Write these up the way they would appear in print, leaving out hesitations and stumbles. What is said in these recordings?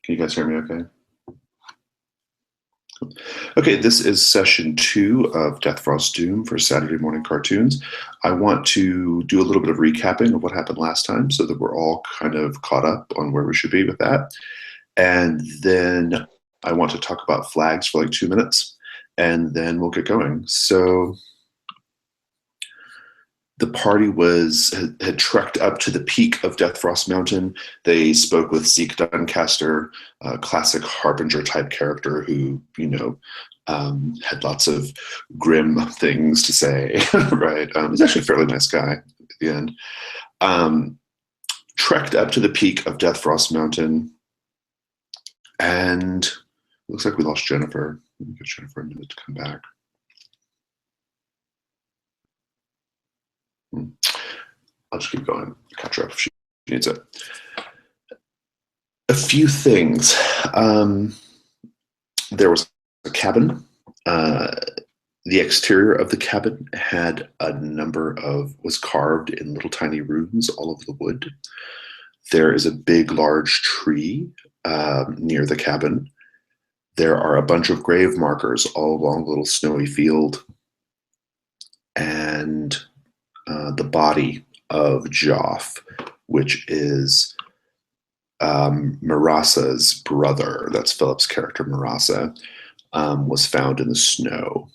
Can you guys hear me okay? Okay, this is session 2 of Death Frost Doom for Saturday Morning Cartoons. I want to do a little bit of recapping of what happened last time so that we're all kind of caught up on where we should be with that. And then I want to talk about flags for like 2 minutes, and then we'll get going. So the party had trekked up to the peak of Death Frost Mountain. They spoke with Zeke Duncaster, a classic Harbinger type character who, had lots of grim things to say, right? He's actually a fairly nice guy at the end. Trekked up to the peak of Death Frost Mountain, and it looks like we lost Jennifer. Let me give Jennifer a minute to come back. I'll just keep going, catch her up if she needs it. A few things. There was a cabin. The exterior of the cabin was carved in little tiny runes all over the wood. There is a big, large tree near the cabin. There are a bunch of grave markers all along the little snowy field. And the body of Joff, which is Marasa's brother, that's Philip's character Marasa, was found in the snow.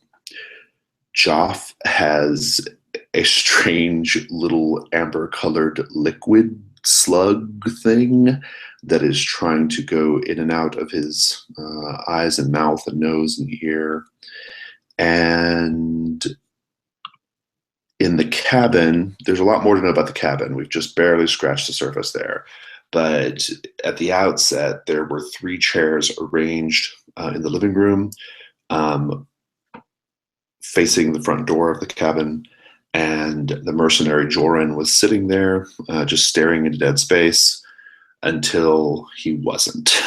Joff has a strange little amber-colored liquid slug thing that is trying to go in and out of his eyes and mouth and nose and ear. And in the cabin, there's a lot more to know about the cabin. We've just barely scratched the surface there. But at the outset, there were 3 chairs arranged in the living room, facing the front door of the cabin. And the mercenary Joran was sitting there, just staring into dead space until he wasn't.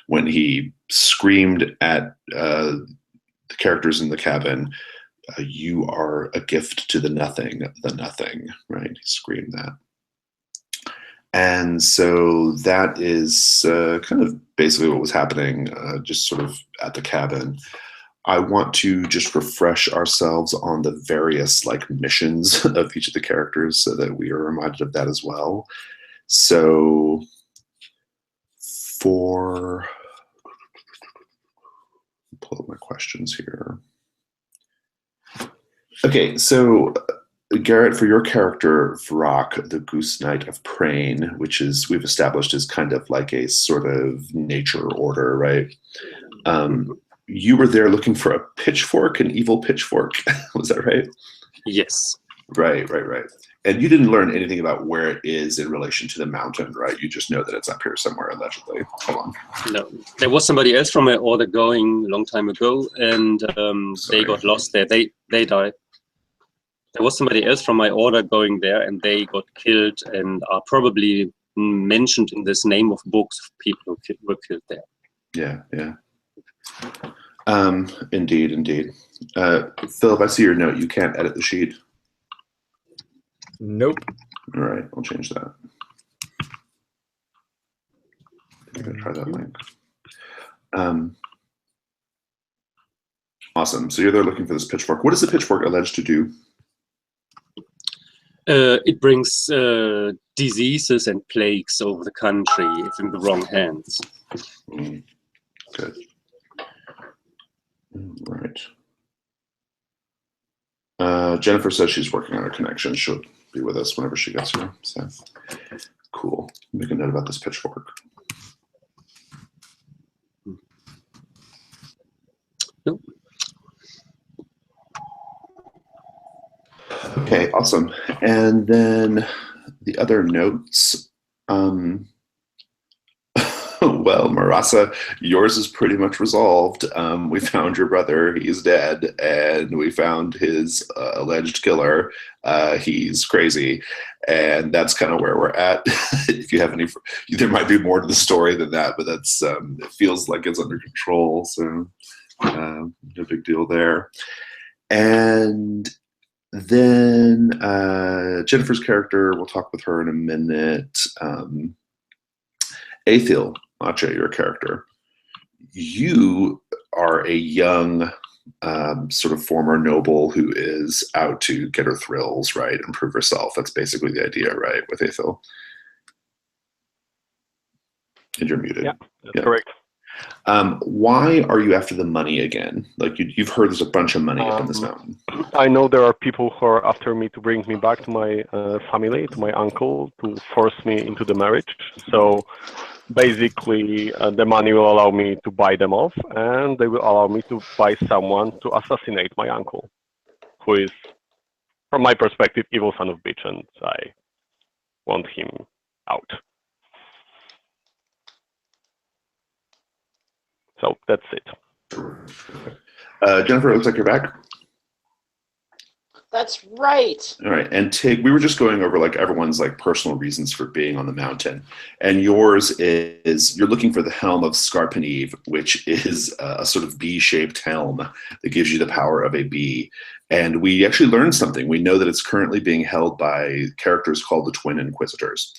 When he screamed at the characters in the cabin, "You are a gift to the nothing," right? He screamed that. And so that is kind of basically what was happening, just sort of at the cabin. I want to just refresh ourselves on the various missions of each of the characters so that we are reminded of that as well. So pull up my questions here. Okay, so Garrett, for your character, Vrak, the Goose Knight of Prane, which is we've established is kind of like a sort of nature order, right? You were there looking for a pitchfork, an evil pitchfork. Was that right? Yes. Right. And you didn't learn anything about where it is in relation to the mountain, right? You just know that it's up here somewhere, allegedly. Hold on. No, there was somebody else from my order going a long time ago, and they got lost there. They died. There was somebody else from my order going there, and they got killed and are probably mentioned in this name of books of people who were killed there. Yeah. Indeed. Philip, I see your note. You can't edit the sheet. Nope. All right, I'll change that. I'm gonna try that link. Awesome. So you're there looking for this pitchfork. What is the pitchfork alleged to do? It brings diseases and plagues over the country if in the wrong hands. Good. Right. Jennifer says she's working on her connection. She'll be with us whenever she gets here. So cool. Make a note about this pitchfork. Nope. Okay, awesome. And then the other notes. Well, Marasa, yours is pretty much resolved. We found your brother. He's dead. And we found his alleged killer. He's crazy. And that's kind of where we're at. If you have any, there might be more to the story than that, but that's, it feels like it's under control. So no big deal there. And then Jennifer's character, we'll talk with her in a minute. Aethiel Mache, your character, you are a young sort of former noble who is out to get her thrills, right, and prove herself. That's basically the idea, right, with Aethel. And you're muted. Yeah, that's correct. Why are you after the money again? Like you've heard there's a bunch of money up in this mountain. I know there are people who are after me to bring me back to my family, to my uncle, to force me into the marriage. So basically, the money will allow me to buy them off, and they will allow me to buy someone to assassinate my uncle, who is, from my perspective, evil son of bitch, and I want him out. So that's it. Jennifer, it looks like you're back. That's right. All right, and Tig, we were just going over like everyone's like personal reasons for being on the mountain, and yours is you're looking for the helm of Scarpanive, which is a sort of bee-shaped helm that gives you the power of a bee. And we actually learned something. We know that it's currently being held by characters called the Twin Inquisitors.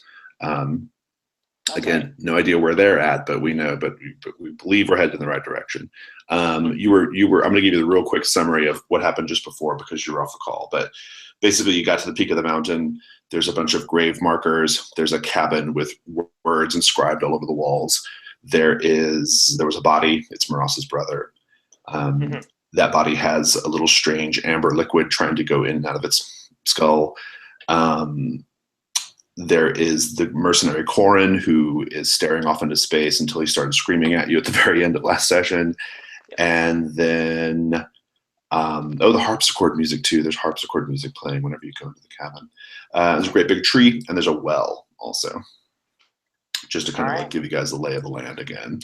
Again, no idea where they're at, but we know, but we believe we're headed in the right direction. You were. I'm going to give you the real quick summary of what happened just before because you were off the call. But basically, you got to the peak of the mountain. There's a bunch of grave markers. There's a cabin with words inscribed all over the walls. There was a body. It's Maras's brother. That body has a little strange amber liquid trying to go in and out of its skull. There is the mercenary Corin, who is staring off into space until he started screaming at you at the very end of last session. And then, the harpsichord music too. There's harpsichord music playing whenever you go into the cabin. There's a great big tree, and there's a well also, just to kind of like give you guys the lay of the land again.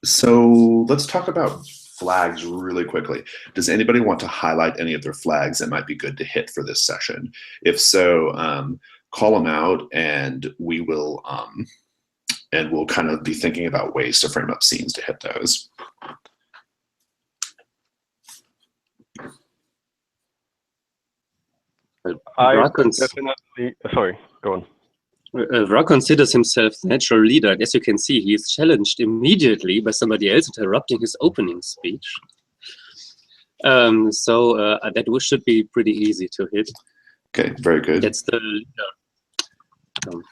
So let's talk about flags really quickly. Does anybody want to highlight any of their flags that might be good to hit for this session? If so, call them out, and we'll kind of be thinking about ways to frame up scenes to hit those. Sorry, go on. Ra considers himself the natural leader, and as you can see, he is challenged immediately by somebody else interrupting his opening speech. That should be pretty easy to hit. Okay, very good. That's the leader.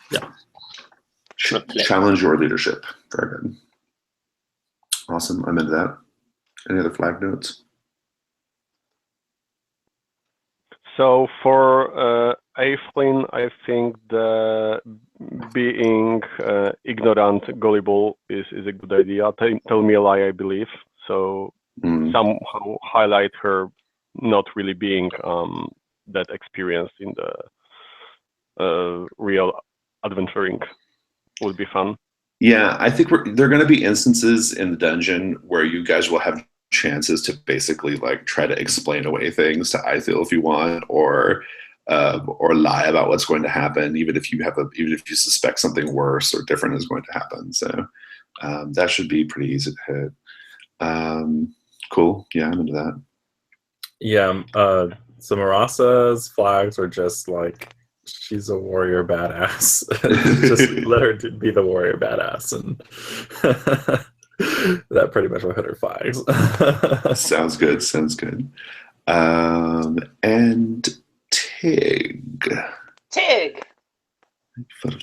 Yeah. Challenge your leadership. Very good. Awesome. I'm into that. Any other flag notes? So for Eiflin, I think the being ignorant, gullible is a good idea. Tell me a lie, I believe. So somehow highlight her not really being that experienced in the real adventuring would be fun. Yeah, I think there are going to be instances in the dungeon where you guys will have chances to basically like try to explain away things to Ithil if you want, or lie about what's going to happen, even if you suspect something worse or different is going to happen. So that should be pretty easy to hit. Cool. Yeah, I'm into that. Yeah. So Marasa's flags are just like, she's a warrior badass. Just let her be the warrior badass, and that pretty much will hit her flags. Sounds good. Sounds good. And Tig. Tig.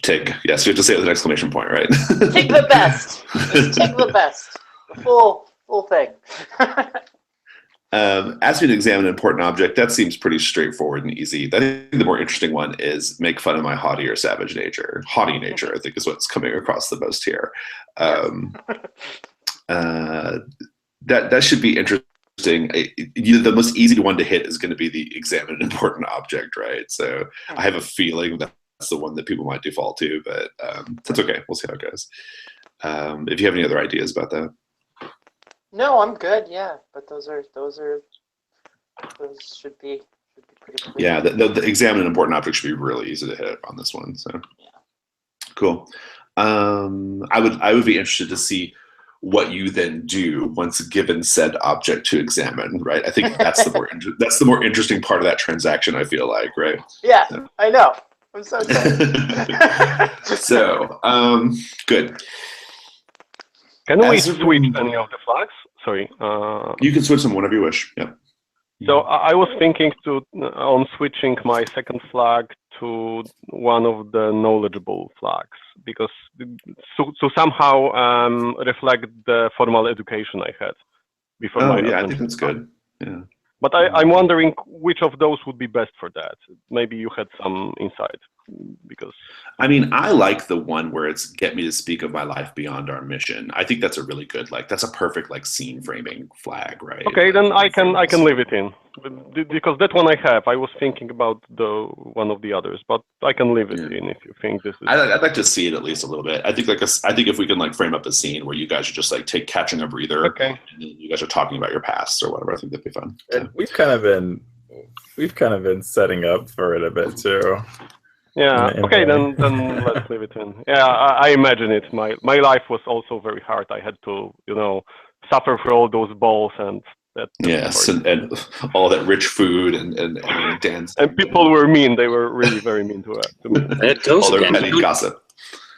Tig. Yes, we have to say it with an exclamation point, right? Tig the best. Just Tig the best. The full thing. Ask me to examine an important object. That seems pretty straightforward and easy. I think the more interesting one is make fun of my haughty or savage nature. Haughty nature, I think, is what's coming across the most here. That should be interesting. The most easy one to hit is going to be the examine an important object, right? So I have a feeling that's the one that people might default to, but that's okay. We'll see how it goes. If you have any other ideas about that. No, I'm good. Yeah, but those should be pretty clear. Yeah, the examine an important object should be really easy to hit on this one. So yeah, cool. I would be interested to see what you then do once given said object to examine. Right. I think that's the more interesting part of that transaction. I feel like, right. Yeah, I know. I'm so excited. So, good. Can we As a switch rule- any of the flags? Sorry. You can switch them whenever you wish. Yep. So I was thinking on switching my second flag to one of the knowledgeable flags because to somehow reflect the formal education I had before my Oh, yeah, I adventure. think that's good. Yeah. But I'm wondering which of those would be best for that. Maybe you had some insight because I mean, I like the one where it's get me to speak of my life beyond our mission. I think that's a really good, like, that's a perfect, like, scene framing flag, right? okay, Like, then I can famous. leave it in because that one I have. I was thinking about the one of the others, but I can leave it Yeah. in if you think this is. I'd like to see it at least a little bit. I think I think if we can like frame up a scene where you guys are just like catching a breather, Okay. and then you guys are talking about your past or whatever, I think that'd be fun. And we've kind of been setting up for it a bit too. Yeah. in a Okay. way. Then let's leave it in. Yeah. I imagine it. My life was also very hard. I had to suffer for all those balls and that. Yes, and all that rich food and dancing. And people were mean. They were really very mean to me. There it goes all their again. petty gossip.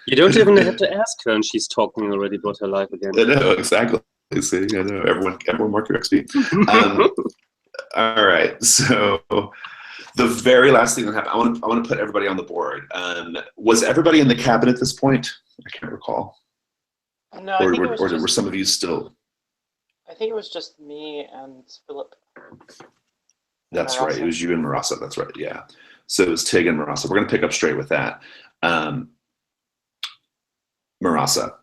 You don't even have to ask her, and she's talking already about her life again. I know, exactly. See, I know. Everyone mark your XP. All right, so the very last thing that happened, I want to put everybody on the board. Was everybody in the cabin at this point? I can't recall. No, I think it was or just, were some of you still? I think it was just me and Philip. That's Marasa. right. It was you and Marasa. That's right. Yeah. So it was Tig and Marasa. We're going to pick up straight with that. Marasa,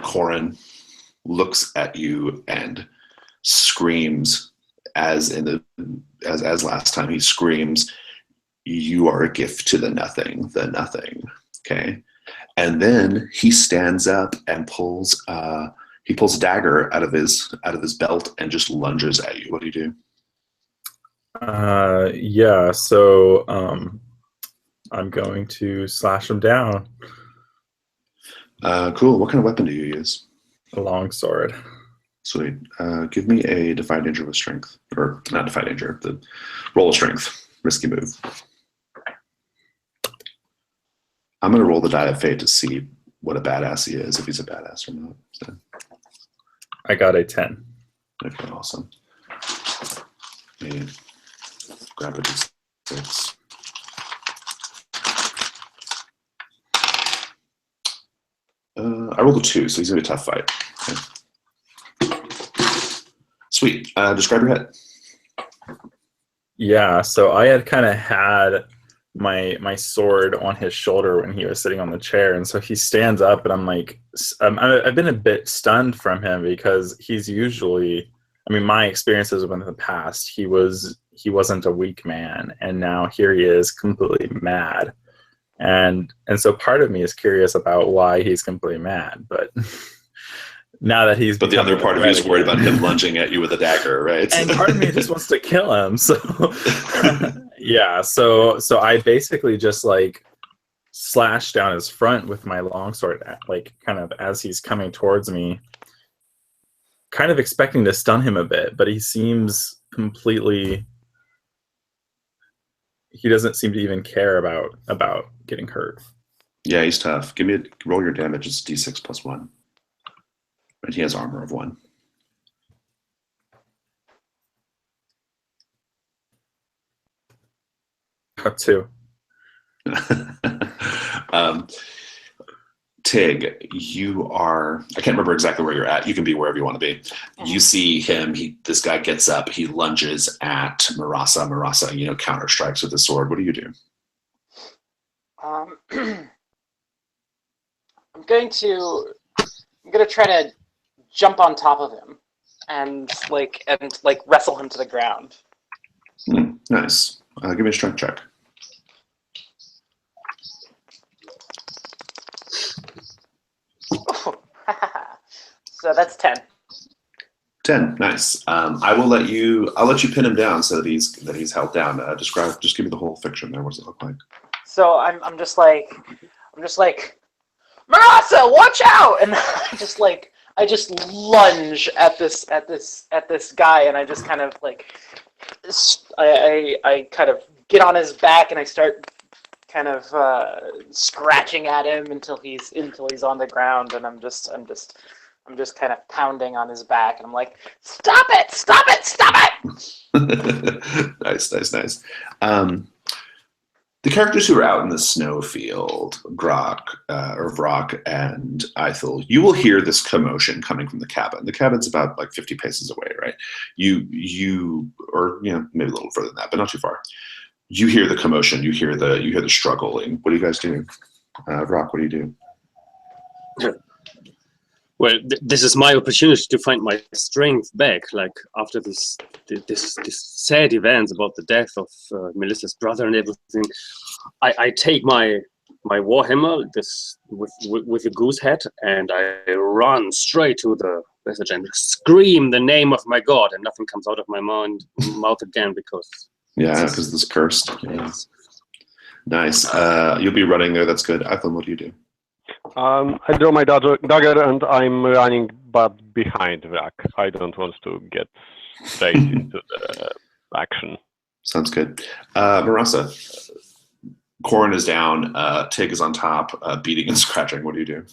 Corin looks at you and screams as last time. He screams, "You are a gift to the nothing." Okay. And then he stands up and pulls a dagger out of his belt and just lunges at you. What do you do? Yeah, so I'm going to slash him down. Cool. What kind of weapon do you use? A long sword. Sweet. Give me a defy danger with strength, or not defy danger. The roll of strength. Risky move. I'm gonna roll the die of fate to see what a badass he is, if he's a badass or not. So. I got a 10. Okay, awesome. And grab a d6. I rolled a 2, so he's gonna be a tough fight. Okay. Sweet. Describe your head. Yeah, so I had kind of had my sword on his shoulder when he was sitting on the chair, and so he stands up, and I'm like, I've been a bit stunned from him because he's usually, I mean, my experiences with him in the past, he wasn't a weak man, and now here he is completely mad, and so part of me is curious about why he's completely mad, but now that he's but the other part of you is worried about him lunging at you with a dagger, right? And part of me just wants to kill him. So yeah, so I basically just like slashed down his front with my longsword, like kind of as he's coming towards me, kind of expecting to stun him a bit, but he seems completely, he doesn't seem to even care about getting hurt. Yeah, he's tough. Roll your damage. It's d6 plus 1. And he has armor of 1. Got 2. Tig, you are, I can't remember exactly where you're at. You can be wherever you want to be. You see him, this guy gets up, he lunges at Marasa. Marasa, counter strikes with his sword. What do you do? I'm going to try to jump on top of him and wrestle him to the ground. Nice. Give me a strength check. So that's 10. 10. Nice. I'll let you pin him down so that he's held down. Just give me the whole fiction there. What does it look like? So I'm just like, Marasa, watch out! And I just lunge at this guy, and I just kind of I kind of get on his back, and I start kind of scratching at him until he's on the ground, and I'm just kind of pounding on his back, and I'm like, "Stop it! Stop it! Stop it!" Nice. The characters who are out in the snowfield, Grok and Ithel, you will hear this commotion coming from the cabin. The cabin's about like 50 paces away, right? Or maybe a little further than that, but not too far. You hear the commotion. You hear the struggling. What do you guys do? Rock, what do you do? Well, this is my opportunity to find my strength back. Like after this sad events about the death of Melissa's brother and everything, I take my warhammer, with a goose head, and I run straight to the passage and scream the name of my god, and nothing comes out of my mouth again because it's cursed. Yeah. Nice. You'll be running there. That's good. Ithel, what do you do? I draw my dagger and I'm running, but behind Vrak. I don't want to get straight into the action. Sounds good. Marasa, Corin is down. Tig is on top, beating and scratching. What do you do?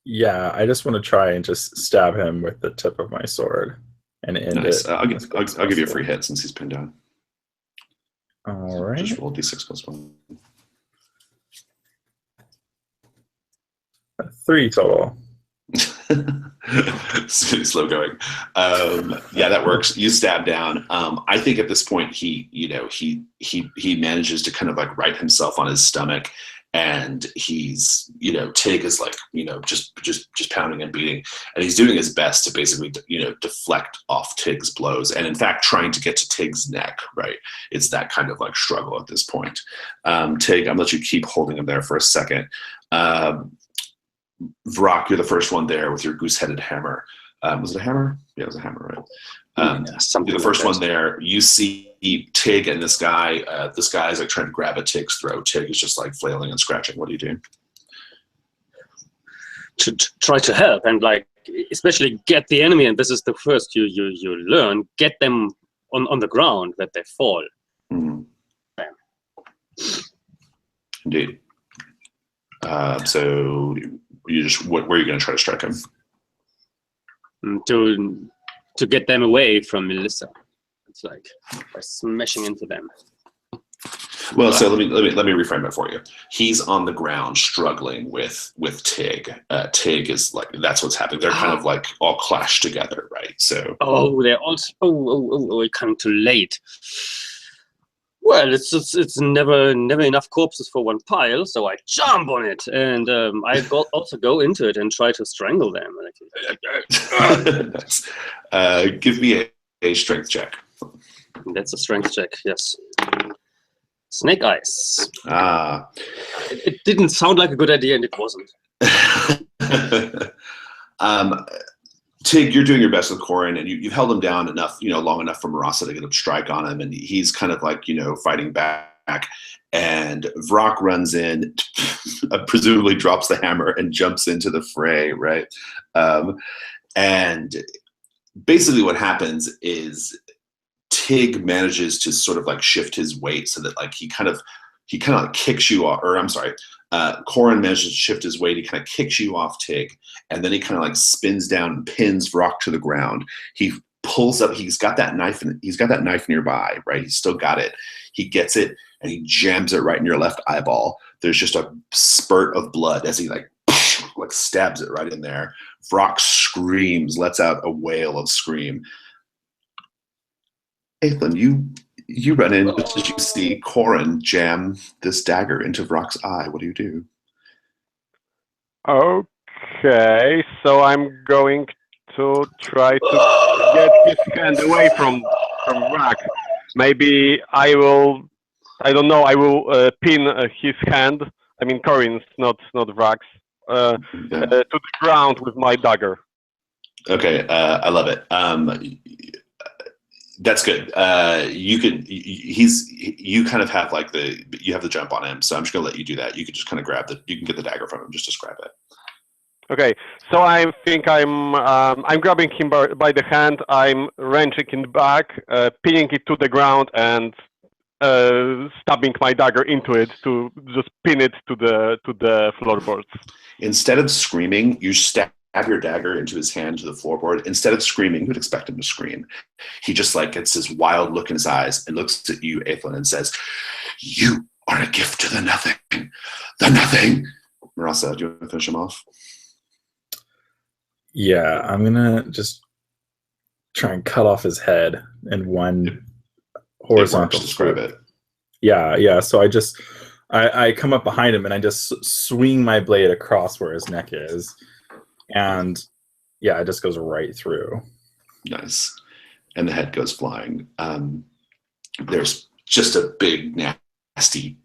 Yeah, I just want to try and just stab him with the tip of my sword and end it. I'll give you a free hit since he's pinned down. All right. Just roll d6 plus 1. 3 total. It's pretty slow going. Yeah, that works. You stab down. I think at this point he manages to kind of like right himself on his stomach, and he's Tig is like just pounding and beating, and he's doing his best to basically deflect off Tig's blows, and in fact trying to get to Tig's neck. Right, it's that kind of like struggle at this point. Tig, I'm gonna let you keep holding him there for a second. Vrak, you're the first one there with your goose-headed hammer. Was it a hammer? Yeah, it was a hammer, right? You're the first one there. You see Tig and this guy. This guy is like trying to grab at Tig's throat. Tig is just like flailing and scratching. What do you do? To try to help and like especially get the enemy. And this is the first you learn. Get them on the ground that they fall. Mm-hmm. Indeed. So you just where are you going to try to strike him? To get them away from Melissa. It's like by smashing into them. Well, so let me reframe it for you. He's on the ground struggling with Tig. Tig is like that's what's happening. They're kind of like all clashed together, right? So they're also it came too late. Well, it's never enough corpses for one pile, so I jump on it, and I also go into it and try to strangle them. Nice. Give me a strength check. That's a strength check, yes. Snake eyes. It didn't sound like a good idea, and it wasn't. Tig, you're doing your best with Corin, and you've held him down enough, long enough for Marasa to get a strike on him, and he's kind of like, fighting back. And Vrak runs in, presumably drops the hammer and jumps into the fray, right? And basically what happens is Tig manages to sort of like shift his weight so that like he kind of like kicks you off, or I'm sorry, Corin manages to shift his weight. He kind of kicks you off Tig, and then he kind of like spins down and pins Vrak to the ground. He pulls up. He's got that knife nearby, right? He's still got it. He gets it and he jams it right in your left eyeball. There's just a spurt of blood as he like stabs it right in there. Vrak screams, lets out a wail of scream. Aethlin, you run in just as you see Corin jam this dagger into Vrak's eye. What do you do? Okay, so I'm going to try to get his hand away from Vrak. Maybe I will pin his hand, I mean Corin's, not Vrak's, to the ground with my dagger. Okay, I love it. That's good. You kind of have like you have the jump on him, so I'm just gonna let you do that. You can just kind of you can get the dagger from him. Just describe it. Okay, so I think I'm grabbing him by the hand. I'm wrenching it back, pinning it to the ground, and stabbing my dagger into it to just pin it to the floorboards. Instead of screaming, you stab your dagger into his hand to the floorboard. Instead of screaming, you would expect him to scream. He just like gets this wild look in his eyes and looks at you, Aethlin, and says, "You are a gift to the nothing. The nothing." Marasa, do you want to finish him off? Yeah, I'm gonna just try and cut off his head in one horizontal describe it. Yeah. So I come up behind him and I just swing my blade across where his neck is, and yeah, it just goes right through. Nice. And the head goes flying. There's just a big nasty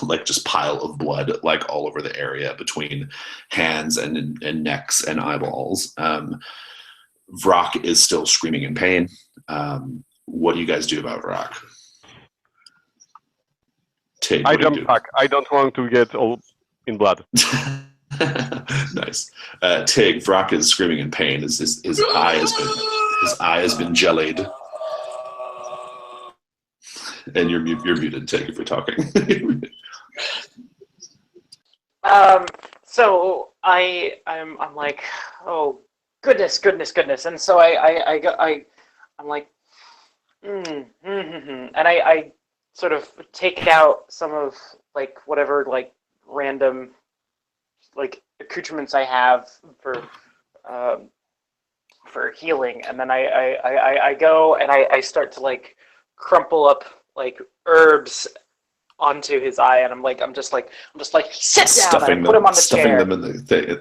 like just pile of blood like all over the area between hands and necks and eyeballs. Vrak is still screaming in pain. What do you guys do about Vrak? Tig, I jump back. I don't want to get all in blood. Nice. Tig, Vrak is screaming in pain. His eye has been jellied. And you're muted, Tig, if we're talking. So I'm like, oh goodness, and so I'm like, and I sort of take out some of like whatever like random like accoutrements I have for healing, and then I go and I start to like crumple up like herbs onto his eye, and I'm just like sit down, and I put him on the chair.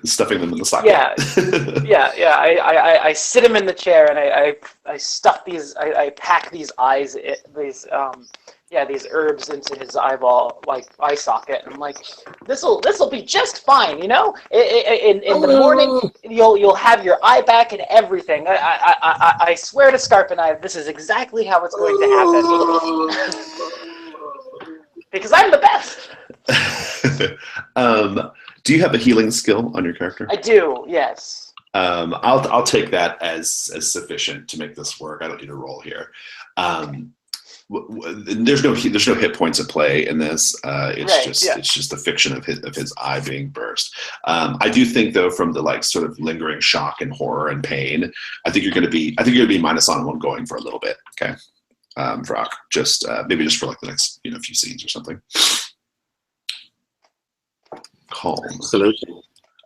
Stuffing them in the socket. Yeah. I sit him in the chair, and I stuff these. I pack these these herbs into his eyeball, like eye socket. And I'm like, this'll be just fine, you know. In the morning, you'll have your eye back and everything. I swear to Scarp and I, this is exactly how it's going to happen. Because I'm the best. Do you have a healing skill on your character? I do, yes. I'll take that as sufficient to make this work. I don't need a roll here. There's no hit points at play in this. It's just the fiction of his eye being burst. I do think though, from the like sort of lingering shock and horror and pain, I think you're going to be -1 going for a little bit. Okay. Vrak, maybe just for like the next few scenes or something. Calm. Absolutely.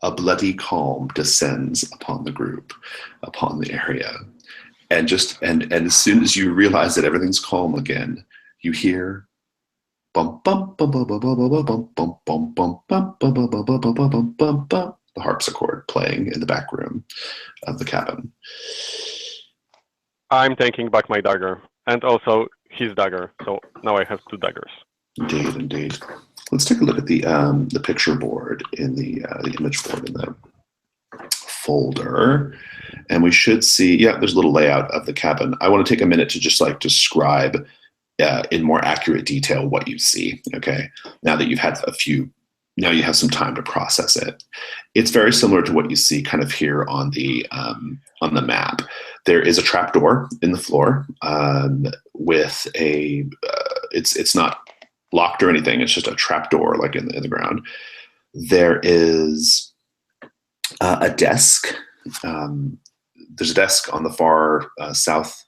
A bloody calm descends upon the group, upon the area, and as soon as you realize that everything's calm again, you hear bum bum bum bum bum bum bum bum bum bum bum bum bum bum bum bum, the harpsichord playing in the back room of the cabin. I'm taking back my dagger. And also his dagger. So now I have 2 daggers. Indeed. Let's take a look at the picture board in the image board in the folder, and we should see. Yeah, there's a little layout of the cabin. I want to take a minute to just like describe in more accurate detail what you see. Okay, now that you've had now you have some time to process it. It's very similar to what you see kind of here on the map. There is a trapdoor in the floor with a. It's not locked or anything. It's just a trapdoor like in the ground. There is a desk. There's a desk on the far south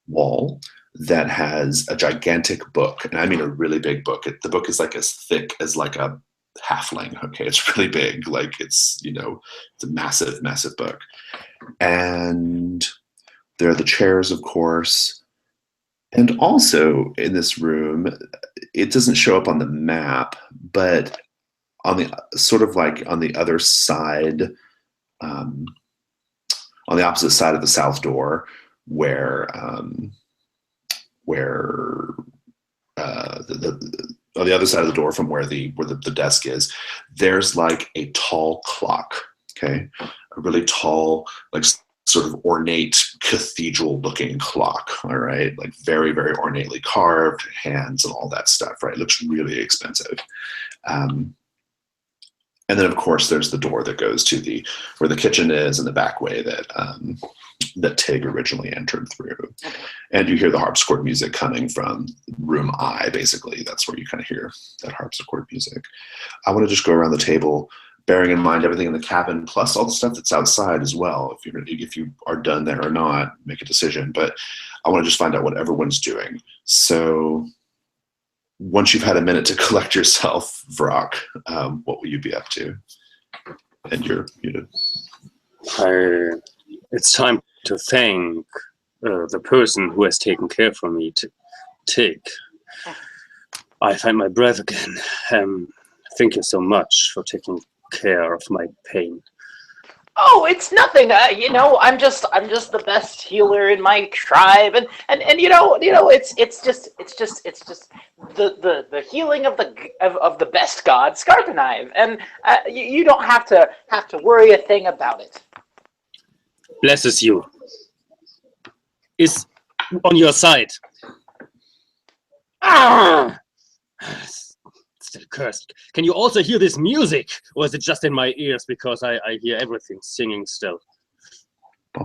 wall that has a gigantic book, and I mean a really big book. The book is like as thick as like a halfling. Okay, it's really big. Like it's it's a massive book. And there are the chairs, of course. And also in this room, it doesn't show up on the map, but on the sort of like on the other side, on the opposite side of the south door, where on the other side of the door from where the desk is, there's like a tall clock. Okay, a really tall, like sort of ornate cathedral looking clock. All right, like very, very ornately carved hands and all that stuff. Right, it looks really expensive. And then of course there's the door that goes to where the kitchen is and the back way that that Tig originally entered through. And you hear the harpsichord music coming from room I, basically. That's where you kind of hear that harpsichord music. I want to just go around the table, bearing in mind everything in the cabin, plus all the stuff that's outside as well. If you are done there or not, make a decision. But I want to just find out what everyone's doing. So once you've had a minute to collect yourself, Vrock, what will you be up to? And you're muted. It's time to thank the person who has taken care for me, Tig. I find my breath again. Thank you so much for taking care of my pain. Oh, it's nothing. You know, I'm just the best healer in my tribe, and it's just the healing of the best god, Scarpenive, and you don't have to worry a thing about it. Blesses you. Is on your side. Ah! Still cursed. Can you also hear this music? Or is it just in my ears because I hear everything singing still? We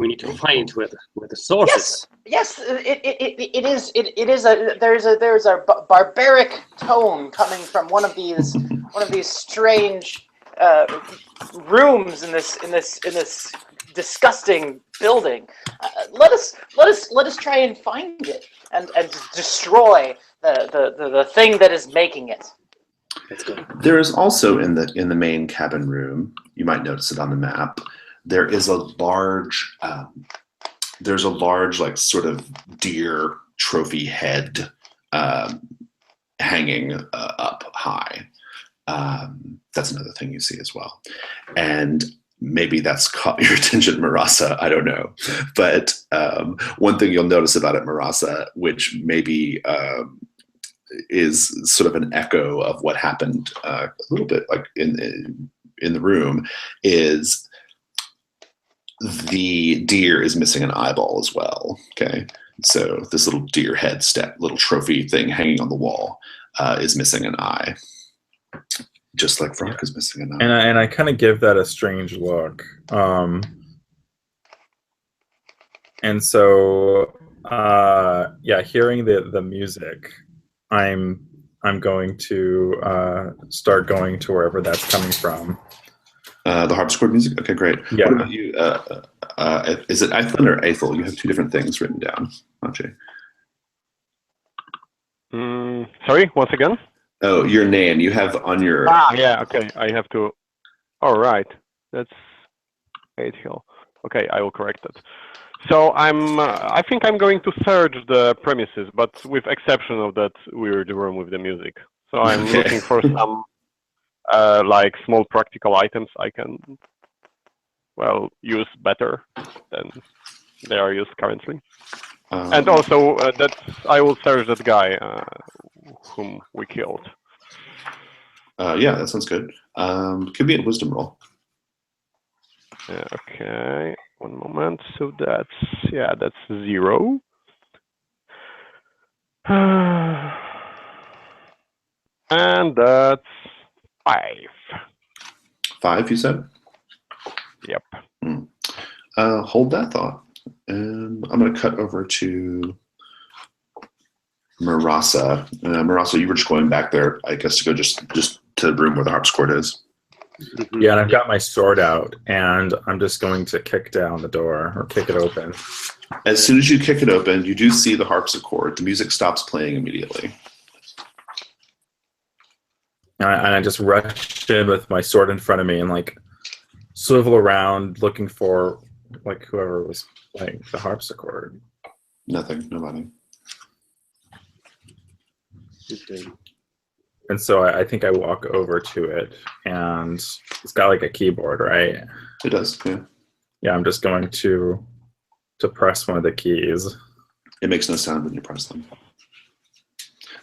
need to find where the source is. Yes, it is there's a barbaric tone coming from one of these strange rooms in this disgusting building. Let us try and find it and destroy the thing that is making it. Let's go. There is also in the main cabin room, you might notice it on the map, there is a large like sort of deer trophy head hanging up high. That's another thing you see as well. And maybe that's caught your attention, Marasa, I don't know. But one thing you'll notice about it, Marasa, which maybe is sort of an echo of what happened a little bit like in the room, is the deer is missing an eyeball as well. Okay, so this little deer head little trophy thing hanging on the wall is missing an eye, just like Vrock is missing an eye. And I kind of give that a strange look. And so hearing the music, I'm going to start going to wherever that's coming from. The harpsichord music? Okay, great. Yeah. What about you? Is it Eithel or Aethel? You have two different things written down, Ajay. Sorry, once again? Oh, your name. You have on your... Yeah, okay. I have to... All right. That's Aethel. Okay, I will correct that. So I think I'm going to search the premises, but with exception of that weird room with the music. So I'm looking for some like small practical items I can, well, use better than they are used currently. And also I will search that guy whom we killed. Yeah, that sounds good. Give me a wisdom roll. Okay, one moment. So that's 0. And that's 5. 5, you said? Yep. Hold that thought. And I'm going to cut over to Marasa. Marasa, you were just going back there, I guess, to go just to the room where the harpsichord is. Yeah, and I've got my sword out, and I'm just going to kick down the door, or kick it open. As soon as you kick it open, you do see the harpsichord. The music stops playing immediately. And I just rush in with my sword in front of me and like swivel around looking for like whoever was playing the harpsichord. Nothing, nobody. Okay. And so I think I walk over to it, and it's got like a keyboard, right? It does, yeah. Yeah, I'm just going to press one of the keys. It makes no sound when you press them.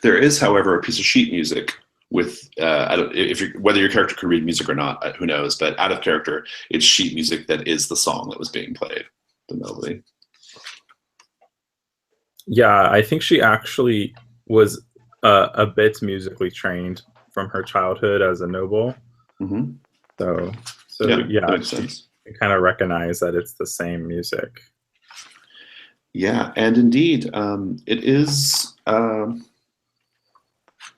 There is, however, a piece of sheet music with whether your character can read music or not, who knows? But out of character, it's sheet music that is the song that was being played, the melody. Yeah, I think she actually was a bit musically trained from her childhood as a noble. Mm-hmm. So yeah, that makes she, sense. I kind of recognize that it's the same music. Yeah, and indeed, it is.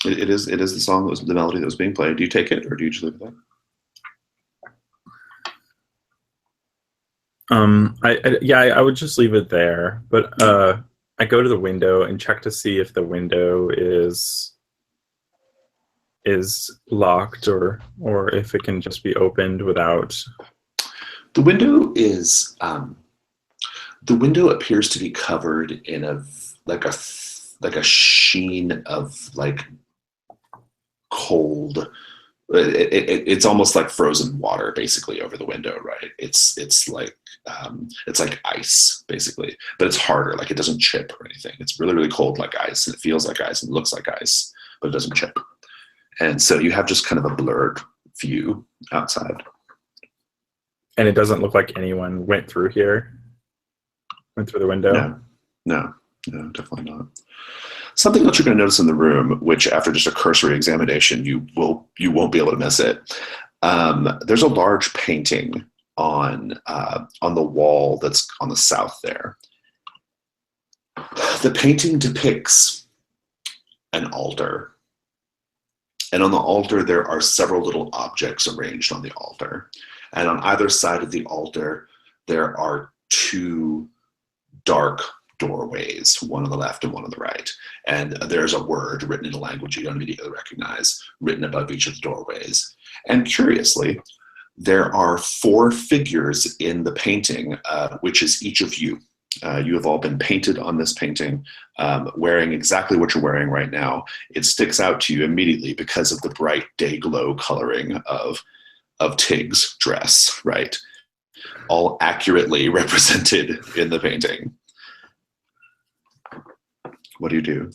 It is the song that was the melody that was being played. Do you take it, or do you just leave it there? I would just leave it there. But I go to the window and check to see if the window is locked or if it can just be opened without. The window is. The window appears to be covered in a sheen of like cold. It's almost like frozen water basically over the window, right? It's like ice basically, but it's harder. Like it doesn't chip or anything. It's really, really cold like ice, and it feels like ice and looks like ice, but it doesn't chip. And so you have just kind of a blurred view outside. And it doesn't look like anyone went through here. Went through the window. No, definitely not. Something else you're going to notice in the room, which after just a cursory examination, you won't be able to miss it. There's a large painting on the wall that's on the south there. The painting depicts an altar, and on the altar there are several little objects arranged on the altar, and on either side of the altar there are two dark doorways, one on the left and one on the right. And there's a word written in a language you don't immediately recognize, written above each of the doorways. And curiously, there are 4 figures in the painting, which is each of you. You have all been painted on this painting, wearing exactly what you're wearing right now. It sticks out to you immediately because of the bright day glow coloring of Tig's dress, right? All accurately represented in the painting. What do you do?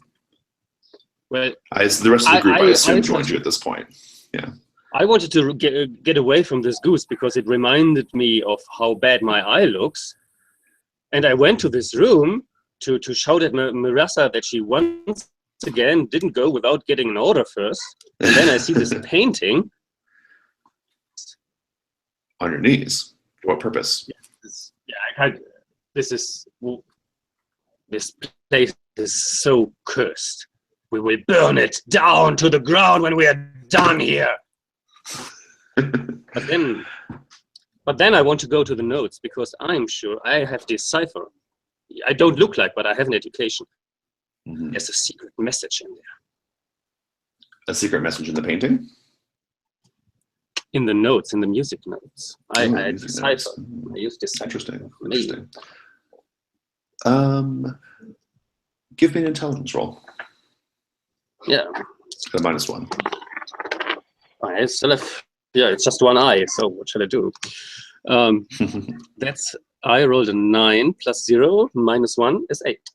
Well, the rest of the group, I assume, joined you at this point. Yeah. I wanted to get away from this goose because it reminded me of how bad my eye looks. And I went to this room to shout at Marissa that she once again didn't go without getting an order first. And then I see this painting. On your knees. For what purpose? This place is so cursed. We will burn it down to the ground when we are done here. But then I want to go to the notes because I'm sure I have this cipher. I don't look like, but I have an education. Mm-hmm. There's a secret message in there. A secret message in the painting? In the notes, in the music notes. I decipher. I use this cipher. Interesting. Give me an intelligence roll. Yeah. A -1. I still have. Yeah, it's just one eye. So what shall I do? I rolled a 9 + 0 - 1 is 8.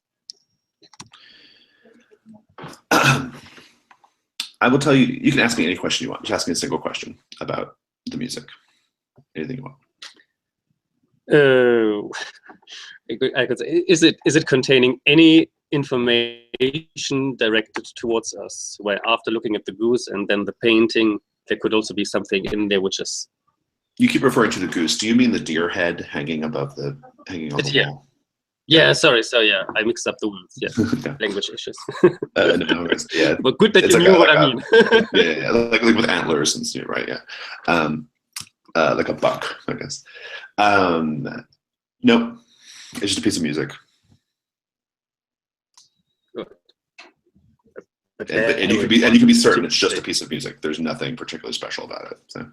I will tell you. You can ask me any question you want. Just ask me a single question about the music. Anything you want. I could say, is it containing any information directed towards us? Where after looking at the goose and then the painting, there could also be something in there which is. You keep referring to the goose. Do you mean the deer head hanging on the wall? Yeah, sorry. So yeah, I mixed up the words. Yeah, language issues. No, yeah. But good that you knew what I mean. yeah, like with antlers and stuff, right? Yeah, like a buck, I guess. Nope, it's just a piece of music. Good. And you can be certain it's just a piece of music. There's nothing particularly special about it. So,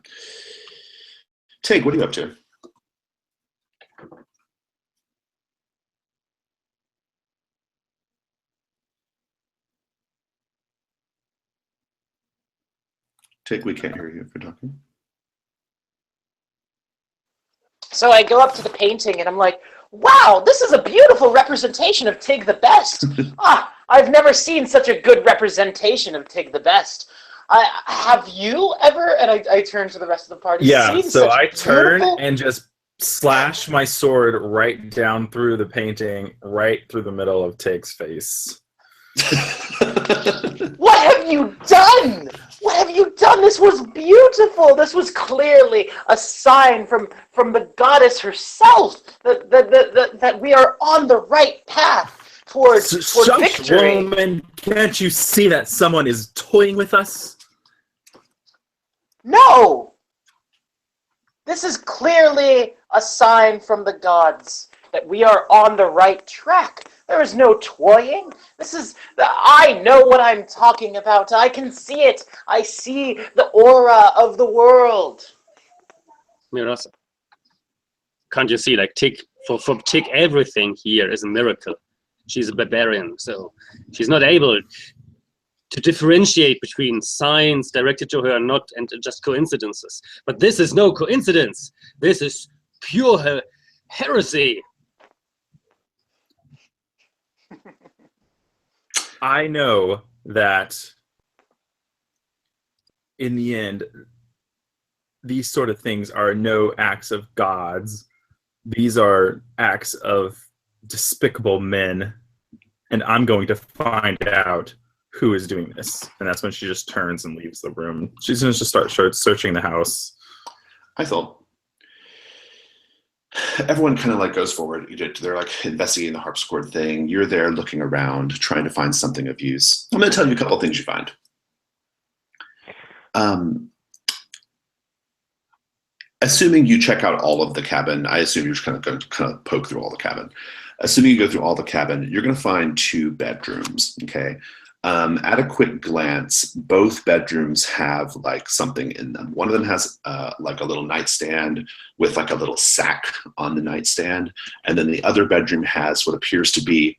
Tig, what are you up to? Tig, we can't hear you if you're talking. So I go up to the painting and I'm like, wow, this is a beautiful representation of Tig the Best. I've never seen such a good representation of Tig the Best. Have you ever? And I turn to the rest of the party. Yeah, so I turn and just slash my sword right down through the painting, right through the middle of Tig's face. What have you done? What have you done? This was beautiful. This was clearly a sign from the goddess herself that we are on the right path toward victory. Woman, can't you see that someone is toying with us? No! This is clearly a sign from the gods that we are on the right track. There is no toying. I know what I'm talking about. I can see it. I see the aura of the world. Mirasa, can't you see, like, Tick, for Tick, everything here is a miracle. She's a barbarian, so she's not able to differentiate between signs directed to her and just coincidences. But this is no coincidence. This is pure heresy. I know that in the end, these sort of things are no acts of gods. These are acts of despicable men. And I'm going to find out who is doing this. And that's when she just turns and leaves the room. She's going to just start searching the house. I thought everyone kind of like goes forward. They're like investigating the harpsichord thing. You're there looking around, trying to find something of use. I'm going to tell you a couple of things you find. Assuming you check out all of the cabin, I assume you're just going to poke through all the cabin. Assuming you go through all the cabin, you're going to find 2 bedrooms. Okay. At a quick glance, both bedrooms have like something in them. One of them has like a little nightstand with like a little sack on the nightstand. And then the other bedroom has what appears to be,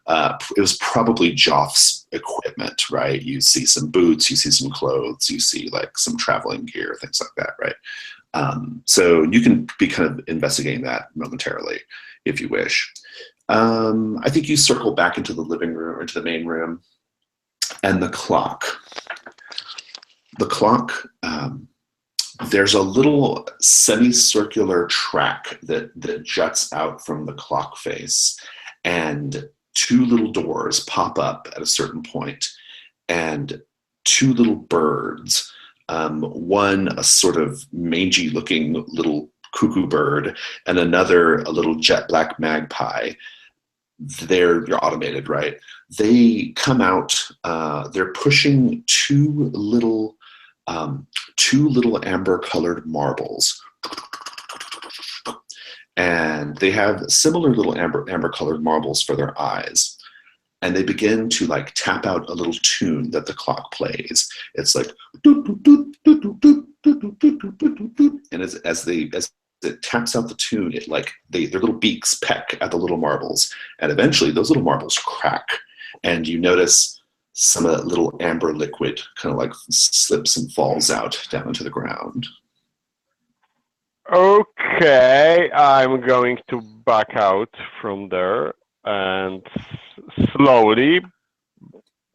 it was probably Joff's equipment, right? You see some boots, you see some clothes, you see like some traveling gear, things like that, right? So you can be kind of investigating that momentarily if you wish. I think you circle back into the living room or into the main room. And the clock, there's a little semicircular track that juts out from the clock face, and 2 little doors pop up at a certain point, and 2 little birds, one a sort of mangy looking little cuckoo bird, and another a little jet black magpie. You're automated, right? They come out, they're pushing 2 little amber colored marbles, and they have similar little amber colored marbles for their eyes, and they begin to like tap out a little tune that the clock plays. It's like and as it taps out the tune, it like their little beaks peck at the little marbles, and eventually those little marbles crack, and you notice some of that little amber liquid kind of like slips and falls out down into the ground. Okay, I'm going to back out from there and slowly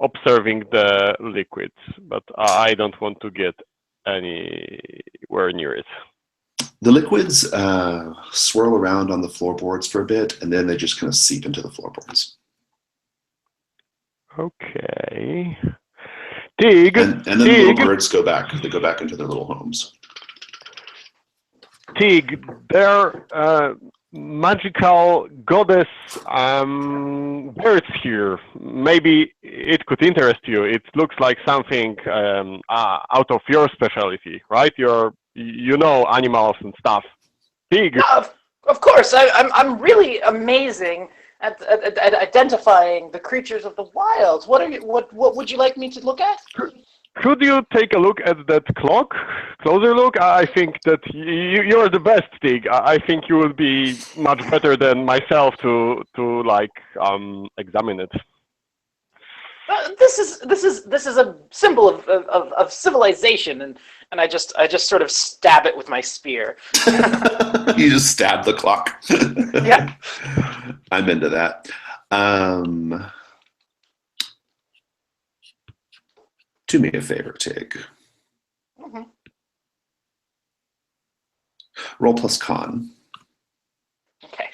observing the liquids, but I don't want to get anywhere near it. The liquids swirl around on the floorboards for a bit, and then they just kind of seep into the floorboards. Okay. Tig. And then the little birds go back. They go back into their little homes. Tig, they're magical goddess birds here. Maybe it could interest you. It looks like something out of your specialty, right? You know animals and stuff. Tig. Of course, I'm really amazing at identifying the creatures of the wild. What would you like me to look at? Could you take a look at that clock? Closer look? I think that you're the best, Tig. I think you will be much better than myself to like examine it. This is a symbol of civilization, and I just sort of stab it with my spear. You just stab the clock. Yeah. I'm into that. Do me a favor, Tig. Mm-hmm. Roll plus con. Okay.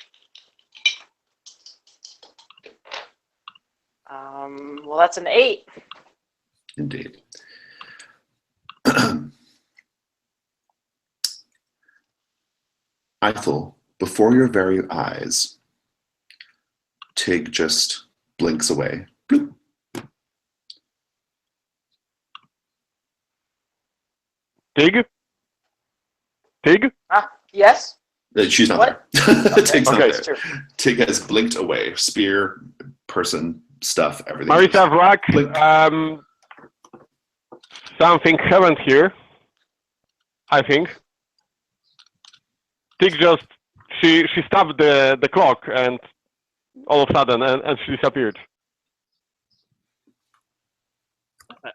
Well, that's an 8. Indeed. Eiffel, before your very eyes, Tig just blinks away. Bloop. Tig? Tig? Yes? She's not What? there. Tig's not Okay. there. Tig has blinked away. Spear, person, stuff, everything. Marisa Vlak, Blink. something happened here, I think. Tig just, she stopped the clock and all of a sudden, and she disappeared.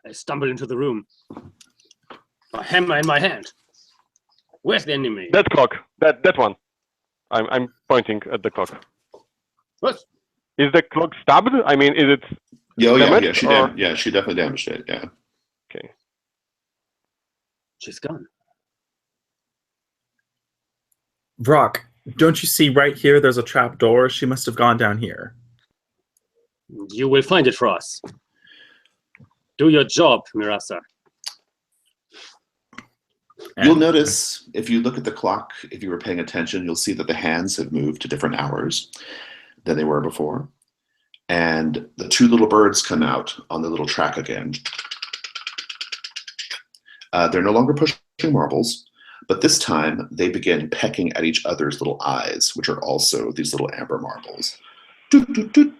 I stumbled into the room. A hammer in my hand. Where's the enemy? That clock, that one. I'm pointing at the clock. What? Is the clock stabbed? I mean, is it damaged? She definitely damaged it. Yeah. Okay. She's gone. Brock, don't you see right here there's a trap door? She must have gone down here. You will find it for us. Do your job, Mirasa. You'll notice, if you look at the clock, if you were paying attention, you'll see that the hands have moved to different hours than they were before. And the two little birds come out on the little track again. They're no longer pushing marbles, but this time they begin pecking at each other's little eyes, which are also these little amber marbles. Tap, tap, tap,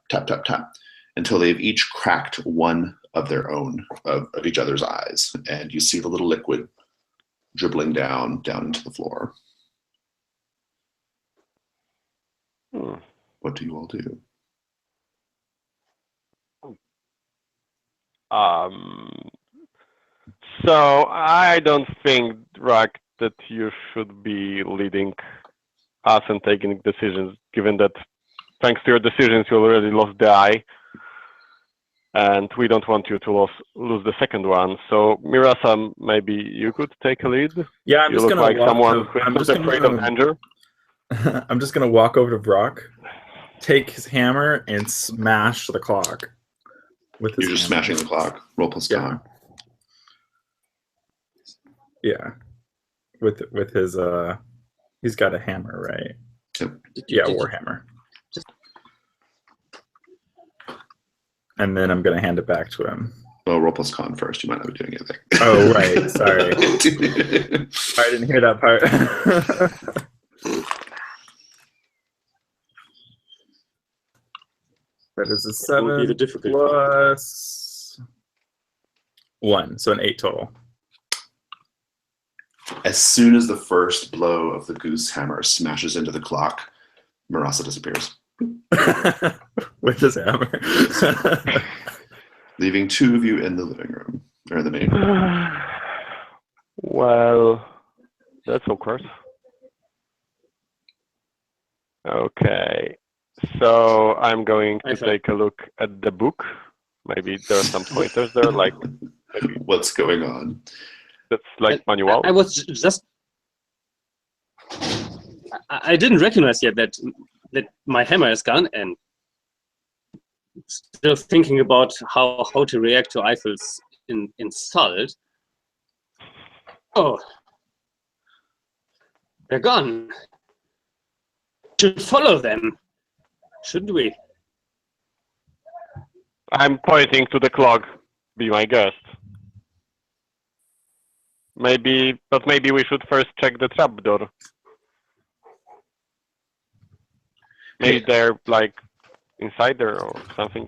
tap, tap, tap, until they've each cracked one of their own, of each other's eyes. And you see the little liquid dribbling down into the floor. What do you all do? So I don't think, Rack, that you should be leading us and taking decisions, given that thanks to your decisions you already lost the eye, and we don't want you to lose the second one. So Mirasa, maybe you could take a lead. Yeah, I'm you just look gonna like walk someone to- I'm who's just afraid gonna- of danger. I'm just gonna walk over to Brock, take his hammer, and smash the clock. With his You're just hammer. smashing the clock. Roll plus Yeah. con. Yeah, with his he's got a hammer, right? Yep. Yeah, warhammer. And then I'm gonna hand it back to him. Well, roll plus con first. You might not be doing anything. Oh, right. Sorry. I didn't hear that part. That is a That would be 7 the difficult part. plus 1, so an 8 total. As soon as the first blow of the goose hammer smashes into the clock, Mirasa disappears, With his hammer. leaving two of you in the living room, or in the main room. Well, that's awkward. Okay, so I'm going to take a look at the book. Maybe there are some pointers there, like maybe What's going on? that's like manual. I was just. I didn't recognize yet that my hammer is gone, and still thinking about how to react to Eiffel's insult. Oh, they're gone. Should follow them, shouldn't we? I'm pointing to the clock. Be my guest. Maybe we should first check the trapdoor. Maybe they're like inside there or something.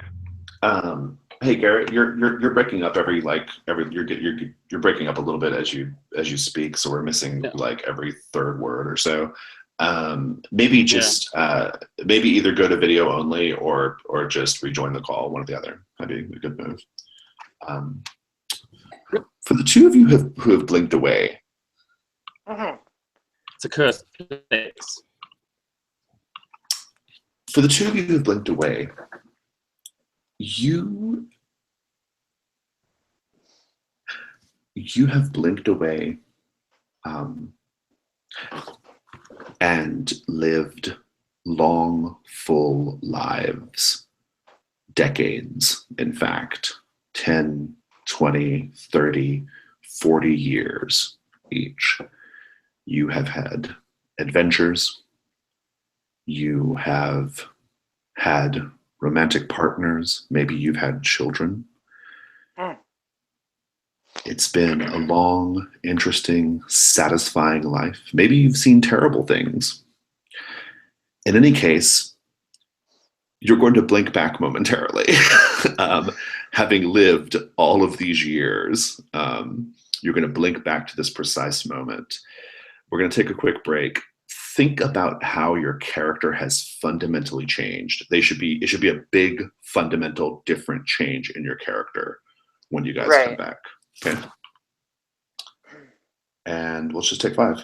Hey Garrett, you're breaking up every you're breaking up a little bit as you speak, so we're missing like every third word or so. Maybe just maybe either go to video only or just rejoin the call, one or the other. That'd be a good move. For the two of you who have blinked away, It's a cursed place. for the two of you who have blinked away, you have blinked away and lived long, full lives, decades, in fact, 10, 20, 30, 40 years each. You have had adventures. You have had romantic partners. Maybe you've had children. It's been a long, interesting, satisfying life. Maybe you've seen terrible things. In any case, you're going to blink back momentarily. Having lived all of these years, you're going to blink back to this precise moment. We're going to take a quick break. Think about how your character has fundamentally changed. It should be a big, fundamental, different change in your character when you guys come back. Okay. And let's just take 5.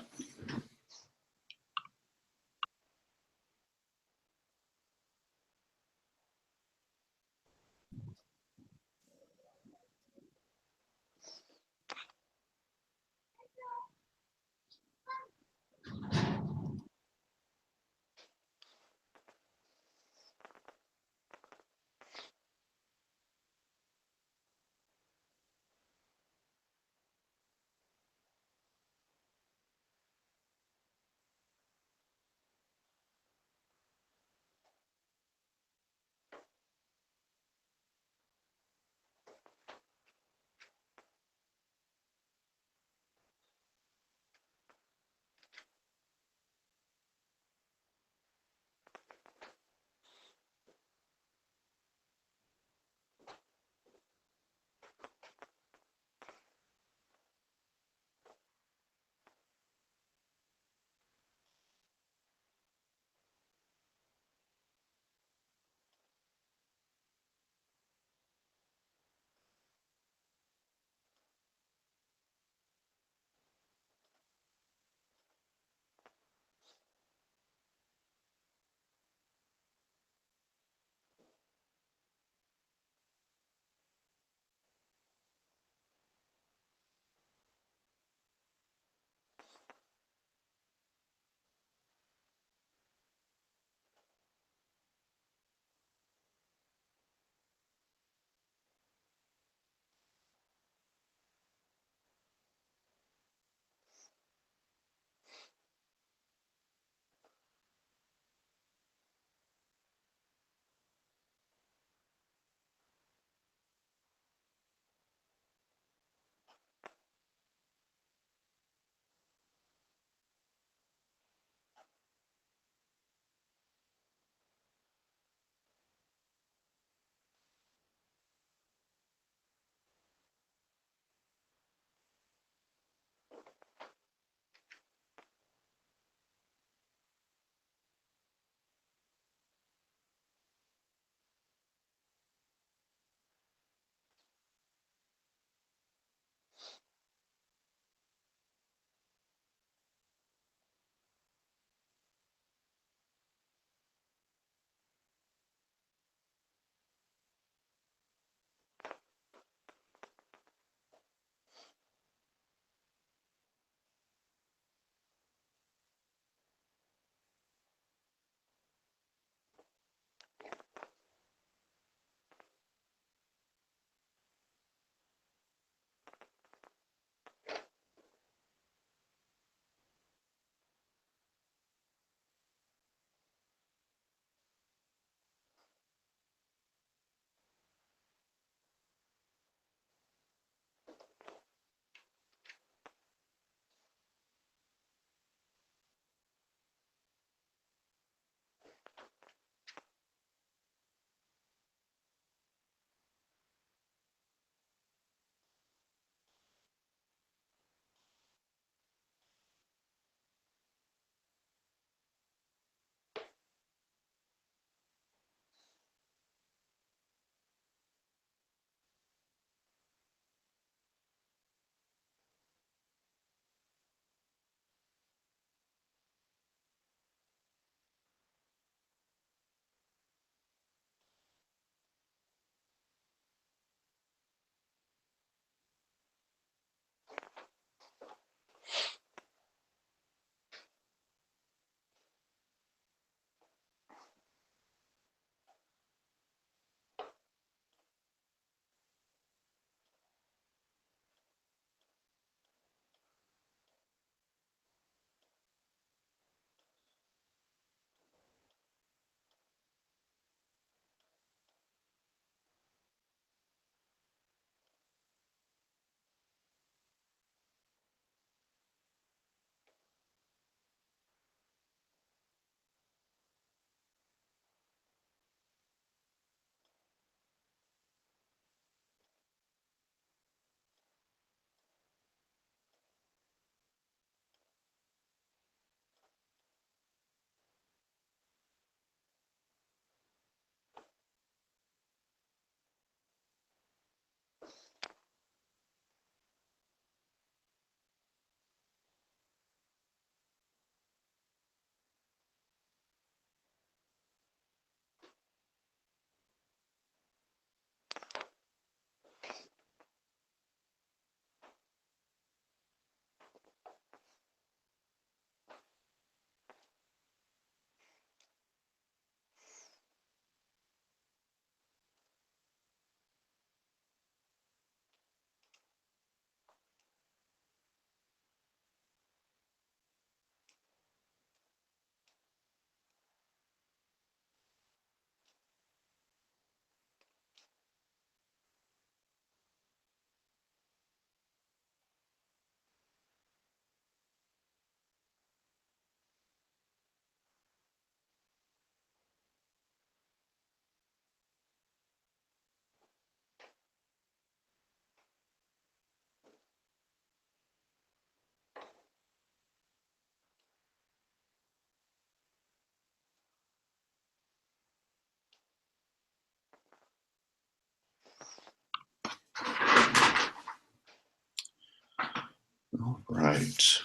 All right.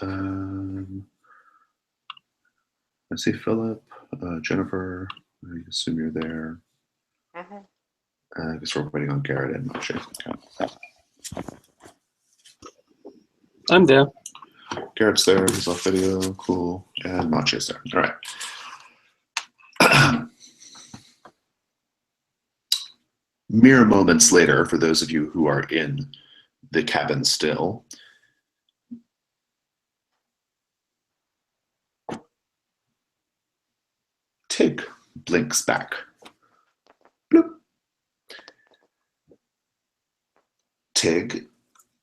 I see Philip, Jennifer. I assume you're there. I guess we're waiting on Garrett and Moshe. Okay. I'm there. Garrett's there. He's off video. Cool. And Moshe's there. All right. Mere moments later, for those of you who are in the cabin still, Tig blinks back. Bloop. Tig,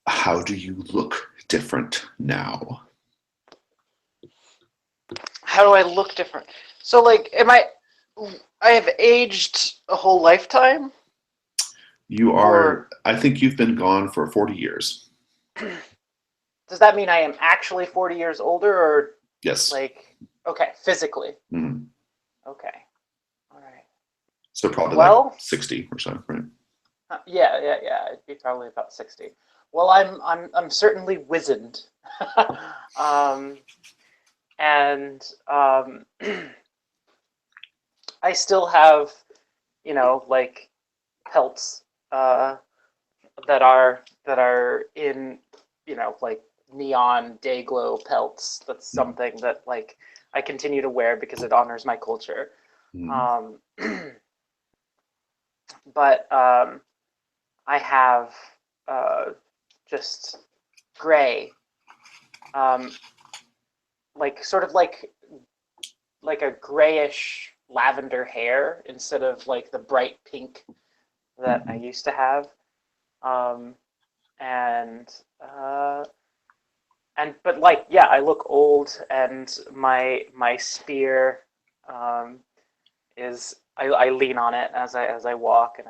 how do you look different now? How do I look different? So, like, I have aged a whole lifetime? You are, I think you've been gone for 40 years. Does that mean I am actually 40 years older, or Yes. like, okay, physically? Mm-hmm. Okay. All right. So probably Well, like 60 or so, right? Yeah. It'd be probably about 60. Well, I'm certainly wizened. I still have, like pelts that are in, like neon day glow pelts. That's something that like I continue to wear because it honors my culture. But I have just gray, like sort of like a grayish lavender hair instead of like the bright pink that I used to have. But like, yeah, I look old, and my spear is, I lean on it as I walk, and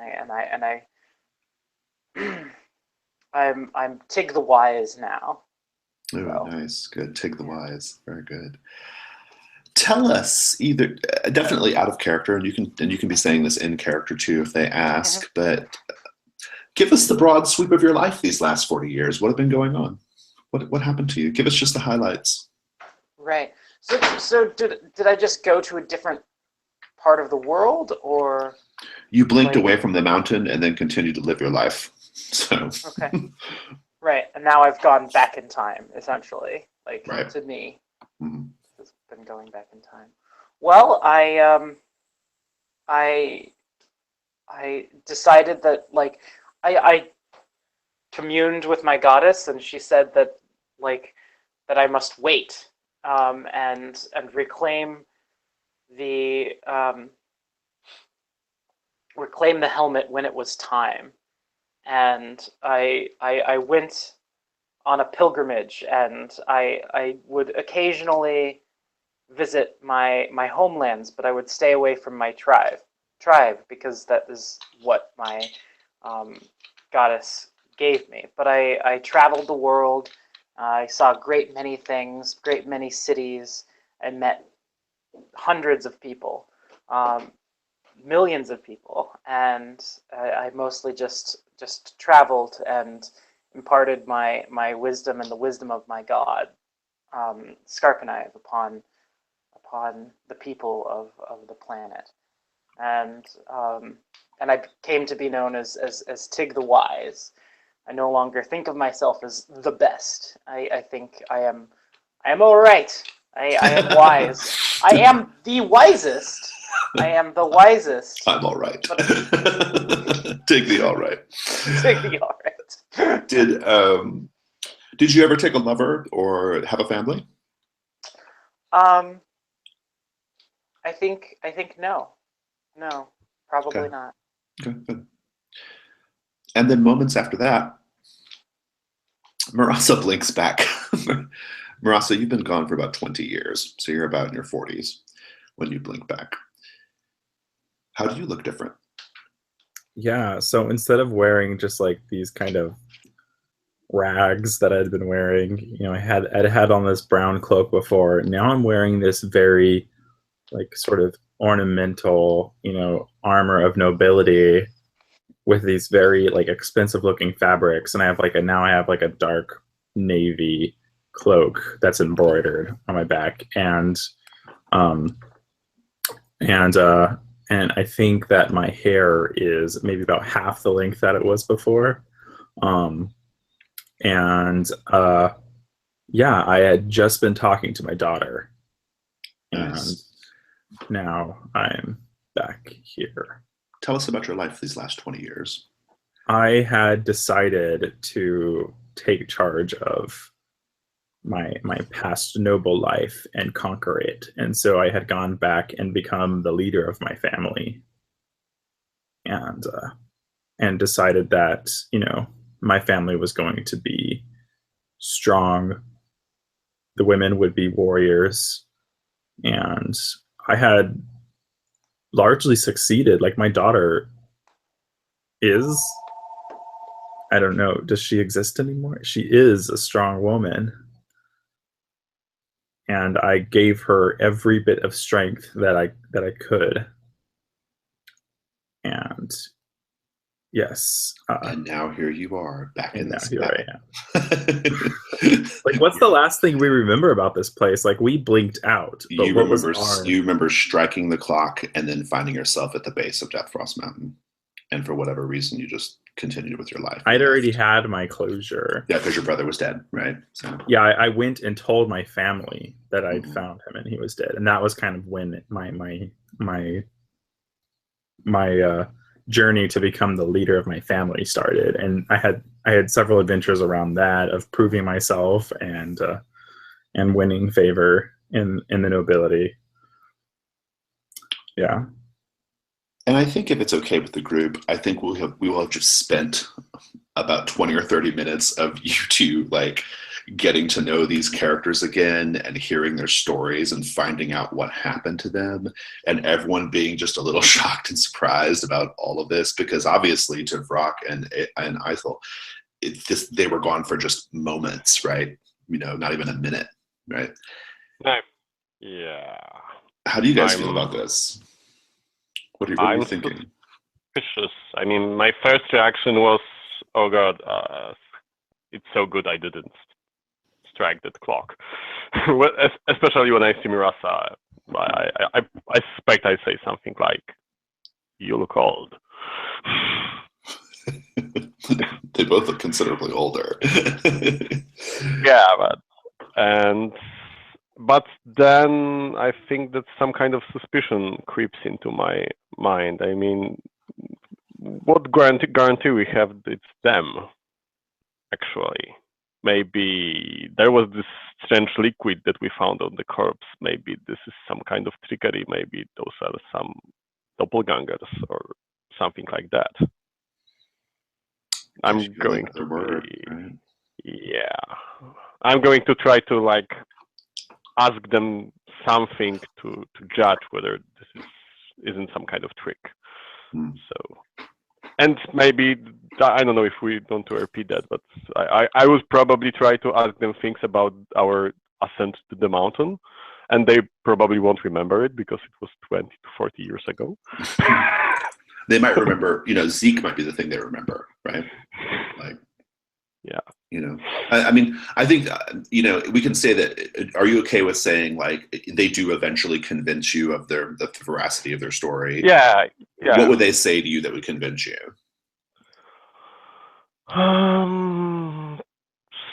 I'm Tig the Wise now. Oh, So. nice. Good. Tig the Wise. Very good. Tell us, either definitely out of character, and you can be saying this in character too if they ask, but give us the broad sweep of your life these last 40 years. What have been going on? What happened to you? Give us just the highlights. Right. So did I just go to a different part of the world, or you blinked away from the mountain and then continued to live your life? So okay. Right. And now I've gone back in time, essentially. Like, right. To me. Mm-hmm. It's been going back in time. Well, I decided that, like, I communed with my goddess, and she said that, like, that I must wait, and reclaim the helmet when it was time. And I went on a pilgrimage, and I would occasionally visit my homelands, but I would stay away from my tribe because that is what my goddess gave me. But I traveled the world. I saw a great many things, great many cities. I met hundreds of people, millions of people, and I mostly just traveled and imparted my wisdom and the wisdom of my god, Scarpanive, upon the people of the planet, and I came to be known as Tig the Wise. I no longer think of myself as the best. I think I am all right. I am wise. I am the wisest. I am the wisest. I'm all right. Take the all right. Take the all right. Did you ever take a lover or have a family? I think no. No, probably Okay. not. Okay, good. And then moments after that, Marasa blinks back. Marasa, you've been gone for about 20 years, so you're about in your 40s when you blink back. How do you look different? Yeah, so instead of wearing just like these kind of rags that I'd been wearing, I'd had on this brown cloak before. Now I'm wearing this very like sort of ornamental, armor of nobility with these very like expensive looking fabrics, and I have like a dark navy cloak that's embroidered on my back, and I think that my hair is maybe about half the length that it was before. Yeah, I had just been talking to my daughter, Nice. and now I'm back here. Tell us about your life these last 20 years. I had decided to take charge of my past noble life and conquer it, and so I had gone back and become the leader of my family, and decided that, you know, my family was going to be strong, the women would be warriors, and I had largely succeeded. Like, my daughter is, I don't know, does she exist anymore? She is a strong woman. And I gave her every bit of strength that I could. And yes. And now here you are, back in this. Here I am. Like, what's the last thing we remember about this place? Like, we blinked out. But you remember striking the clock and then finding yourself at the base of Death Frost Mountain, and for whatever reason, you just continued with your life. I'd already had my closure. Yeah, because your brother was dead, right? So. Yeah, I went and told my family that I'd found him and he was dead, and that was kind of when my journey to become the leader of my family started. And I had several adventures around that, of proving myself and winning favor in the nobility. Yeah. And I think if it's okay with the group, I think we will have just spent about 20 or 30 minutes of you two like getting to know these characters again and hearing their stories and finding out what happened to them, and everyone being just a little shocked and surprised about all of this, because obviously to Vrock and Ethel, they were gone for just moments, right? You know, not even a minute, right? No. Yeah. How do you guys feel about this? What are you thinking? Suspicious. I mean, my first reaction was, "Oh God, it's so good I didn't strike that clock." Especially when I see Mirasa, I suspect I say something like, "You look old." They both look considerably older. Yeah, but then I think that some kind of suspicion creeps into my mind. I mean, what guarantee we have it's them, actually? Maybe there was this strange liquid that we found on the corpse. Maybe this is some kind of trickery. Maybe those are some doppelgangers or something like that. I'm going to right? Yeah. I'm going to try to like ask them something to judge whether this isn't some kind of trick. So, and maybe, I don't know if we don't repeat that, but I would probably try to ask them things about our ascent to the mountain, and they probably won't remember it because it was 20 to 40 years ago. They might remember, you know, Zeke might be the thing they remember, right? Like, yeah. You know, I mean, I think, you know, we can say that. Are you okay with saying like they do eventually convince you of the veracity of their story? Yeah. Yeah. What would they say to you that would convince you?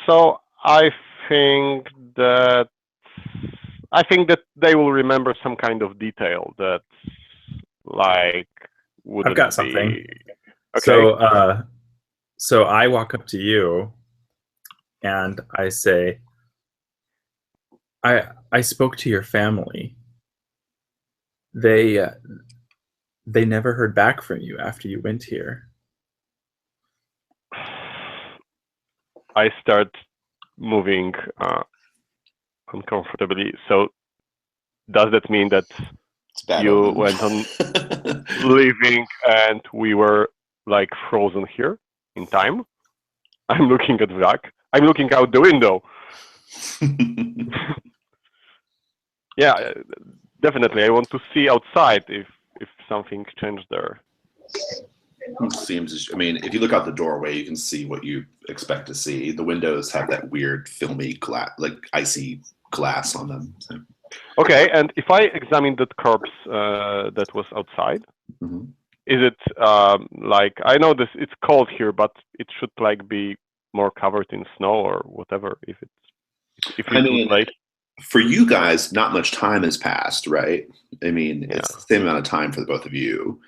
So I think that they will remember some kind of detail that, like, would. I've got something. Okay. So I walk up to you and I say, I spoke to your family. They never heard back from you after you went here. I start moving uncomfortably. So does that mean that you went on leaving and we were like frozen here in time? I'm looking at Vrock. I'm looking out the window. Yeah, definitely. I want to see outside if something changed there. seems. I mean, if you look out the doorway, you can see what you expect to see. The windows have that weird filmy glass, like icy glass on them. So. Okay, and if I examine that corpse that was outside, Mm-hmm. is it like, I know this it's cold here, but it should like be more covered in snow or whatever if it's too late. For you guys, not much time has passed, right? I mean, Yeah. it's the same amount of time for the both of you.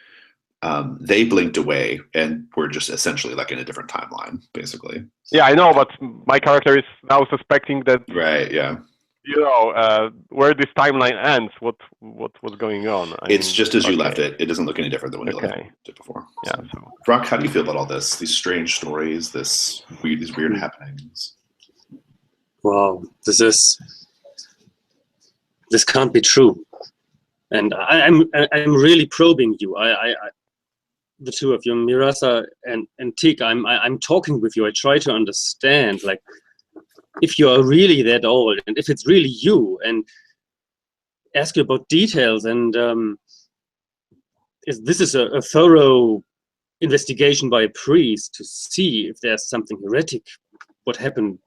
They blinked away, and we're just essentially like in a different timeline, basically. Yeah, I know, but my character is now suspecting that. Right. Yeah. You know, where this timeline ends, what was going on? It's just as you left it. It doesn't look any different than when you left it before. Yeah. So. Brock, how do you feel about all this? These strange stories, these weird happenings. Wow, this can't be true, and I'm really probing you. I the two of you, Mirasa and Tik. I'm talking with you. I try to understand, like, if you are really that old, and if it's really you, and ask you about details, and this is a thorough investigation by a priest to see if there's something heretic what happened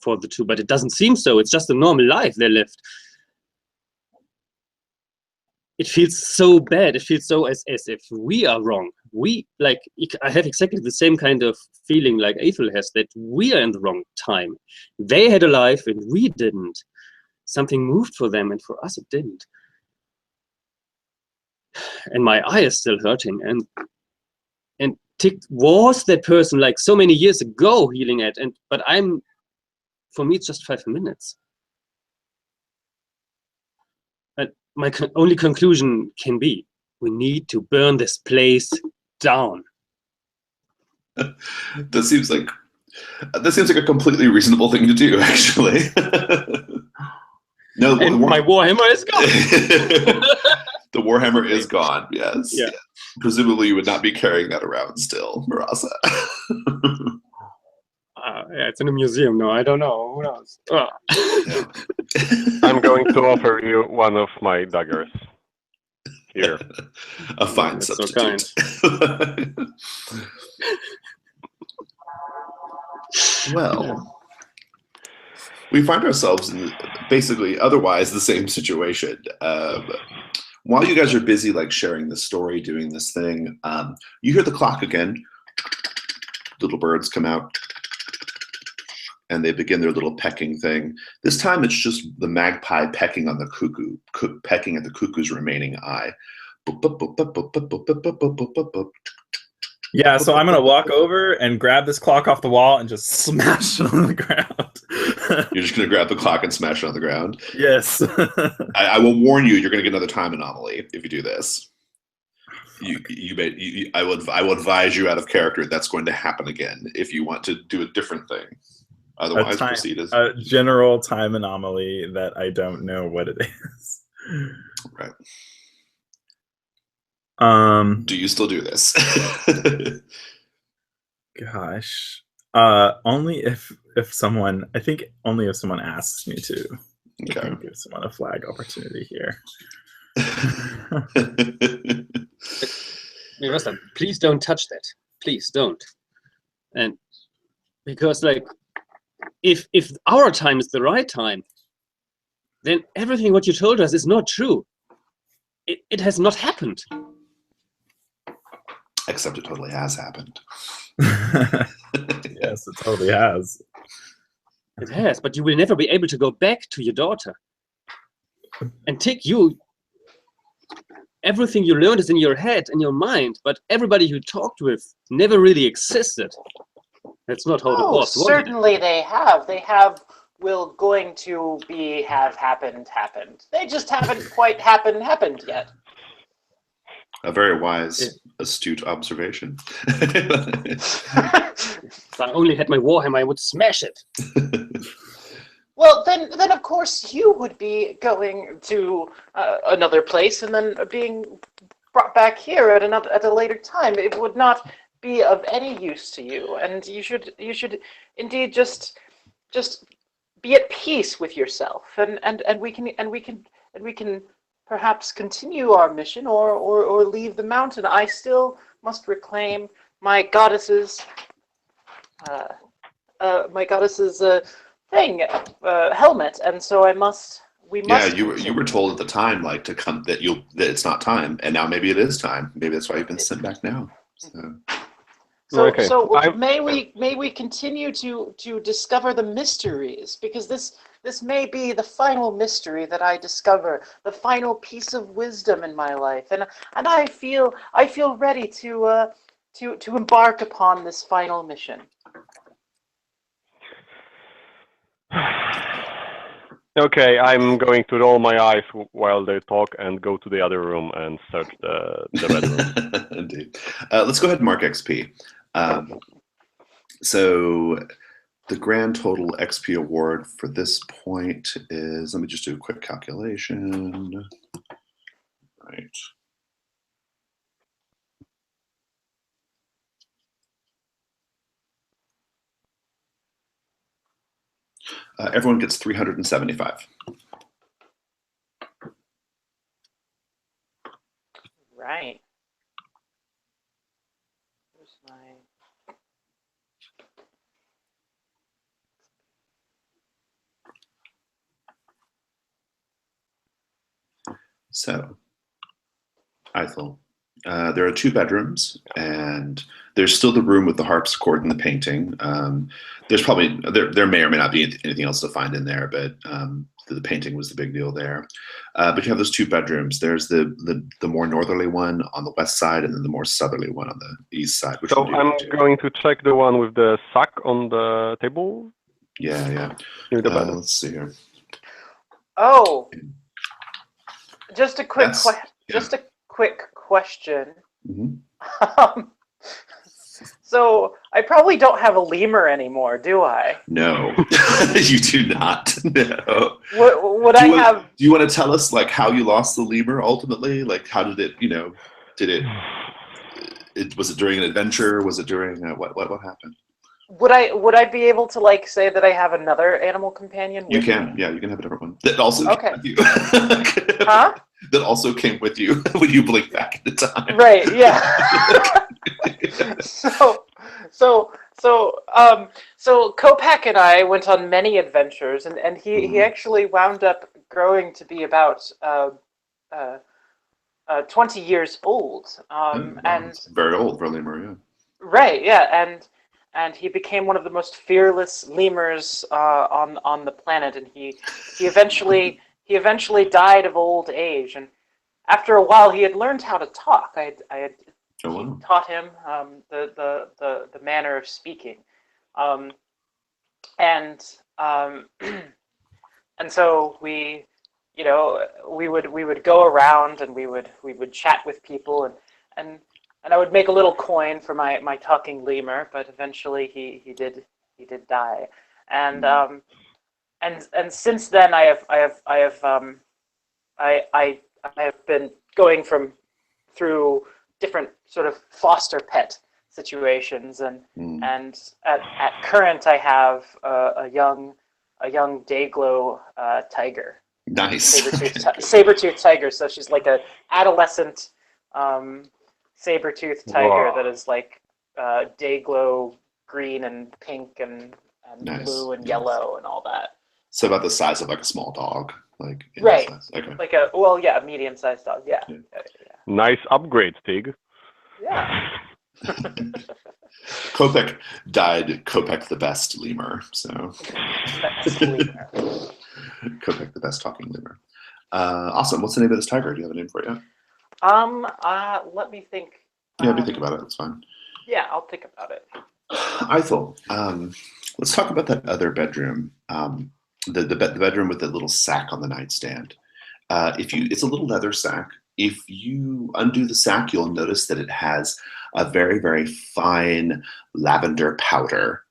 for the two, but it doesn't seem so. It's just a normal life they lived. It feels so bad. It feels so as if we are wrong. I have exactly the same kind of feeling like Eiffel has, that we are in the wrong time. They had a life and we didn't. Something moved for them and for us it didn't. And my eye is still hurting. And Tik was that person like so many years ago healing it. But for me it's just 5 minutes. My only conclusion can be, we need to burn this place down. That seems like a completely reasonable thing to do, actually. No, and my Warhammer is gone. The Warhammer is gone, yes. Yeah. Presumably you would not be carrying that around still, Mirasa. Yeah, it's in a museum. No, I don't know. Who knows? Oh. Yeah. I'm going to offer you one of my daggers. Here. A fine substitute. So well, we find ourselves in basically otherwise the same situation. While you guys are busy like sharing this story, doing this thing, you hear the clock again. Little birds come out and they begin their little pecking thing. This time it's just the magpie pecking on the cuckoo, pecking at the cuckoo's remaining eye. Yeah, so I'm gonna walk over and grab this clock off the wall and just smash it on the ground. You're just gonna grab the clock and smash it on the ground? Yes. I will warn you, you're gonna get another time anomaly if you do this. I will advise you out of character that's going to happen again if you want to do a different thing. Otherwise, proceed as a general time anomaly that I don't know what it is. Right. Do you still do this? Gosh. Only if someone, I think only if someone asks me to. Okay. I can give someone a flag opportunity here. Mirasa, please don't touch that. Please don't. And because like if our time is the right time, then everything what you told us is not true. It has not happened. Except it totally has happened. Yes, it totally has. It has, but you will never be able to go back to your daughter. And Tik, everything you learned is in your head, in your mind, but everybody you talked with never really existed. That's not how it was. Certainly they have. They have going to be have happened. They just haven't quite happened yet. A very wise, astute observation. If I only had my Warhammer, I would smash it. Well, then of course you would be going to another place and then being brought back here at a later time. It would not be of any use to you, and you should indeed just be at peace with yourself, and we can perhaps continue our mission or leave the mountain. I still reclaim my goddess's thing, helmet, and so we must. Yeah, you were told at the time like to come that it's not time, and now maybe it is time. Maybe that's why you've been sent back now. Okay. So may we continue to discover the mysteries, because this may be the final mystery that I discover, the final piece of wisdom in my life, and I feel ready to embark upon this final mission. Okay, I'm going to roll my eyes while they talk and go to the other room and search the bedroom. Indeed. Let's go ahead and mark XP. So the grand total XP award for this point is, let me just do a quick calculation. Right. Everyone gets 375. Right. Where's my... So, Ethel, there are 2 bedrooms, and there's still the room with the harpsichord and the painting. There's probably there may or may not be anything else to find in there, but the painting was the big deal there. But you have those 2 bedrooms. There's the more northerly one on the west side, and then the more southerly one on the east side. Which so I'm going to check the one with the sack on the table. Yeah. Near the bed. Let's see here. Oh, just a quick Yes. a quick question. Mm-hmm. So I probably don't have a lemur anymore, do I? No, you do not. No. Would I have? Do you want to tell us like how you lost the lemur ultimately? Like how did it? Was it during an adventure? Was it during what happened? Would I be able to like say that I have another animal companion? You with can, me? Yeah, you can have a different one that also came with you. Huh? That also came with you when you blink back at the time. Right. Yeah. So Kopak and I went on many adventures, and he actually wound up growing to be about 20 years old. And very old for a lemur, yeah. Right. Yeah. And he became one of the most fearless lemurs on the planet, and he eventually died of old age. And after a while, he had learned how to talk. I had taught him the manner of speaking, and so we would go around and we would chat with people, and I would make a little coin for my talking lemur, but eventually he did die, and since then I have been going through different sort of foster pet situations, and at current I have a young Dayglow tiger. Nice. Saber-tooth tiger. So she's like a adolescent saber-tooth tiger that is like Dayglow green and pink and blue and yellow and all that. So about the size of like a small dog, like right? Okay. Like a medium-sized dog. Yeah. Nice upgrade, Stig. Yeah. Kopak died Kopak the best lemur, so Kopak the best talking lemur. Awesome. What's the name of this tiger? Do you have a name for it yet? Let me think. Yeah, let me think about it. That's fine. Yeah, I'll think about it. Ethel, let's talk about that other bedroom. The bedroom with the little sack on the nightstand. It's a little leather sack. If you undo the sack, you'll notice that it has a very, very fine lavender powder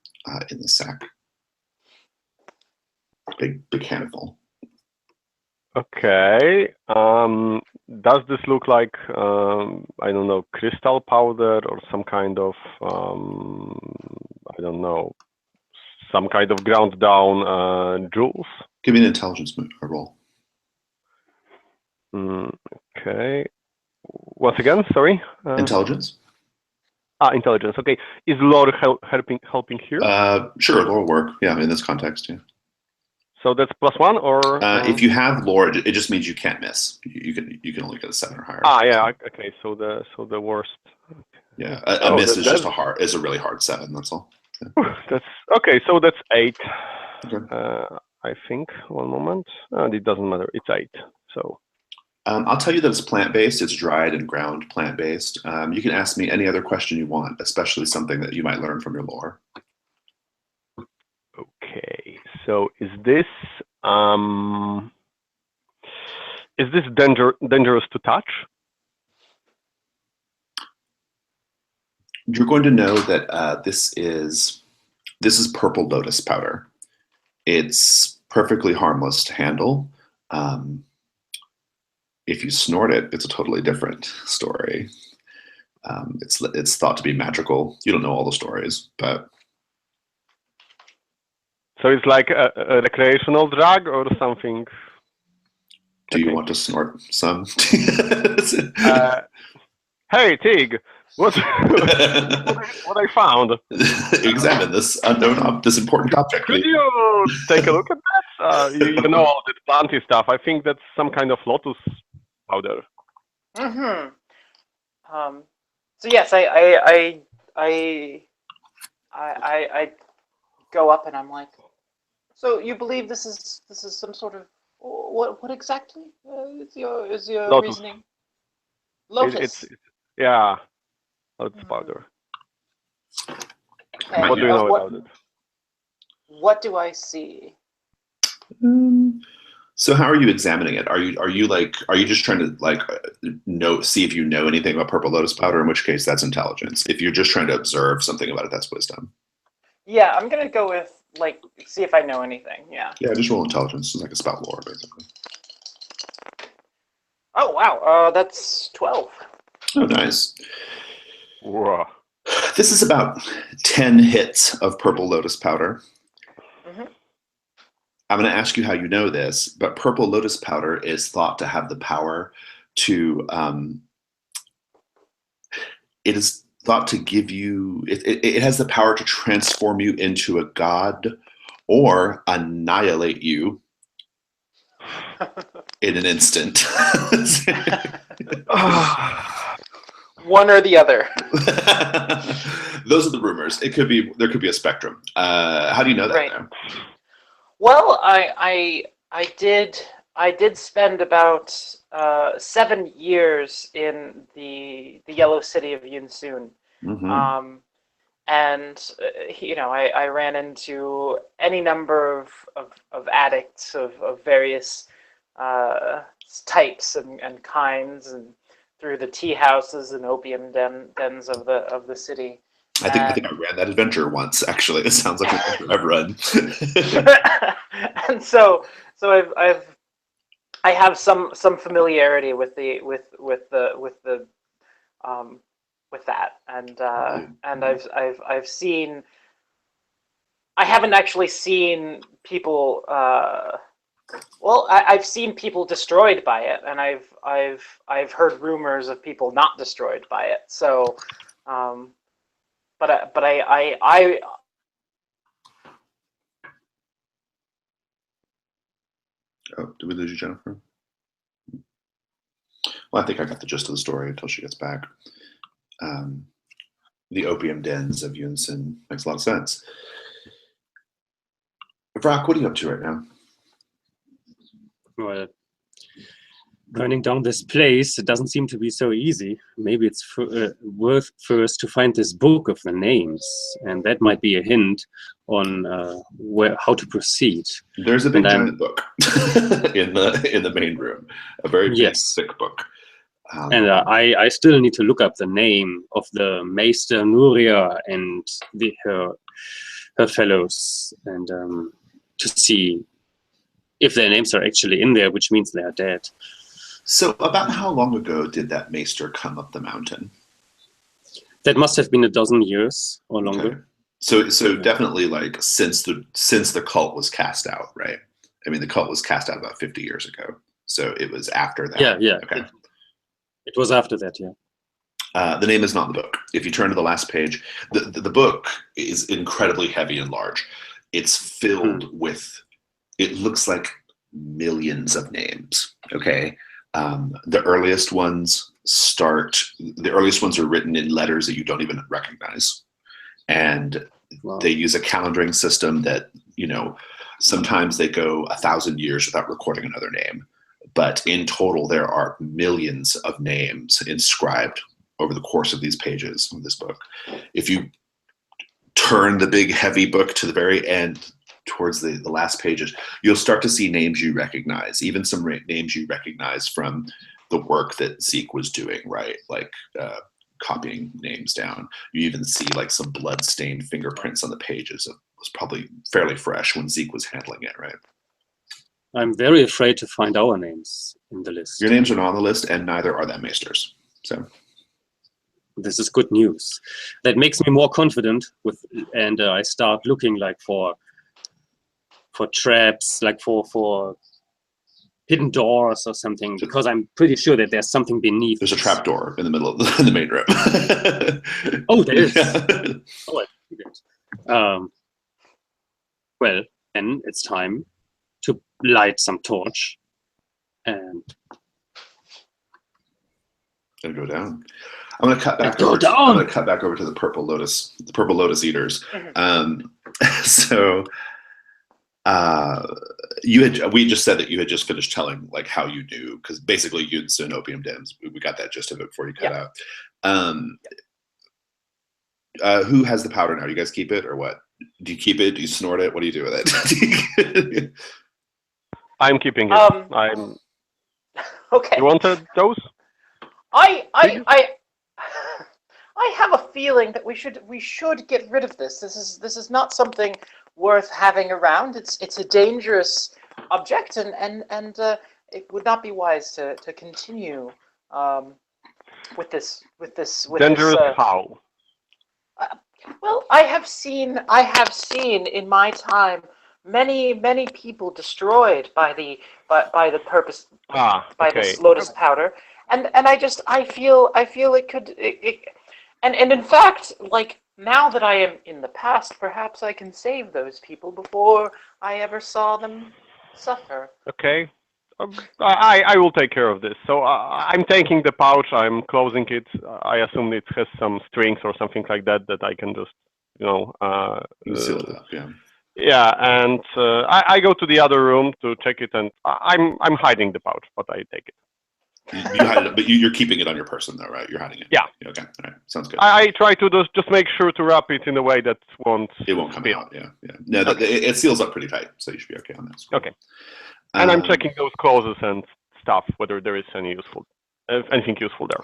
in the sack. Big handful. Okay. Does this look like, I don't know, crystal powder or some kind of, I don't know, some kind of ground down jewels? Give me an intelligence roll. Okay. Once again, sorry. Intelligence. Intelligence. Okay. Is lore helping here? Sure, lore will work. Yeah, in this context, yeah. So that's +1, or if you have lore, it just means you can't miss. You can only get a 7 or higher. yeah. Okay. So the worst. Yeah, a miss is just a really hard 7. That's all. Yeah. That's okay. So that's 8. Okay. I think. One moment. It doesn't matter. It's 8. So. I'll tell you that it's plant-based. It's dried and ground plant-based. You can ask me any other question you want, especially something that you might learn from your lore. Okay. So is this dangerous to touch? You're going to know that this is purple lotus powder. It's perfectly harmless to handle. If you snort it, it's a totally different story. It's thought to be magical. You don't know all the stories, but so it's like a recreational drug or something. Do you want to snort some? Hey, Tig, what I found? Examine this unknown, this important object. Could you take a look at that? You know all this planty stuff. I think that's some kind of lotus powder. Mm-hmm. So yes, I go up and I'm like, so you believe this is some sort of what exactly is your Lotus. reasoning? Lotus. It's yeah, lotus powder. Okay. What do you know about it? What do I see? So how are you examining it? Are you just trying to see if you know anything about purple lotus powder? In which case, that's intelligence. If you're just trying to observe something about it, that's wisdom. Yeah, I'm gonna go with see if I know anything. Yeah. Yeah, just roll intelligence. It's like a spout lore, basically. Oh wow, that's 12. Oh, nice. Whoa. This is about 10 hits of purple lotus powder. Mm-hmm. I'm going to ask you how you know this, but purple lotus powder is thought to have the power to, it is thought to give you, it has the power to transform you into a god or annihilate you in an instant. One or the other. Those are the rumors. There could be a spectrum. How do you know that? Right. Now? Well, I did spend about 7 years in the yellow city of Yunsun. Mm-hmm. And I ran into any number of addicts of various types and kinds, and through the tea houses and opium dens of the city. I think I ran that adventure once. Actually, it sounds like an adventure I've run. And so I have some familiarity with that, and I've seen. I haven't actually seen people. Well, I've seen people destroyed by it, and I've heard rumors of people not destroyed by it. So, but I. Oh, did we lose you, Jennifer? Well, I think I got the gist of the story until she gets back. The opium dens of Yunsun makes a lot of sense. Brock, what are you up to right now? Well, burning down this place, it doesn't seem to be so easy. Maybe it's worth first to find this book of the names, and that might be a hint on how to proceed. There's a big giant book in the main room, a very big, thick book. And I still need to look up the name of the Meister Nuria and her fellows, and to see if their names are actually in there, which means they are dead. So about how long ago did that Maester come up the mountain? That must have been a dozen years or longer. Okay. So definitely like since the cult was cast out, right? I mean, the cult was cast out about 50 years ago. So it was after that. Yeah. Okay. It was after that, yeah. The name is not in the book. If you turn to the last page, the book is incredibly heavy and large. It's filled with, it looks like millions of names. Okay. The earliest ones are written in letters that you don't even recognize. And they use a calendaring system that, sometimes they go 1,000 years without recording another name. But in total, there are millions of names inscribed over the course of these pages of this book. If you turn the big heavy book to the very end, towards the last pages, you'll start to see names you recognize, even some names you recognize from the work that Zeke was doing, right? Like copying names down. You even see like some blood-stained fingerprints on the pages. It was probably fairly fresh when Zeke was handling it, right? I'm very afraid to find our names in the list. Your names are not on the list, and neither are that maesters. So this is good news. That makes me more confident and I start looking like for traps, like for hidden doors or something, because I'm pretty sure that there's something beneath. There's a trap door in the middle of the main room. Oh, there is. Yeah. Oh, I figured. Well, then it's time to light some torch and Go down. I'm gonna cut back over to the purple lotus eaters. So we just said that you had just finished telling like how you knew, because basically you'd seen opium dens. We got that gist of it before you cut out. Who has the powder now? Do you guys keep it or what? Do you keep it? Do you snort it? What do you do with it? I'm keeping it. I'm Okay. You wanted those? I have a feeling that we should get rid of this. This is not something worth having around. It's a dangerous object, and it would not be wise to continue with this. Dangerous how? Well, I have seen in my time many people destroyed by the purpose by this lotus powder, and I feel it could and in fact, like, now that I am in the past, perhaps I can save those people before I ever saw them suffer. Okay. I will take care of this. So I'm taking the pouch, I'm closing it. I assume it has some strings or something like that that I can just, seal it up, yeah. Yeah, and I go to the other room to check it, and I'm hiding the pouch, but I take it. You hide it, but you're keeping it on your person, though, right? You're hiding it. Yeah. Okay. All right. Sounds good. I try to just make sure to wrap it in a way that it won't come out. Yeah. No, it seals up pretty tight, so you should be okay on that. Okay. And I'm checking those clauses and stuff, whether there is anything useful there.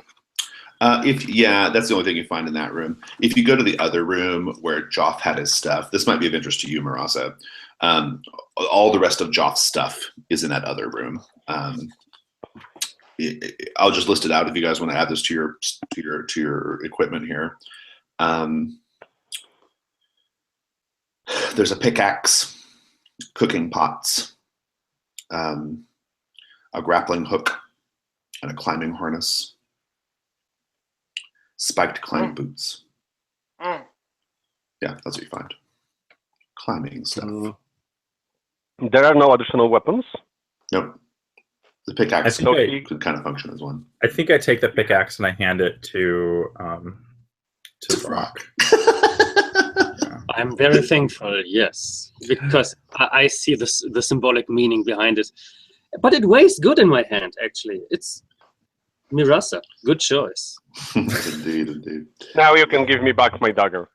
That's the only thing you find in that room. If you go to the other room where Joff had his stuff, this might be of interest to you, Marasa. All the rest of Joff's stuff is in that other room. I'll just list it out if you guys want to add this to your equipment here. There's a pickaxe, cooking pots, a grappling hook, and a climbing harness. Spiked climbing boots. Yeah, that's what you find. Climbing stuff. There are no additional weapons? Nope. The pickaxe could kind of function as one. I think I take the pickaxe and I hand it to Brock. I'm very thankful, yes, because I see the symbolic meaning behind it. But it weighs good in my hand, actually. It's Mirasa. Good choice. Indeed. Now you can give me back my dagger.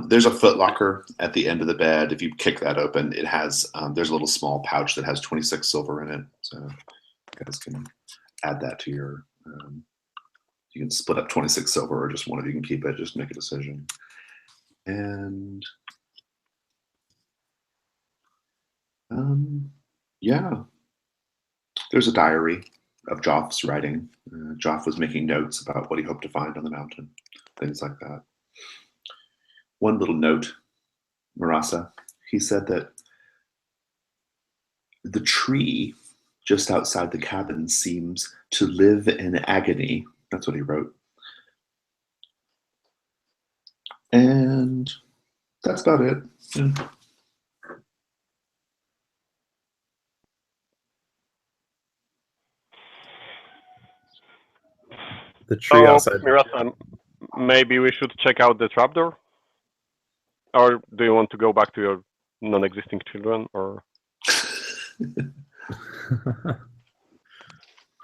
There's a footlocker at the end of the bed. If you kick that open, it has there's a little small pouch that has 26 silver in it. So you guys can add that to your. You can split up 26 silver, or just one of you can keep it. Just make a decision. And there's a diary of Joff's writing. Joff was making notes about what he hoped to find on the mountain, things like that. One little note, Marasa, he said that the tree just outside the cabin seems to live in agony. That's what he wrote. And that's about it. Yeah. The tree outside. Mirasan, maybe we should check out the trapdoor? Or do you want to go back to your non-existing children? Or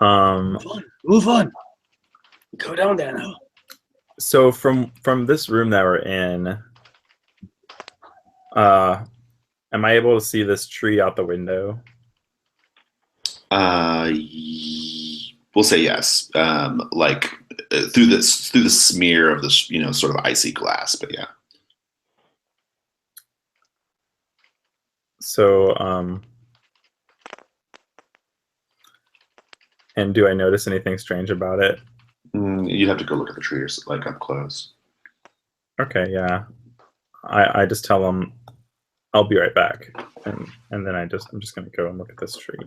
Move on. Go down there now. So from this room that we're in, am I able to see this tree out the window? We'll say yes. Like through the smear of this, sort of icy glass. But yeah. So, and do I notice anything strange about it? You'd have to go look at the tree, like up close. Okay, yeah. I just tell them I'll be right back, and then I'm just gonna go and look at this tree.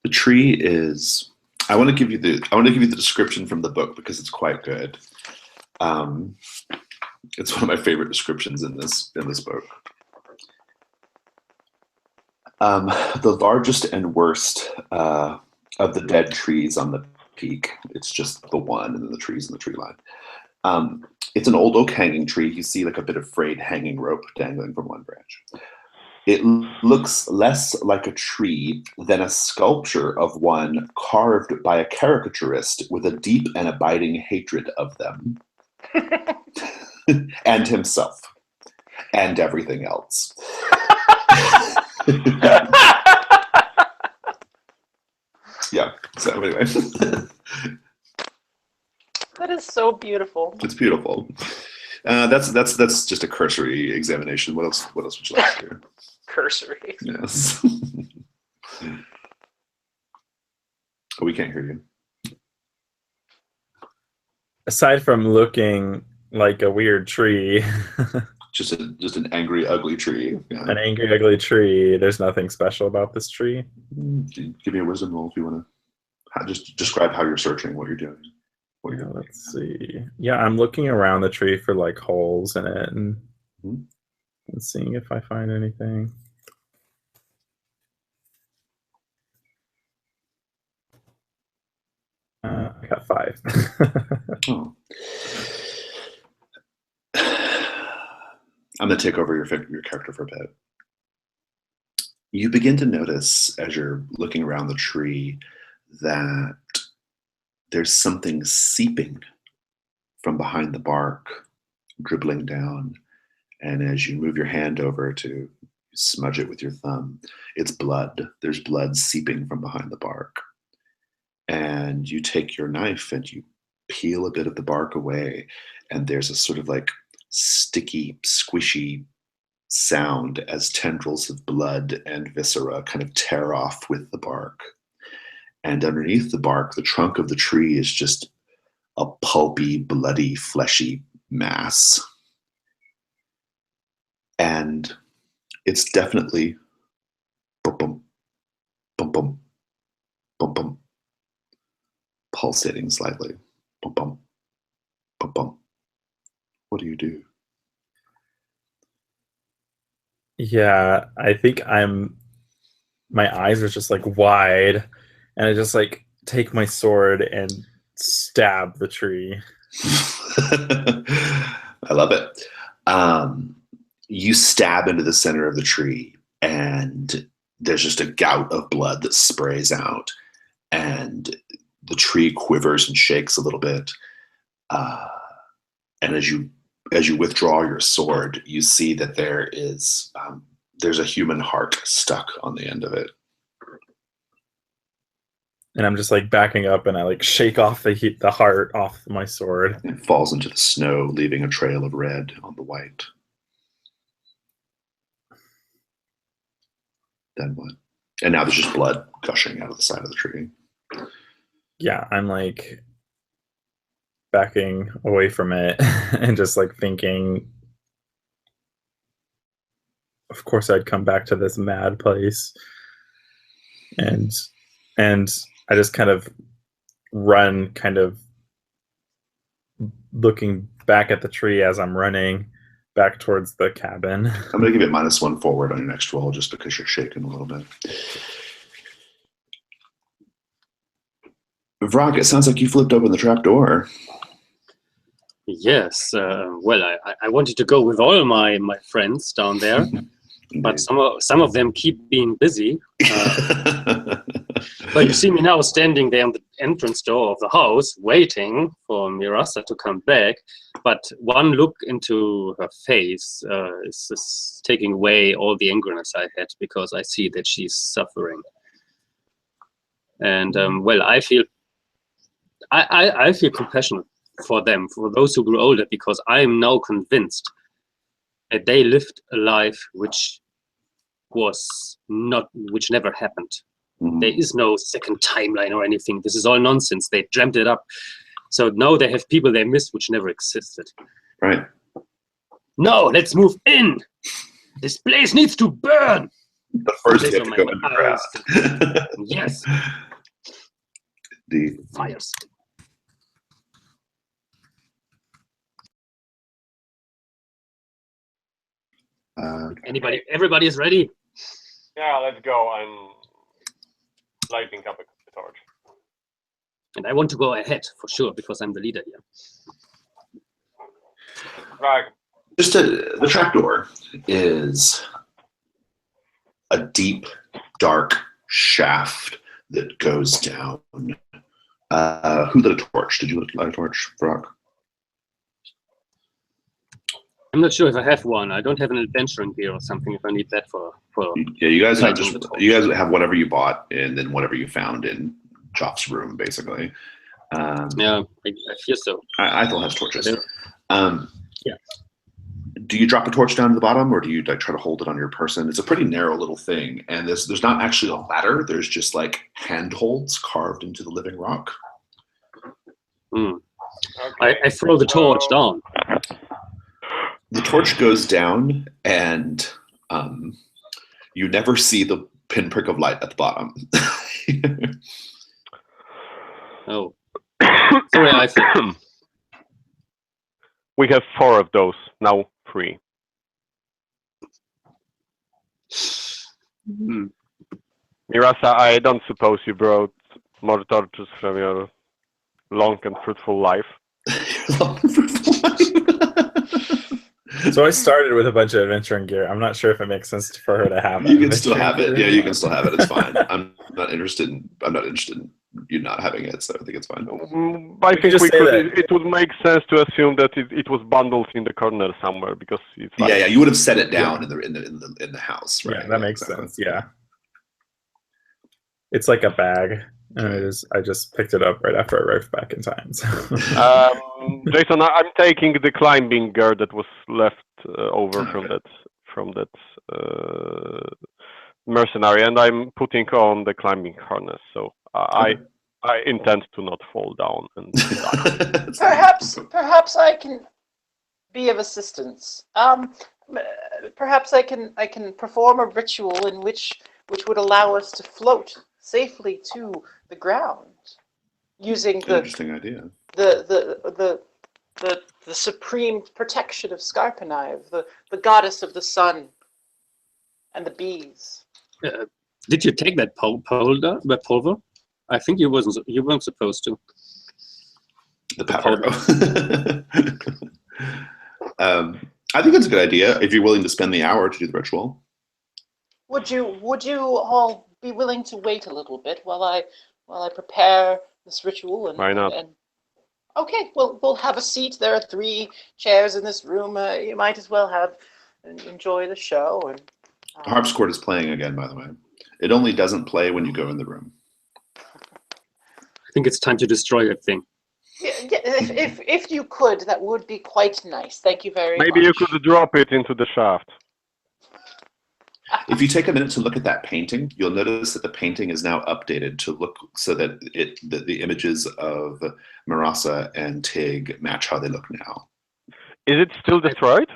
The tree is. I want to give you the description from the book because it's quite good. It's one of my favorite descriptions in this book. The largest and worst of the dead trees on the peak. It's just the one, and then the trees in the tree line. It's an old oak hanging tree. You see like a bit of frayed hanging rope dangling from one branch. It looks less like a tree than a sculpture of one carved by a caricaturist with a deep and abiding hatred of them and himself and everything else. Yeah. So anyway, That is so beautiful. it's beautiful. That's just a cursory examination. What else would you like to hear? Cursory. Yes. Oh, we can't hear you. Aside from looking like a weird tree, Just an angry, ugly tree. Yeah. an angry, ugly tree, there's nothing special about this tree. Give me a wisdom roll if you want to. Just describe how you're searching, what you're doing. Yeah, let's see. Yeah, I'm looking around the tree for like holes in it and seeing if I find anything. I got 5. Oh. I'm going to take over your character for a bit. You begin to notice as you're looking around the tree that there's something seeping from behind the bark, dribbling down. And as you move your hand over to smudge it with your thumb, it's blood. There's blood seeping from behind the bark. And you take your knife and you peel a bit of the bark away, and there's a sort of like sticky, squishy sound as tendrils of blood and viscera kind of tear off with the bark. And underneath the bark, the trunk of the tree is just a pulpy, bloody, fleshy mass. And it's definitely bum bum bum bum bum bum pulsating slightly. Bum bum bum bum. What do you do? Yeah, I think my eyes are just like wide, and I just like take my sword and stab the tree. I love it. You stab into the center of the tree, and there's just a gout of blood that sprays out, and the tree quivers and shakes a little bit. And as you withdraw your sword, you see that there's a human heart stuck on the end of it. And I'm just like backing up, and I like shake off the heart off my sword. It falls into the snow, leaving a trail of red on the white. Then what? And now there's just blood gushing out of the side of the tree. Yeah, I'm like backing away from it and just like thinking, of course I'd come back to this mad place. and I just kind of run, kind of looking back at the tree as I'm running back towards the cabin. I'm going to give you -1 forward on your next roll just because you're shaking a little bit. Vrock, it sounds like you flipped open the trap door. Yes. Well, I wanted to go with all my friends down there, but some of them keep being busy. But you see me now standing there on the entrance door of the house, waiting for Mirasa to come back. But one look into her face is just taking away all the angerness I had, because I see that she's suffering. And well, I feel compassionate for them, for those who grew older, because I am now convinced that they lived a life which never happened. There is no second timeline or anything. This is all nonsense. They dreamt it up. So now they have people they missed which never existed. Right. No, let's move in. This place needs to burn. But first you have to go underground. Yes. The fires. Everybody is ready? Yeah, let's go. I'm lighting up a torch. And I want to go ahead for sure, because I'm the leader here. Right. The trapdoor is a deep, dark shaft that goes down. Who lit a torch? Did you light a torch, Vrock? I'm not sure if I have one. I don't have an adventuring gear or something. If I need that for yeah, you guys have whatever you bought and then whatever you found in Joff's room, basically. Yeah, I feel so. Ithel has torches. Yeah. Do you drop a torch down to the bottom, or do you like try to hold it on your person? It's a pretty narrow little thing, and there's not actually a ladder. There's just like handholds carved into the living rock. Okay. I throw the torch down. The torch goes down, and you never see the pinprick of light at the bottom. Oh. Sorry, I feel. We have 4 of those, now 3. Mirasa, I don't suppose you brought more torches from your long and fruitful life. So I started with a bunch of adventuring gear. I'm not sure if it makes sense for her to have. You can still have it. Yeah, you can still have it. It's fine. I'm not interested in you not having it, so I think it's fine. I think it would make sense to assume that it was bundled in the corner somewhere, because it's like, yeah, you would have set it down in the house, right? Yeah, that makes sense. Yeah, it's like a bag, and I just picked it up right after I arrived back in time. So. Jason, I'm taking the climbing gear that was left over from that mercenary, and I'm putting on the climbing harness. So I intend to not fall down and die. Perhaps I can be of assistance. Perhaps I can perform a ritual in which would allow us to float safely to the ground, using the interesting idea. The supreme protection of Scarpenive, the goddess of the sun and the bees. Did you take that pulver? I think you weren't supposed to. The powder. I think it's a good idea if you're willing to spend the hour to do the ritual. Would you all be willing to wait a little bit while I prepare this ritual? And, why not? Okay, well, we'll have a seat. There are 3 chairs in this room. You might as well enjoy the show. And Harpsichord is playing again, by the way. It only doesn't play when you go in the room. I think it's time to destroy that thing. Yeah, if you could, that would be quite nice. Thank you very much. Maybe you could drop it into the shaft. If you take a minute to look at that painting, you'll notice that the painting is now updated to look so that the images of Mirasa and Tig match how they look now. Is it still destroyed?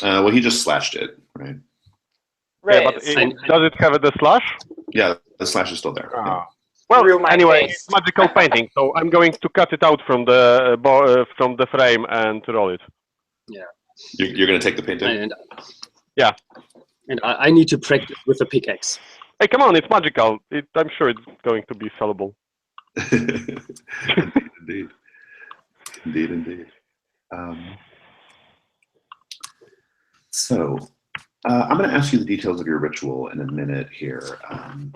Well, he just slashed it, right? Yeah, but Raise. does it have the slash? Yeah, the slash is still there. Yeah. Well, Through my anyway, face. it's magical painting, so I'm going to cut it out from the frame and roll it. You're going to take the painting? And, Yeah. And I need to practice with the pickaxe. Hey, come on, it's magical. I'm sure it's going to be sellable. Indeed. So, I'm going to ask you the details of your ritual in a minute here,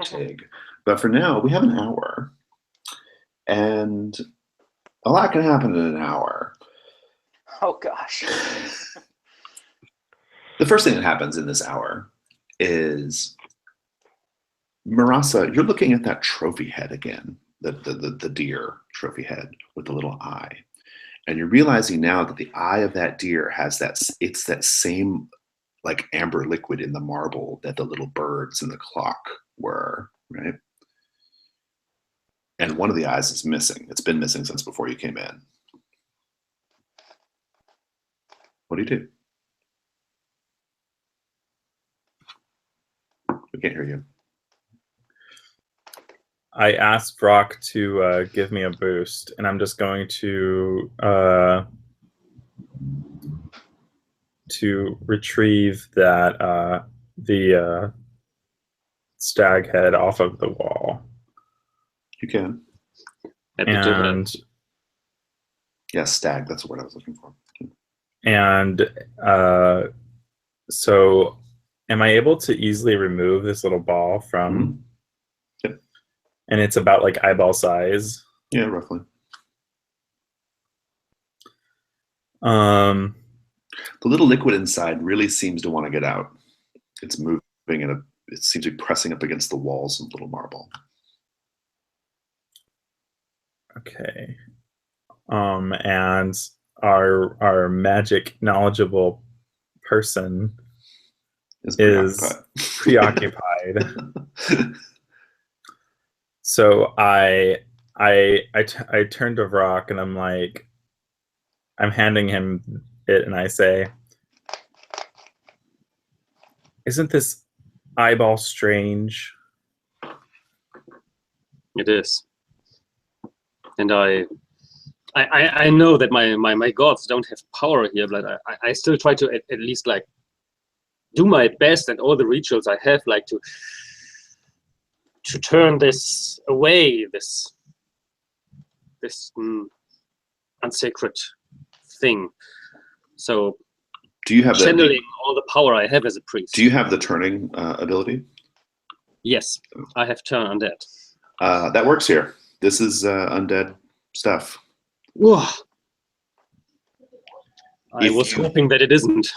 Tig. But for now, we have an hour. And a lot can happen in an hour. Oh gosh. The first thing that happens in this hour is Marasa, you're looking at that trophy head again, the deer trophy head with the little eye. And you're realizing now that the eye of that deer has it's that same like amber liquid in the marble that the little birds in the clock were, right? And one of the eyes is missing. It's been missing since before you came in. What do you do? We can't hear you. I asked Brock to give me a boost, and I'm just going to retrieve that the stag head off of the wall. You can. And yes, stag. That's the word I was looking for. And so, am I able to easily remove this little ball from? Mm-hmm. Yep. And it's about like eyeball size. Yeah, roughly. The little liquid inside really seems to want to get out. It's moving and it seems to be pressing up against the walls of little marble. Okay. And our magic knowledgeable person is preoccupied. So I turn to Rock and I'm like, I'm handing him it and I say, isn't this eyeball strange? It is. And I know that my gods don't have power here, but I still try to at least like do my best and all the rituals I have like to turn this away, this unsacred thing. So do you have channeling all the power I have as a priest. Do you have the turning ability? Yes, I have turn undead. That works here. This is undead stuff. Whoa. I was hoping that it isn't.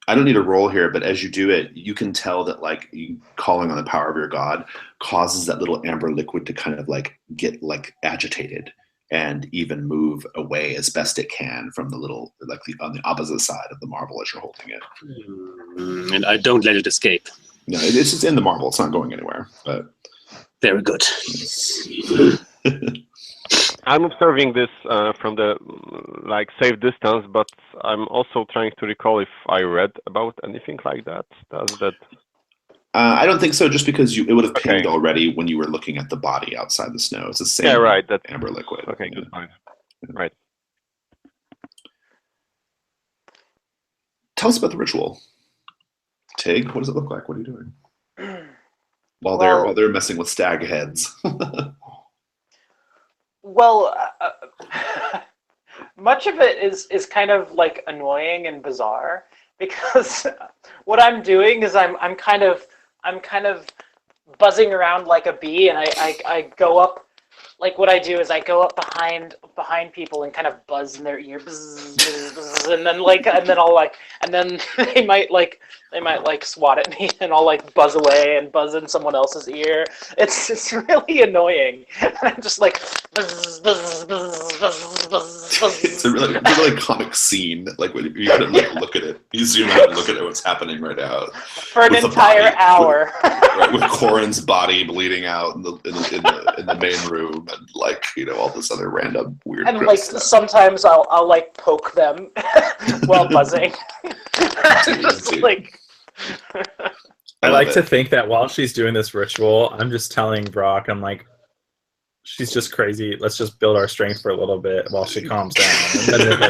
I don't need a roll here, but as you do it, you can tell that like you calling on the power of your god causes that little amber liquid to kind of like get like agitated and even move away as best it can from the little like on the opposite side of the marble as you're holding it. And I don't let it escape. No, it's just in the marble. It's not going anywhere. But very good. I'm observing this from the like safe distance, but I'm also trying to recall if I read about anything like that. Does that? I don't think so. Just because it would have pinged already when you were looking at the body outside the snow. It's the same. Yeah, right. That amber liquid. Okay, good point. Right. Tell us about the ritual. Tig, what does it look like? What are you doing? While they're messing with stag heads. Well, much of it is kind of like annoying and bizarre because what I'm doing is I'm kind of buzzing around like a bee, and I go up. Like what I do is I go up behind people and kind of buzz in their ear, buzz, buzz, buzz, and then they might swat at me, and I'll like buzz away and buzz in someone else's ear. It's really annoying. And I'm just like buzz, buzz, buzz, buzz, buzz, buzz. It's a really comic scene. Like when you kind of like look at it, you zoom out and look at what's happening right now for an entire hour. With Corin's body bleeding out in the main room. And like, all this other random weird and like stuff. Sometimes I'll like poke them while buzzing. Just like I love like to it. think that while she's doing this ritual, I'm just telling Brock, I'm like, she's just crazy. Let's just build our strength for a little bit while she calms down. And then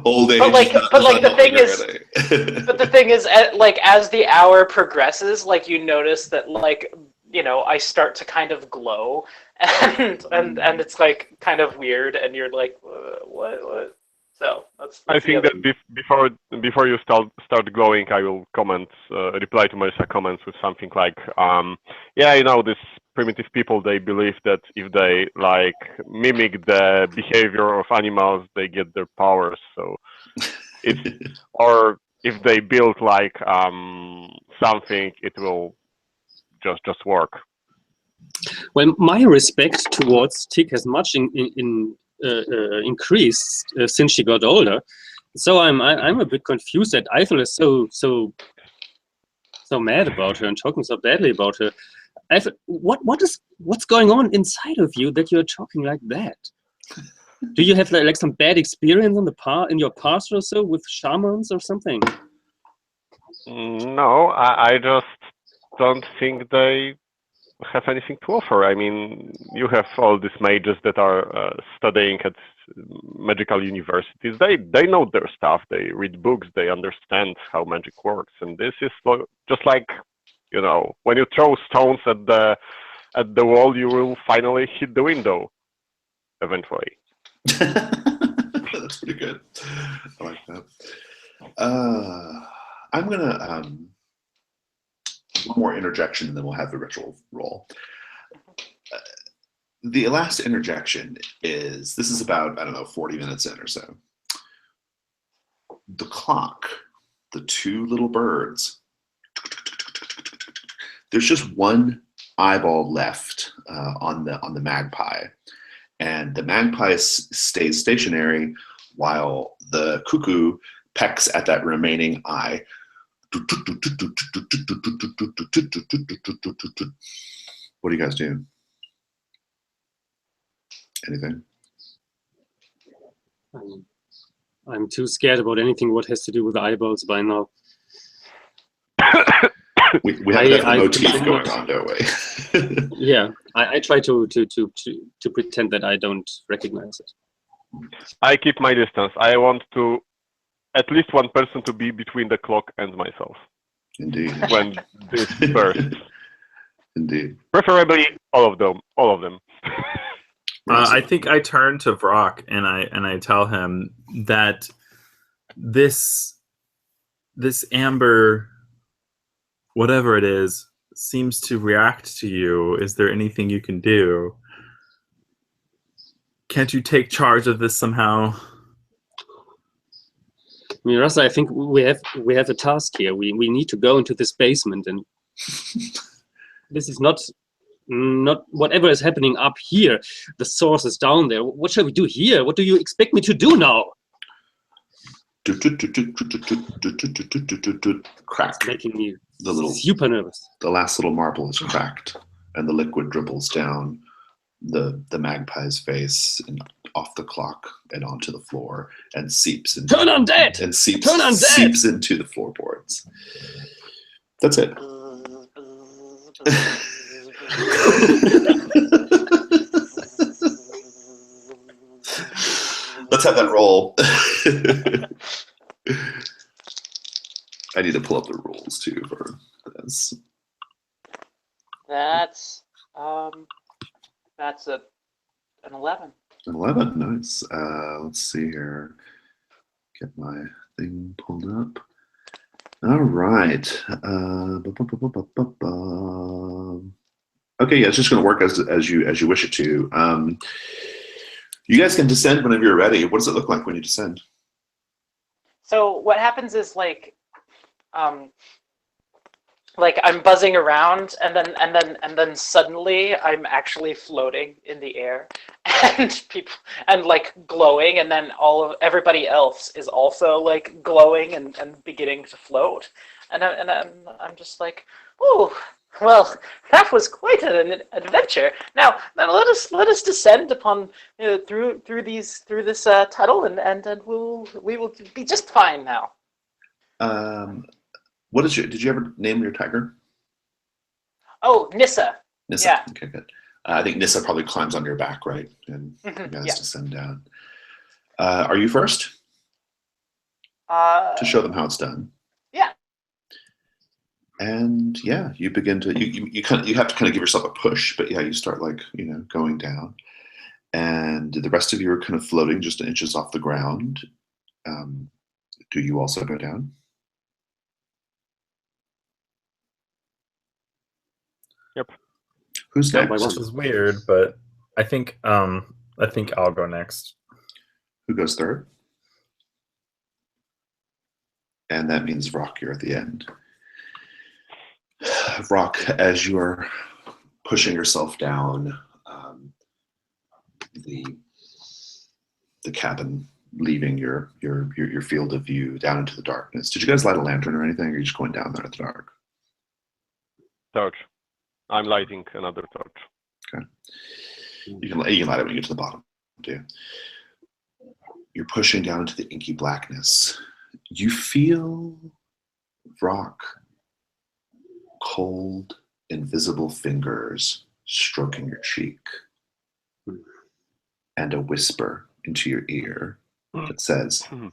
Old age. But like, is not- but is like not the thing helping is, already. but the thing is, like as the hour progresses, like you notice that like I start to kind of glow, and it's like kind of weird, and you're like, what? So that's I the think other. that before you start glowing, I will reply to Marissa comments with something like, yeah, these primitive people, they believe that if they like mimic the behavior of animals, they get their powers. So it's or if they build like something, it will just work. Well, my respect towards Tick has much increased since she got older. So I'm a bit confused that Eiffel is so mad about her and talking so badly about her. Eiffel, what's going on inside of you that you're talking like that? Do you have like some bad experience in your past or so with shamans or something? No, I just don't think they have anything to offer. I mean, you have all these mages that are studying at magical universities. They know their stuff. They read books. They understand how magic works. And this is just like, when you throw stones at the wall, you will finally hit the window eventually. That's pretty good. I like that. I'm gonna one more interjection, and then we'll have the ritual roll. The last interjection is, this is about, I don't know, 40 minutes in or so. The clock, the two little birds, there's just one eyeball left on the magpie, and the magpie stays stationary while the cuckoo pecks at that remaining eye. What do you guys do? Anything? I'm too scared about anything what has to do with the eyeballs by now. We have a different motif going on, don't we? Yeah, I try to pretend that I don't recognize it. I keep my distance. I want to at least one person to be between the clock and myself. Indeed. When this bursts. Indeed. Preferably all of them. I think I turn to Brock and I tell him that this amber, whatever it is, seems to react to you. Is there anything you can do? Can't you take charge of this somehow? Mirasa, I think we have a task here. We need to go into this basement, and this is not whatever is happening up here. The source is down there. What shall we do here? What do you expect me to do now? Crack. It's making me super nervous. The last little marble is cracked, and the liquid dribbles down the magpie's face and off the clock and onto the floor and seeps into Turn undead! And seeps Turn undead! Seeps into the floorboards. That's it. Let's have that roll. I need to pull up the rules too for this. That's an 11. An 11, nice. Let's see here. Get my thing pulled up. All right. Okay, yeah, it's just going to work as you wish it to. You guys can descend whenever you're ready. What does it look like when you descend? So what happens is like I'm buzzing around, and then suddenly I'm actually floating in the air, and like glowing, and then everybody else is also like glowing and beginning to float, and I'm just like, ooh, well, that was quite an adventure. Now let us descend upon through this tunnel, and we will be just fine now. What is your? Did you ever name your tiger? Oh, Nissa. Nissa. Yeah. Okay, good. I think Nissa probably climbs on your back, right? And you guys Yeah. descend down. Are you first to show them how it's done? Yeah. And yeah, you begin to you have to kind of give yourself a push, but yeah, you start like going down, and the rest of you are kind of floating just inches off the ground. Do you also go down? Yep. Who's Down by next? one. This is weird, but I think I'll go next. Who goes third? And that means Rock, you're at the end. Rock, as you're pushing yourself down the cabin, leaving your field of view down into the darkness. Did you guys light a lantern or anything, or are you just going down there in the dark? Torch. I'm lighting another torch. Okay. You can light it when you get to the bottom, too. You're pushing down into the inky blackness. You feel, Rock, cold, invisible fingers stroking your cheek, and a whisper into your ear that says, all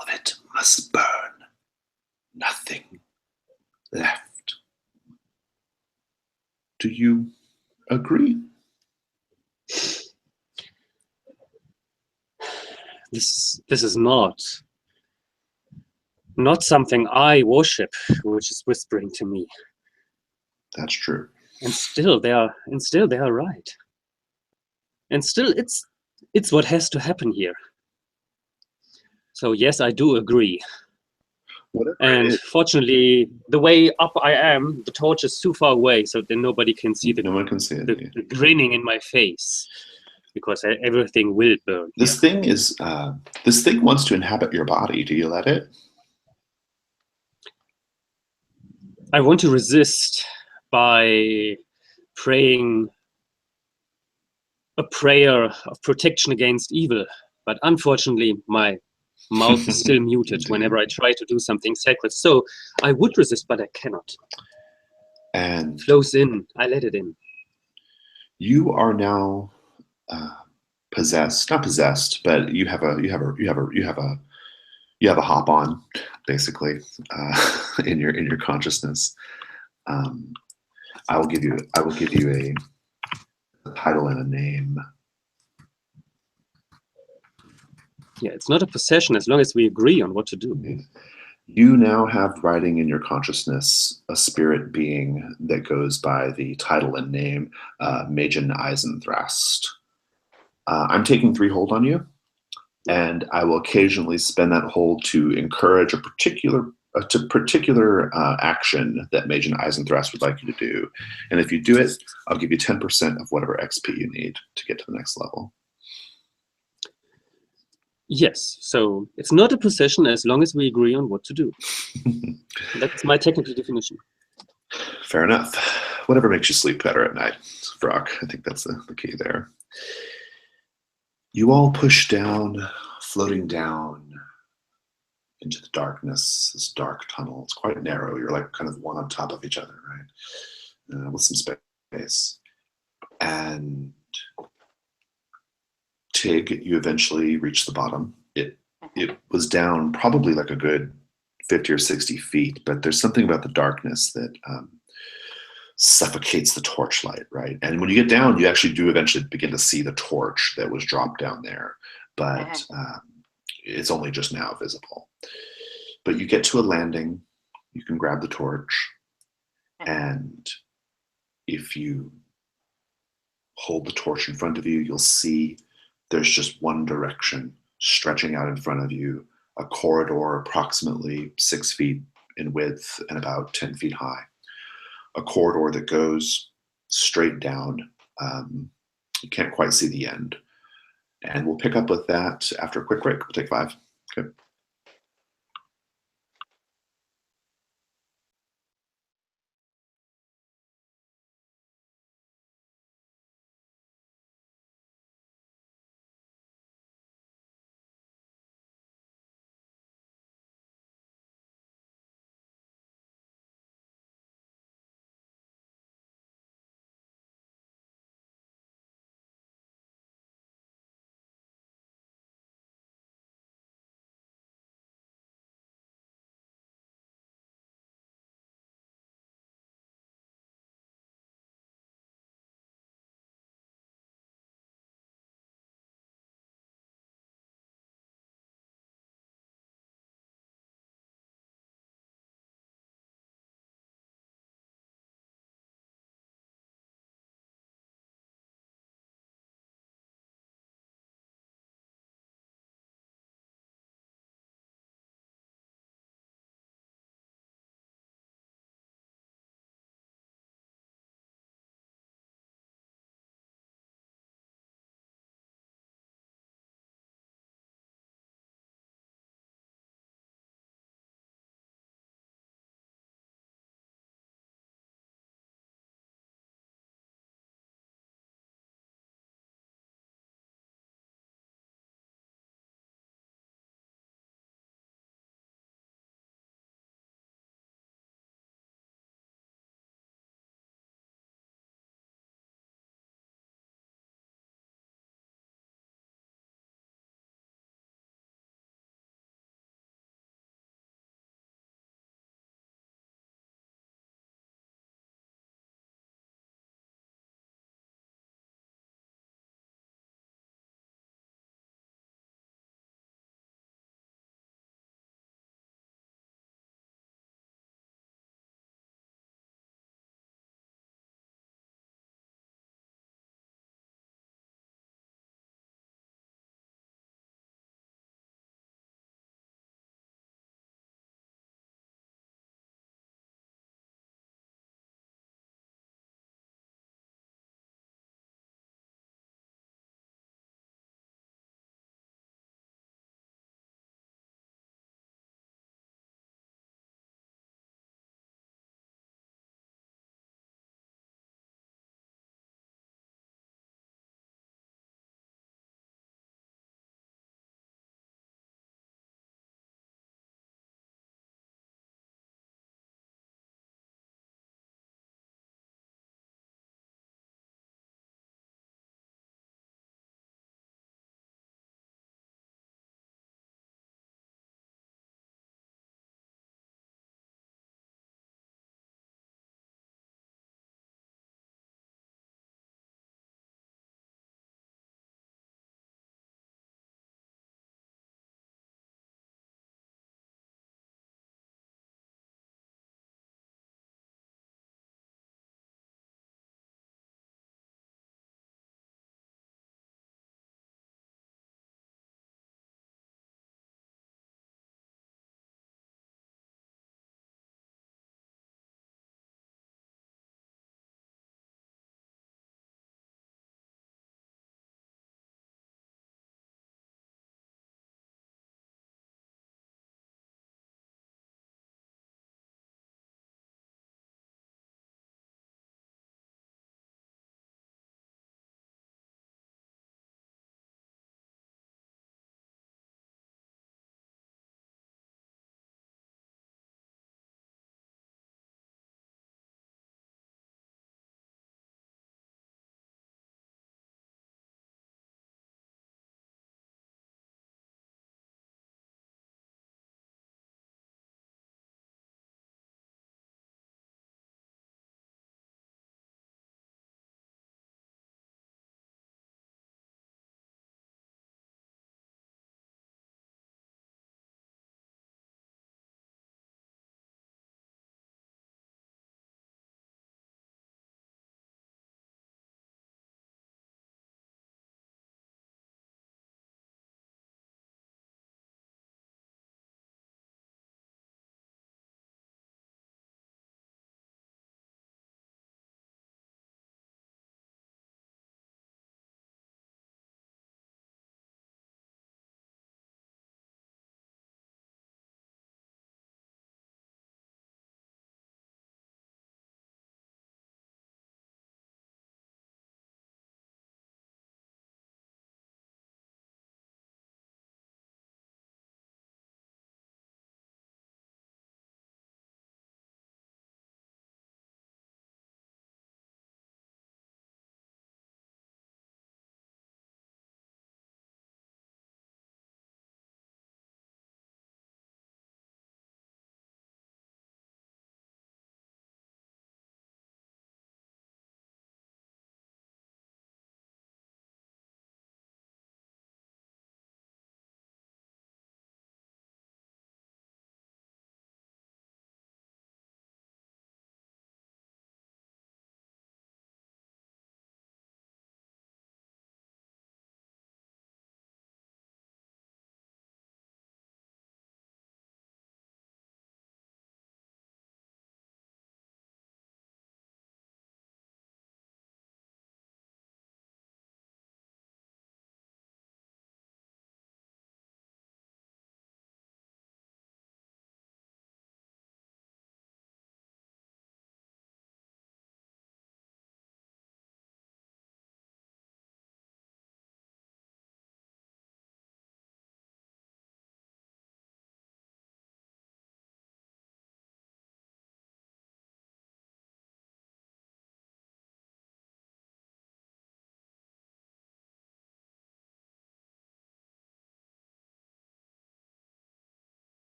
of it must burn. Nothing left. Do you agree? This is not something I worship, which is whispering to me. That's true. And still they are right. And still it's what has to happen here. So yes, I do agree. Whatever And fortunately, the way up I am, the torch is too far away, so then nobody can see no one can see it. the grinning in my face, because everything will burn. This thing is this thing wants to inhabit your body. Do you let it? I want to resist by praying a prayer of protection against evil, but unfortunately my mouth is still muted whenever I try to do something sacred. So I would resist, but I cannot. And It flows in. I let it in. you are now possessed, not possessed, but you have a hop on, basically, in your consciousness. I will give you a title and a name. Yeah, it's not a possession as long as we agree on what to do. You now have riding in your consciousness a spirit being that goes by the title and name Magen Eisenthrast. I'm taking 3 hold on you, and I will occasionally spend that hold to encourage a particular action that Magen Eisenthrast would like you to do. And if you do it, I'll give you 10% of whatever XP you need to get to the next level. Yes, so it's not a possession as long as we agree on what to do. That's my technical definition. Fair enough. Whatever makes you sleep better at night, Brock. I think that's the key there. You all push down, floating down into the darkness, this dark tunnel. It's quite narrow. You're like kind of one on top of each other, right? With some space. And Tig, you eventually reach the bottom. It was down probably like a good 50 or 60 feet, but there's something about the darkness that suffocates the torchlight, right? And when you get down, you actually do eventually begin to see the torch that was dropped down there, but it's only just now visible. But you get to a landing, you can grab the torch, and if you hold the torch in front of you, you'll see there's just one direction stretching out in front of you, a corridor approximately 6 feet in width and about 10 feet high. A corridor that goes straight down. You can't quite see the end. And we'll pick up with that after a quick break. We'll take 5. Okay.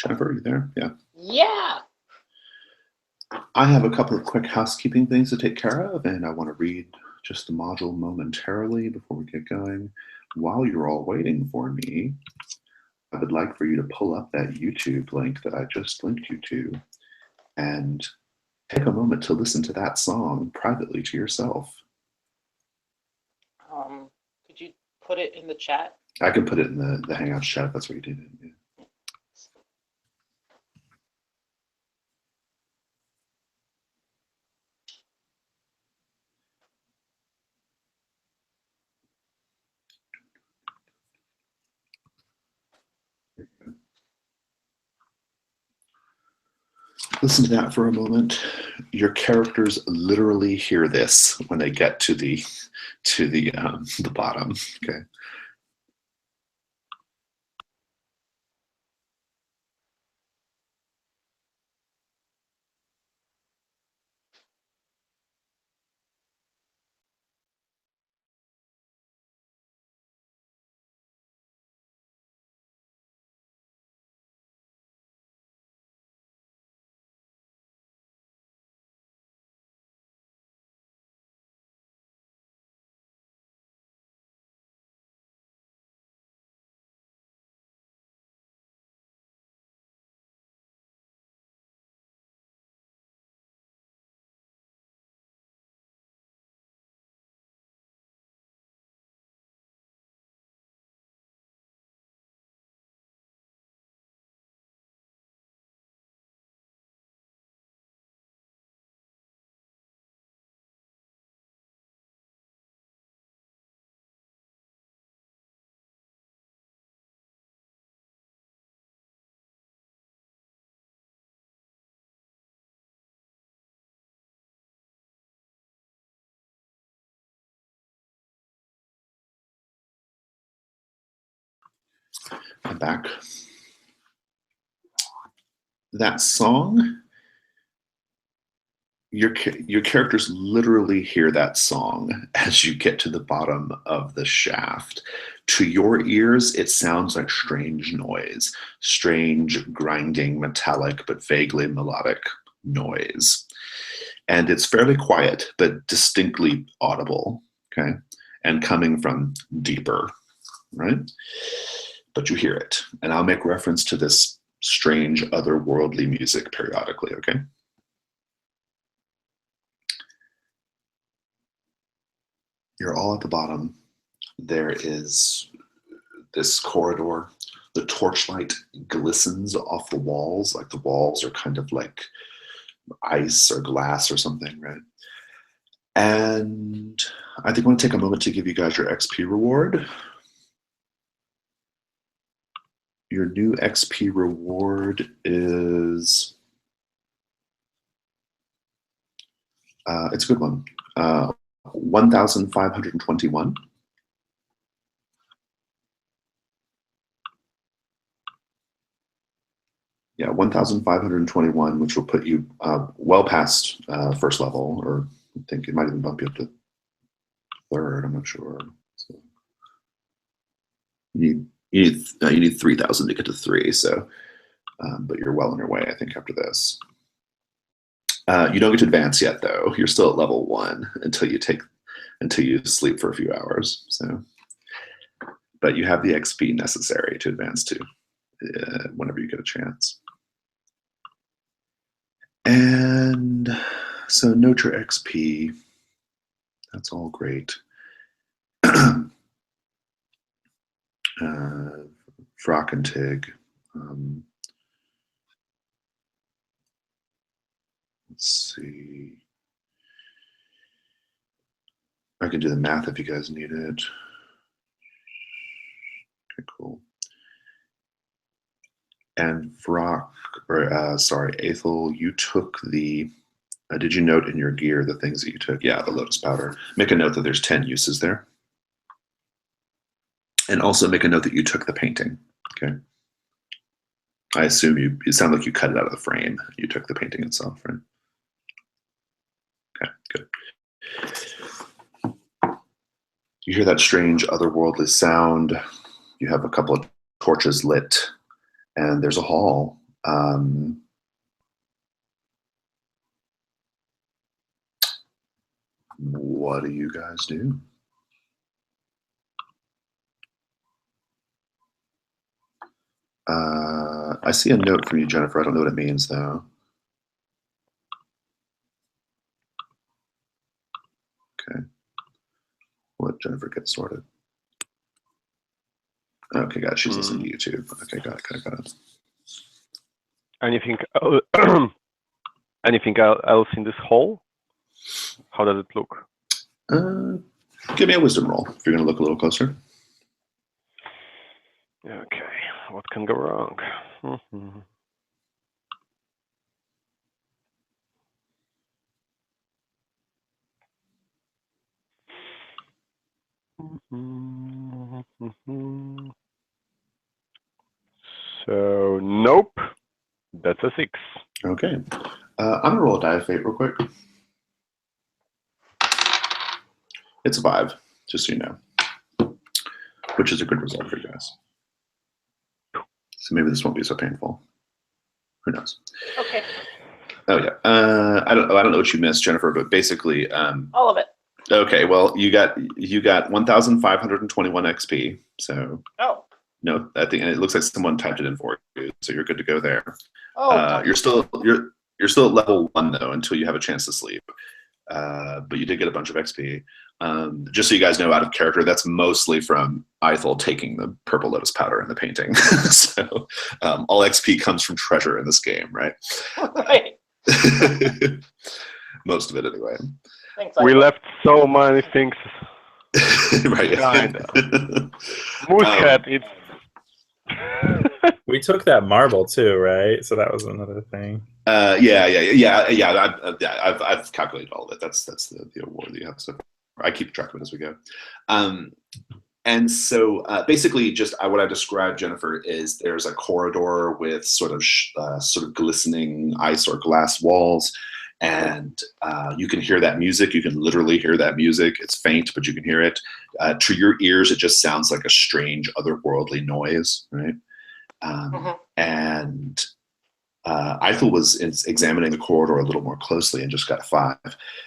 Jennifer, are you there? Yeah. Yeah. I have a couple of quick housekeeping things to take care of, and I want to read just the module momentarily before we get going. While you're all waiting for me, I would like for you to pull up that YouTube link that I just linked you to and take a moment to listen to that song privately to yourself. Could you put it in the chat? I can put it in the Hangouts chat if that's what you did. Yeah. Listen to that for a moment. Your characters literally hear this when they get to the bottom. Okay. I'm back. That song, your characters literally hear that song as you get to the bottom of the shaft. To your ears, it sounds like strange noise, strange, grinding, metallic, but vaguely melodic noise. And it's fairly quiet, but distinctly audible, okay? And coming from deeper, right? But you hear it. And I'll make reference to this strange, otherworldly music periodically, okay? You're all at the bottom. There is this corridor. The torchlight glistens off the walls, like the walls are kind of like ice or glass or something, right? And I think I want to take a moment to give you guys your XP reward. Your new XP reward is, it's a good one, 1,521. Yeah, 1,521, which will put you well past first level, or I think it might even bump you up to third, I'm not sure. So you need 3,000 to get to 3, so, but you're well on your way, I think, after this. You don't get to advance yet, though. You're still at level 1 until you sleep for a few hours. So, but you have the XP necessary to advance to whenever you get a chance. And so note your XP. That's all great. Frock and Tig. Let's see. I can do the math if you guys need it. Okay, cool. And Frock, or sorry, Aethel, you took the, did you note in your gear the things that you took? Yeah, the lotus powder. Make a note that there's 10 uses there. And also make a note that you took the painting, okay? I assume it sounded like you cut it out of the frame. You took the painting itself, right? Okay, good. You hear that strange otherworldly sound. You have a couple of torches lit, and there's a hall What do you guys do? I see a note from you, Jennifer. I don't know what it means, though. Okay. Let Jennifer get sorted. Okay, got it. She's listening to YouTube. Okay, got it. Anything anything else in this hole? How does it look? Give me a wisdom roll if you're going to look a little closer. Okay, what can go wrong? So, nope. That's a 6. Okay. I'm going to roll a die of fate real quick. It's a 5, just so you know, which is a good result for you guys. So maybe this won't be so painful. Who knows? Okay. Oh yeah. I don't know what you missed, Jennifer, but basically, all of it. Okay. Well, you got 1,521 XP. So no, at the end it looks like someone typed it in for you, so you're good to go there. Oh. You're still at level 1 though until you have a chance to sleep. But you did get a bunch of XP. Just so you guys know, out of character, that's mostly from Ithel taking the purple lotus powder and the painting. So all XP comes from treasure in this game, right? Right. Most of it, anyway. Thanks, we left so many things. Right. Moosehead, it's. We took that marble too, right? So that was another thing. Yeah. I've calculated all of it. That's the award that you have. So I keep track of it as we go. And so basically, just what I described, Jennifer, is there's a corridor with sort of glistening ice or glass walls, and you can hear that music. You can literally hear that music. It's faint, but you can hear it. To your ears, it just sounds like a strange, otherworldly noise, right? And Ithel was examining the corridor a little more closely and just got a 5,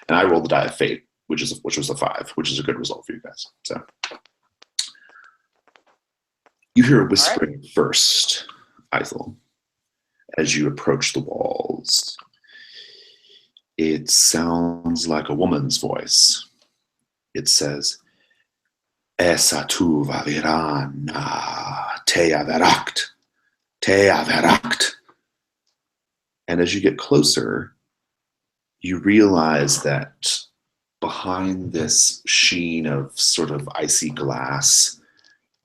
and I rolled the die of fate, which was a 5, which is a good result for you guys. So you hear a whispering first, Ithel, as you approach the walls. It sounds like a woman's voice. It says, "Esa tu vavirana te averakt, te averakt." And as you get closer, you realize that behind this sheen of sort of icy glass,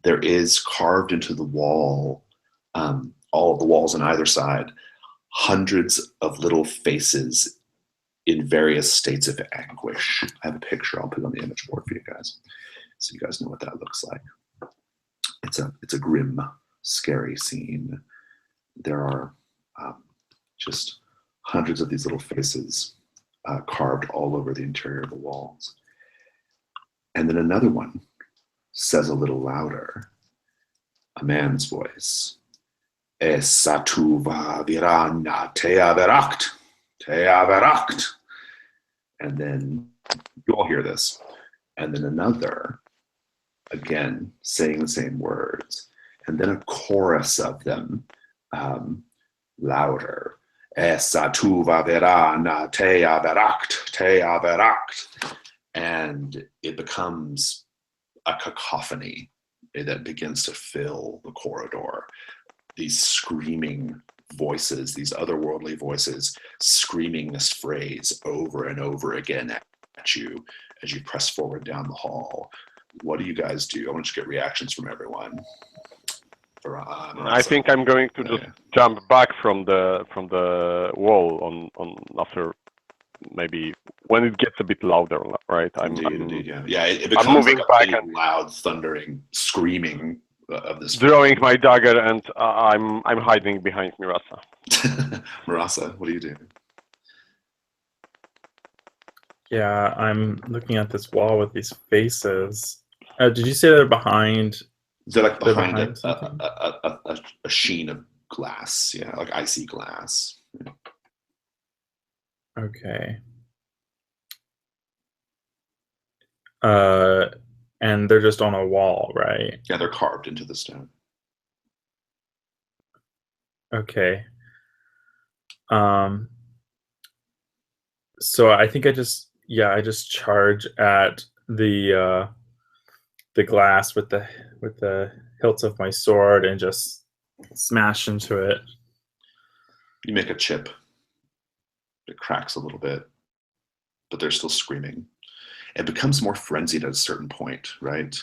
there is carved into the wall, all of the walls on either side, hundreds of little faces in various states of anguish. I have a picture. I'll put it on the image board for you guys, so you guys know what that looks like. It's a grim, scary scene. There are just hundreds of these little faces carved all over the interior of the walls. And then another one says a little louder, a man's voice. "Esa tu vavirana te averakt, te averakt." And then you all hear this. And then another, again, saying the same words. And then a chorus of them, louder. "Esa tu vavirana te averakt, te averakt." And it becomes a cacophony that begins to fill the corridor. These screaming voices, these otherworldly voices, screaming this phrase over and over again at you as you press forward down the hall. What do you guys do? I want to get reactions from everyone. I think I'm going to just jump back from the wall on after maybe when it gets a bit louder, right? Indeed, yeah. It becomes I'm moving like back a and loud, thundering, screaming of this. Drawing my dagger, and I'm hiding behind Mirasa. Mirasa, what do you do? Yeah, I'm looking at this wall with these faces. Did you say they're behind? They're like behind a sheen of glass, yeah, like icy glass. Okay. And they're just on a wall, right? Yeah, they're carved into the stone. Okay. So I think I just charge at the glass with the hilts of my sword and just smash into it. You make a chip. It cracks a little bit, but they're still screaming. It becomes more frenzied at a certain point, right?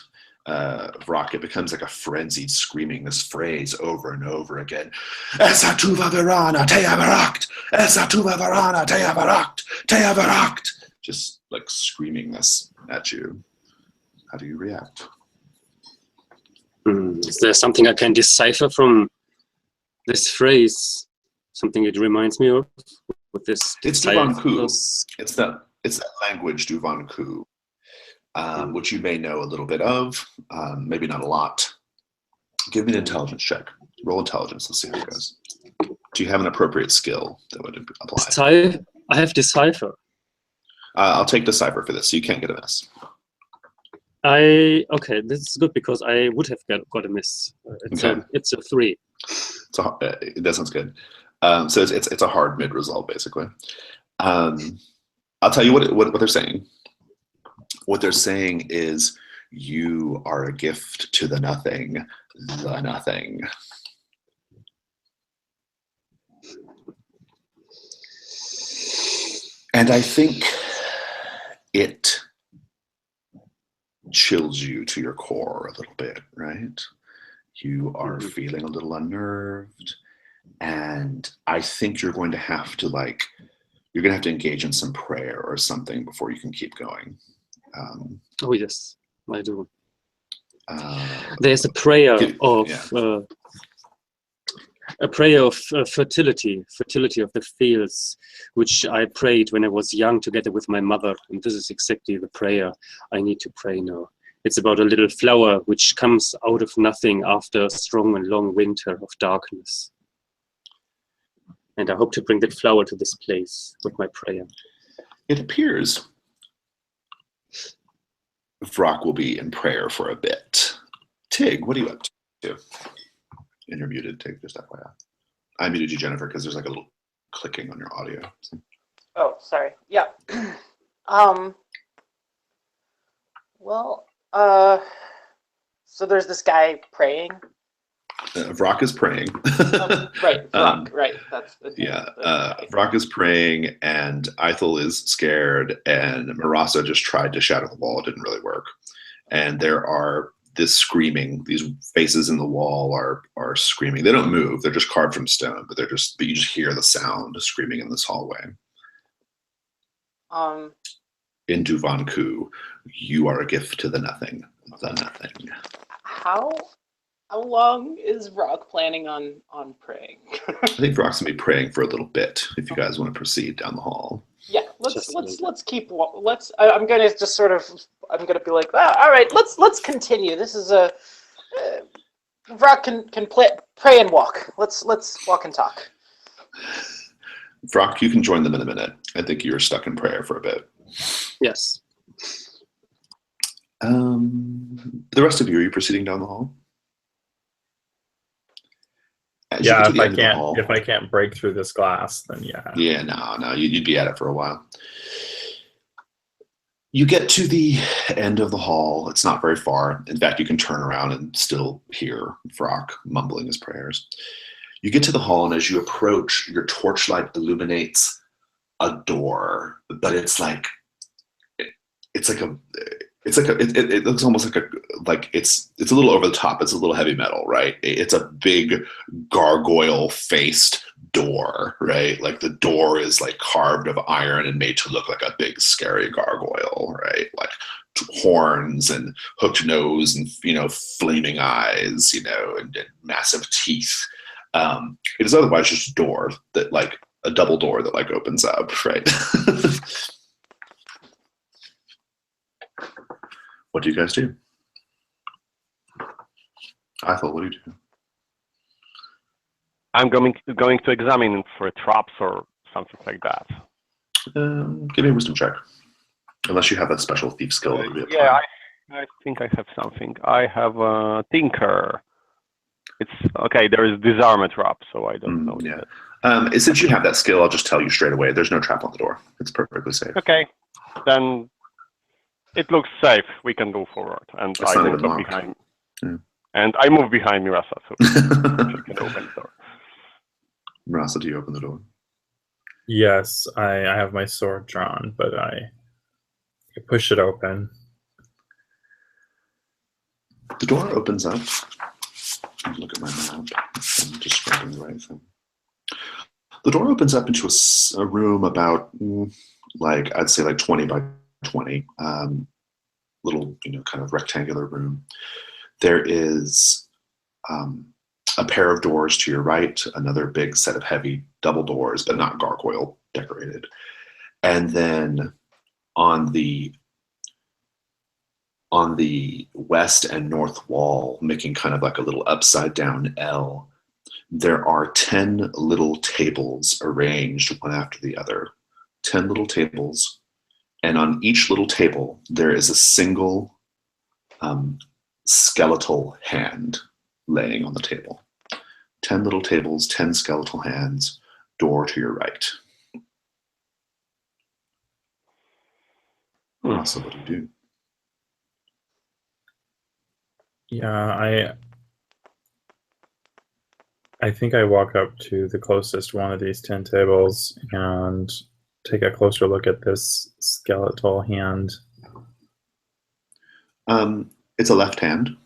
Rock, it becomes like a frenzied screaming, this phrase over and over again. Esa tuva verana, teya verakt! Esa tuva verana, teya verakt! Teya verakt! Just like screaming this at you. How do you react? Is there something I can decipher from this phrase? Something it reminds me of with this. It's Duvanku. It's that language, Duvanku, which you may know a little bit of, maybe not a lot. Give me an intelligence check. Roll intelligence. Let's see how it goes. Do you have an appropriate skill that would apply? I have decipher. I'll take decipher for this, so you can't get a miss. Okay, this is good because I would have got a miss. It's a 3. That sounds good. So it's a hard mid result basically. I'll tell you what they're saying. What they're saying is, you are a gift to the nothing, the nothing. And I think it chills you to your core a little bit, right? You are feeling a little unnerved, and I think you're going to have to engage in some prayer or something before you can keep going. Oh yes, I do. There's a prayer of fertility of the fields, which I prayed when I was young together with my mother, and this is exactly the prayer I need to pray now. It's about a little flower which comes out of nothing after a strong and long winter of darkness. And I hope to bring that flower to this place with my prayer. It appears Vrock will be in prayer for a bit. Tig, what are you up to? And you're muted, Tig, just FYI. I muted you, Jennifer, because there's like a little clicking on your audio. Oh, sorry. Yeah. So there's this guy praying. Vrock is praying. Right, Vrock, right. That's the Vrock is praying, and Ithel is scared, and Marasa just tried to shatter the wall. It didn't really work. And there are this screaming. These faces in the wall are screaming. They don't move. They're just carved from stone, but you just hear the sound screaming in this hallway. In Duvanku, you are a gift to the nothing. The nothing. How long is Vrock planning on praying? I think Vrock's gonna be praying for a little bit. If you guys want to proceed down the hall. Yeah, I'm gonna just sort of, I'm gonna be like, oh, all right, let's continue. This is a Vrock can pray and walk. Let's walk and talk. Vrock, you can join them in a minute. I think you were stuck in prayer for a bit. Yes. The rest of you, are you proceeding down the hall? Yeah, if I can't break through this glass, then yeah. Yeah, no, you'd be at it for a while. You get to the end of the hall. It's not very far. In fact, you can turn around and still hear Vrock mumbling his prayers. You get to the hall, and as you approach, your torchlight illuminates a door, but it looks almost like it's a little over the top. It's a little heavy metal, right? It's a big gargoyle faced door, right? Like the door is like carved of iron and made to look like a big scary gargoyle, right? Like horns and hooked nose and flaming eyes, and massive teeth. It is otherwise just a door that a double door that opens up, right? What do you guys do? Ithel, what do you do? I'm going to examine for traps or something like that. Give me a wisdom check. Unless you have a special thief skill that would be applied. Yeah, I think I have something. I have a Tinker. It's okay. There is disarm a trap, so I don't know Yeah. yet. Since you have that skill, I'll just tell you straight away. There's no trap on the door. It's perfectly safe. Okay, then it looks safe. We can go forward, and It's I not move even up locked. behind. Yeah. And I move behind Mirasa, so she can open the door. Marasa, do you open the door? Yes, I have my sword drawn, but I push it open. The door opens up. Look at my map. I'm describing the right thing. The door opens up into a room about, like, I'd say like 20 by 20. Little, kind of rectangular room. There is a pair of doors to your right, another big set of heavy double doors, but not gargoyle decorated. And then on the west and north wall, making kind of like a little upside down L, there are 10 little tables arranged one after the other. 10 little tables. And on each little table, there is a single skeletal hand laying on the table. 10 little tables, 10 skeletal hands, door to your right. Marasa, what do you do? Yeah, I think I walk up to the closest one of these 10 tables and take a closer look at this skeletal hand. It's a left hand.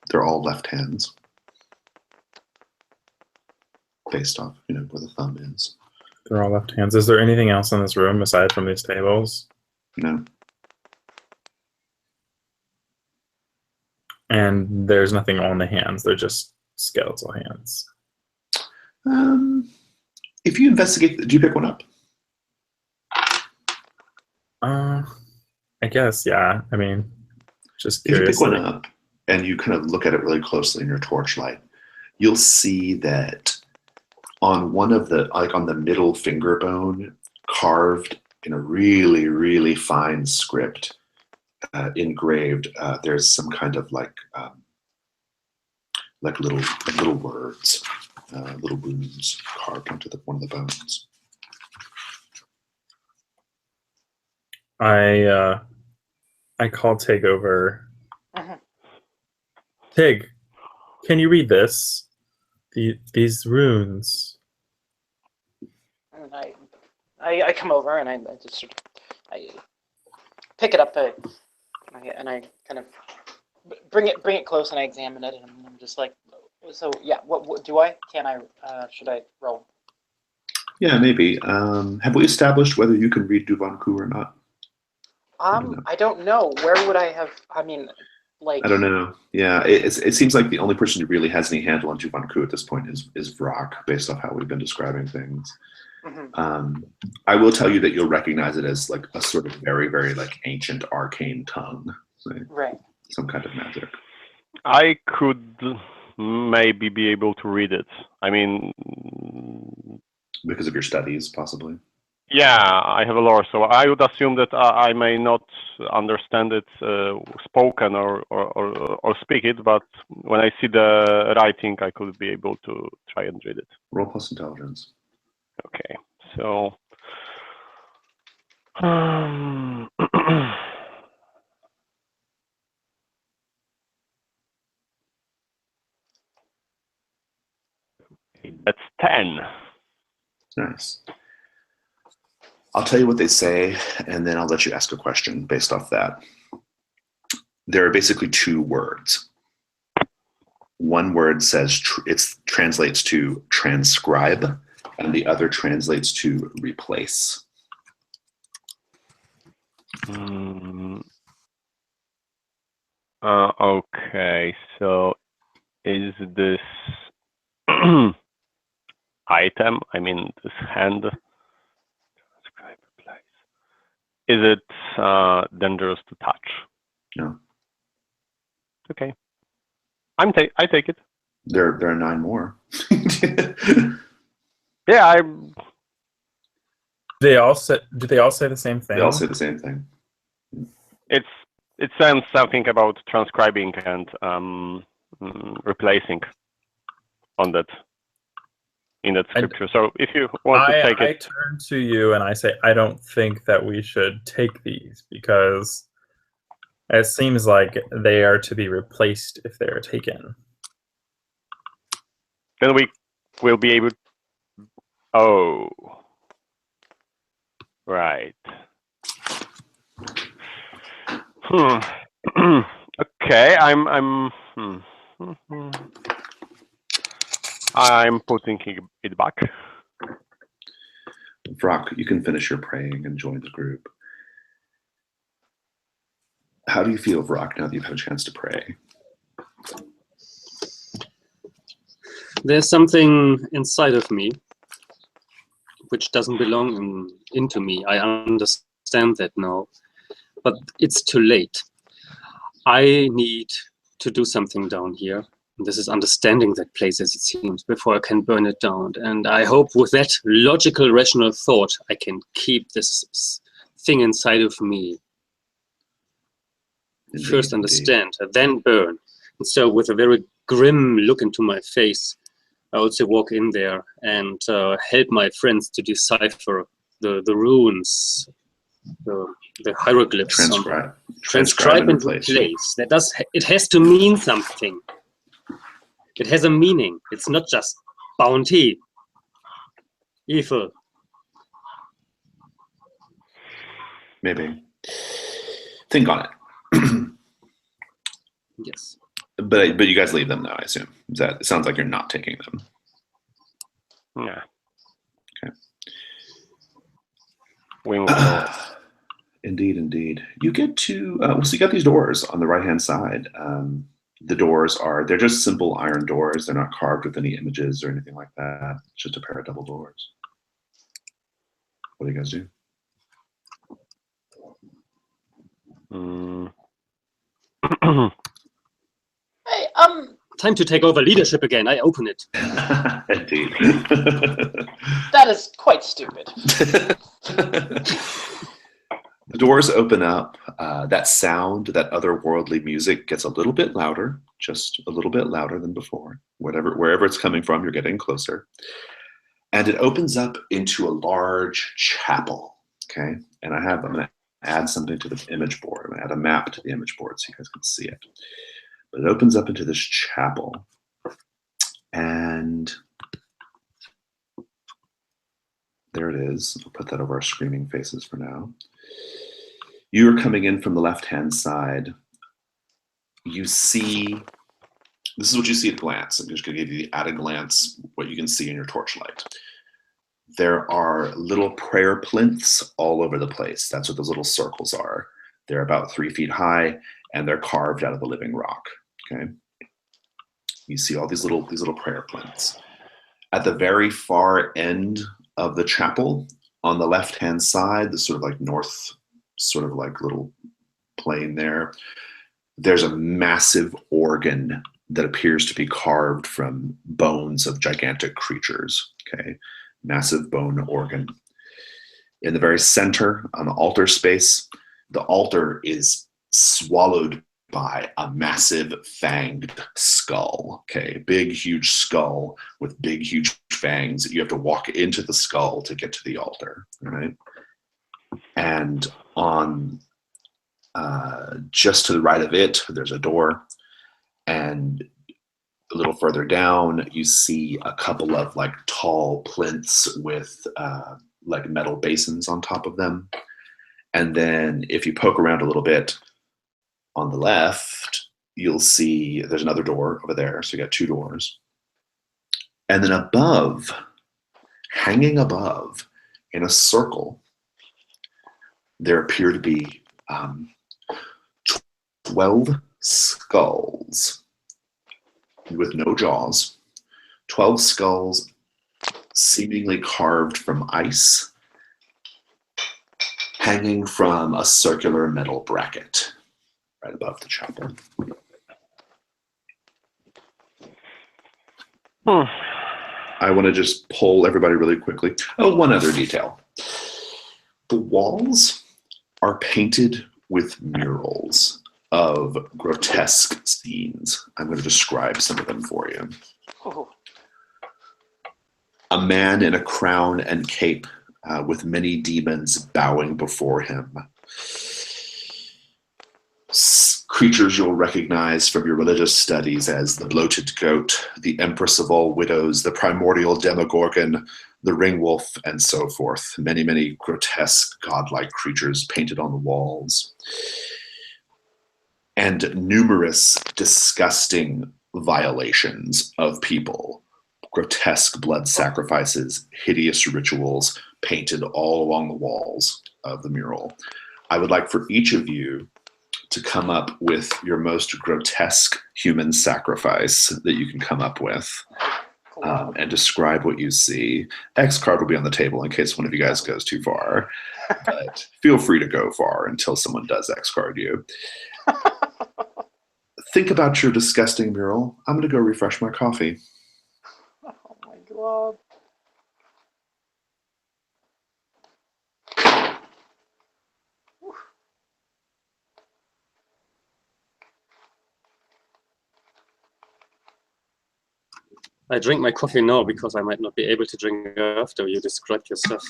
They're all left hands. Based off, where the thumb is. They're all left hands. Is there anything else in this room aside from these tables? No. And there's nothing on the hands. They're just skeletal hands. If you investigate, do you pick one up? I guess, yeah. I mean, just If you curious. pick one up and you kind of look at it really closely in your torchlight, you'll see that on one of the, like on the middle finger bone, carved in a really, really fine script, engraved, there's some kind of like little words, little runes carved onto one of the bones. I call Tig over. Tig, can you read this? These runes. And I come over and I just sort of, I pick it up and I kind of bring it close and I examine it and I'm just like, so yeah, what do I? Can I? Should I roll? Yeah, maybe. Have we established whether you can read Duvanku or not? I don't know. Where would I have? I mean, like. I don't know. Yeah, it seems like the only person who really has any handle on Duvanku at this point is Vrock, based off how we've been describing things. Mm-hmm. I will tell you that you'll recognize it as like a sort of very, very like ancient arcane tongue. Right. Some kind of magic. I could maybe be able to read it. I mean, because of your studies, possibly. Yeah, I have a lore, so I would assume that I may not understand it spoken or speak it, but when I see the writing, I could be able to try and read it. Roll plus intelligence. Okay, so that's 10. Nice. I'll tell you what they say, and then I'll let you ask a question based off that. There are basically two words. One word says it translates to transcribe, and the other translates to replace. Okay, so is this item, I mean this hand, is it dangerous to touch? No. Okay. I take it. There are 9 more. Yeah, Do they all say the same thing? They all say the same thing. it sounds something about transcribing and replacing on that in that scripture. So if you want to take I it, turn to you and I say, I don't think that we should take these because it seems like they are to be replaced if they are taken. then we will be able. Oh, right. Okay, I'm putting it back. Vrock, you can finish your praying and join the group. How do you feel, Vrock, now that you've had a chance to pray? There's something inside of me which doesn't belong into me. I understand that now, but it's too late. I need to do something down here. This is understanding that place as it seems before I can burn it down. And I hope with that logical, rational thought, I can keep this thing inside of me. Indeed, First understand, then burn. And so with a very grim look into my face, I also walk in there and help my friends to decipher the runes, the hieroglyphs. Transcribe and and replace. It has to mean something. It has a meaning. It's not just bounty, evil. Maybe. Think on it. Yes. But you guys leave them now, I assume. It sounds like you're not taking them. Yeah. Okay. We move forward. Indeed. You get to so you got these doors on the right-hand side. The doors they're just simple iron doors. They're not carved with any images or anything like that. It's just a pair of double doors. What do you guys do? Hey, Time to take over leadership again. I open it. Indeed. that is quite stupid. The doors open up. That sound, that otherworldly music gets a little bit louder, just a little bit louder than before. Wherever it's coming from, you're getting closer. And it opens up into a large chapel. Okay. And I'm going to add something to the image board. I'm going to add a map to the image board so you guys can see it. But it opens up into this chapel. And there it is. I'll put that over our screaming faces for now. You're coming in from the left-hand side. You see, this is what you see at a glance. I'm just going to give you at a glance what you can see in your torchlight. There are little prayer plinths all over the place. That's what those little circles are. They're about 3 feet high, and they're carved out of the living rock. Okay. You see all these little prayer plinths. At the very far end of the chapel, on the left-hand side, the sort of like north, sort of like little plain there, there's a massive organ that appears to be carved from bones of gigantic creatures. Okay. Massive bone organ. In the very center, on the altar space, the altar is swallowed by a massive fanged skull. Okay, big, huge skull with big, huge fangs. You have to walk into the skull to get to the altar. Right, and on just to the right of it, there's a door, and a little further down, you see a couple of like tall plinths with like metal basins on top of them. And then if you poke around a little bit on the left, you'll see there's another door over there. So you got 2 doors. And then above, hanging above in a circle, there appear to be 12 skulls with no jaws, 12 skulls seemingly carved from ice, hanging from a circular metal bracket right above the chapel. I want to just poll everybody really quickly. Oh, one other detail. The walls are painted with murals of grotesque scenes. I'm going to describe some of them for you. Oh. A man in a crown and cape with many demons bowing before him. Creatures you'll recognize from your religious studies as the bloated goat, the empress of all widows, the primordial demogorgon, the ring wolf, and so forth. Many, many grotesque, godlike creatures painted on the walls. And numerous disgusting violations of people. Grotesque blood sacrifices, hideous rituals painted all along the walls of the mural. I would like for each of you to come up with your most grotesque human sacrifice that you can come up with, and describe what you see. X card will be on the table in case one of you guys goes too far, but feel free to go far until someone does X card you. Think about your disgusting mural. I'm going to go refresh my coffee. Oh my god. I drink my coffee now because I might not be able to drink after you describe your stuff.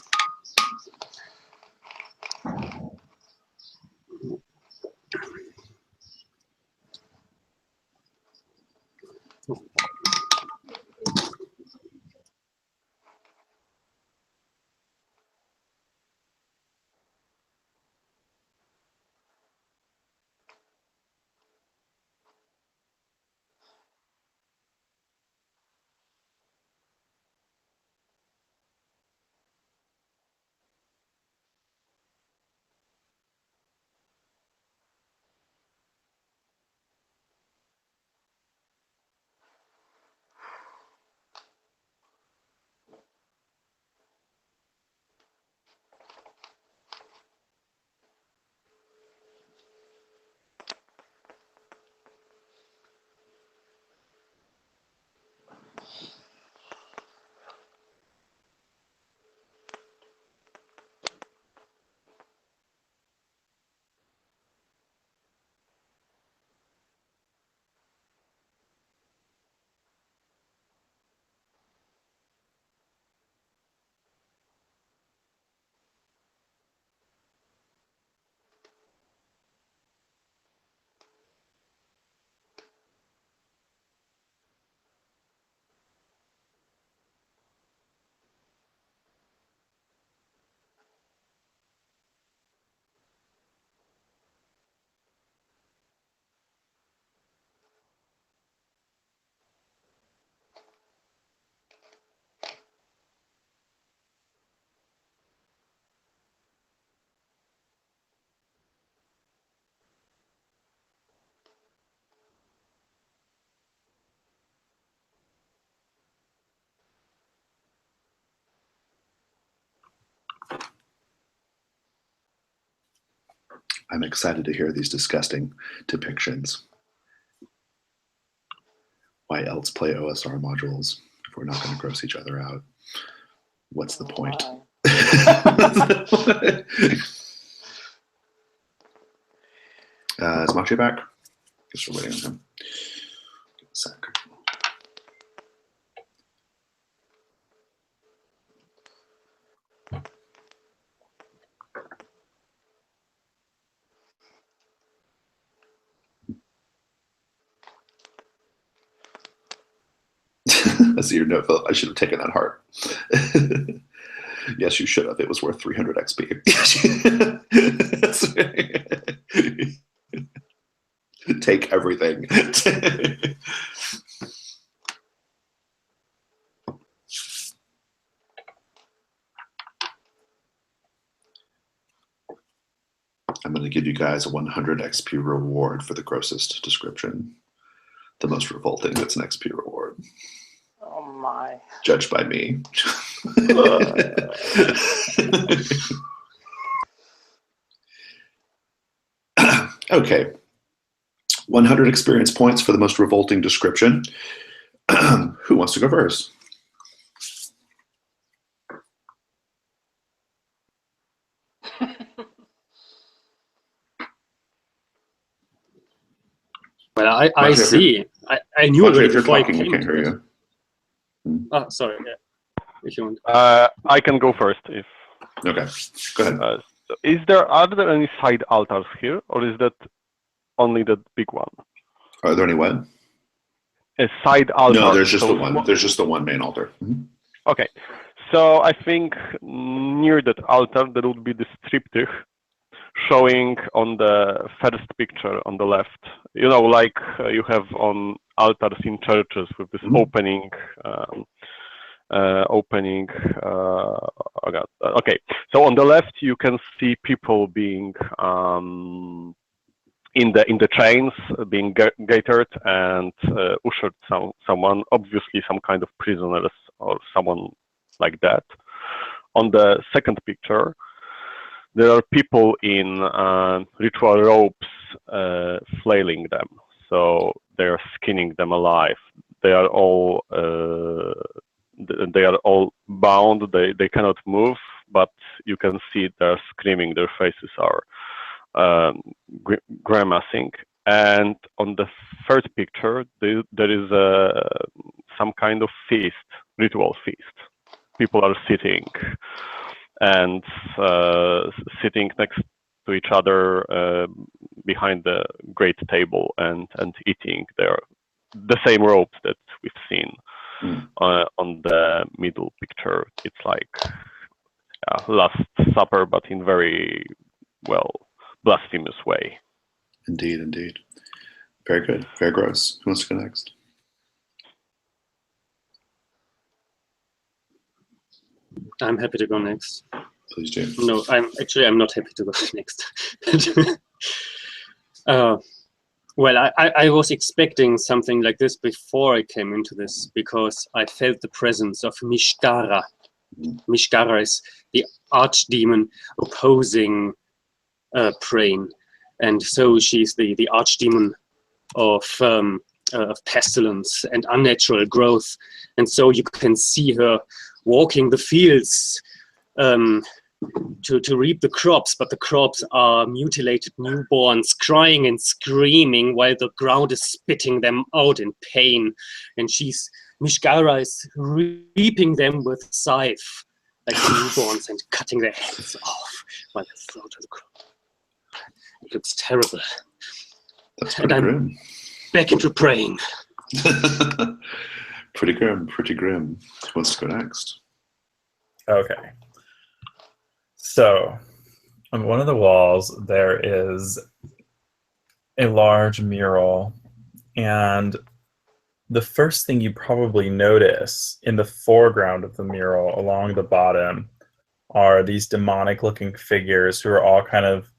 I'm excited to hear these disgusting depictions. Why else play OSR modules if we're not going to gross each other out? What's the point? Is Makshay back? Guess we're waiting on him. Give a sec. I see your note, Philip. I should have taken that heart. Yes, you should have. It was worth 300 XP. Take everything. I'm going to give you guys a 100 XP reward for the grossest description. The most revolting, that's an XP reward. Oh my. Judged by me. Okay. 100 experience points for the most revolting description. Who wants to go first? Well, I Roger, see. I knew Roger, already if you're before I talking, we came can't to hear it. you. Oh, sorry. Yeah, if you want. I can go first if. Okay, go ahead. So are there any side altars here, or is that only the big one? Are there any what? A side altar. No, there's just so the one. There's just the one main altar. Mhm. Okay, so I think near that altar there would be this triptych showing on the first picture on the left. You know, like you have on altars in churches with this opening. Okay, so on the left you can see people being in the trains, being gathered and ushered someone, obviously some kind of prisoners or someone like that. On the second picture, there are people in ritual robes flailing them, so they are skinning them alive. They are all bound. They cannot move, but you can see they're screaming. Their faces are grimacing. And on the third picture, there is some kind of feast, ritual feast. People are sitting and sitting next to each other behind the great table and eating. They're the same robes that we've seen on the middle picture. It's like Last Supper, but in very, well, blasphemous way. Indeed, indeed. Very good. Very gross. Who wants to go next? I'm happy to go next. Please do. No, I'm not happy to go next. Well, I was expecting something like this before I came into this because I felt the presence of Mishkara. Mishkara is the archdemon opposing Prane, and so she's the archdemon of pestilence and unnatural growth, and so you can see her walking the fields to reap the crops, but the crops are mutilated newborns crying and screaming while the ground is spitting them out in pain, and Mishkara is reaping them with scythe like newborns and cutting their heads off while they flow to the ground. It looks terrible. That's pretty grim. Back into praying. Pretty grim, pretty grim. Who wants to go next? Okay. So, on one of the walls, there is a large mural, and the first thing you probably notice in the foreground of the mural, along the bottom, are these demonic-looking figures who are all kind of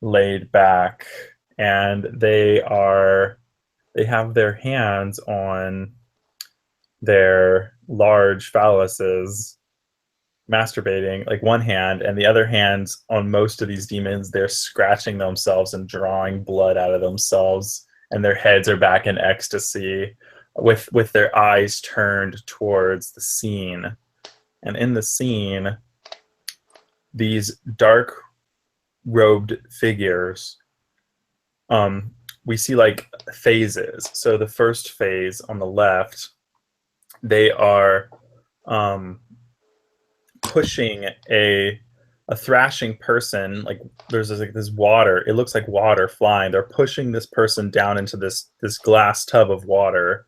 laid back, and they have their hands on their large phalluses, masturbating, like one hand, and the other hand's on most of these demons. They're scratching themselves and drawing blood out of themselves, and their heads are back in ecstasy with their eyes turned towards the scene. And in the scene, these dark robed figures, we see like phases. So the first phase on the left, they are pushing a thrashing person. Like there's this water, it looks like water flying. They're pushing this person down into this glass tub of water,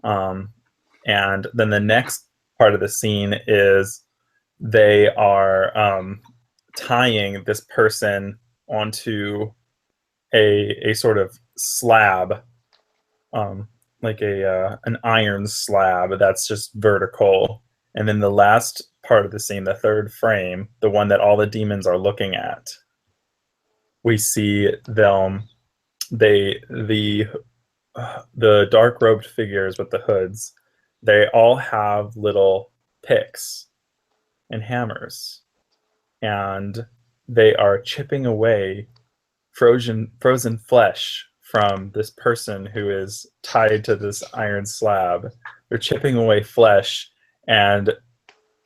and then the next part of the scene is they are tying this person onto a sort of slab, like an iron slab that's just vertical. And then the last part of the scene, the third frame, the one that all the demons are looking at, we see them, the dark robed figures with the hoods, they all have little picks and hammers, and they are chipping away frozen flesh from this person who is tied to this iron slab. They're chipping away flesh, and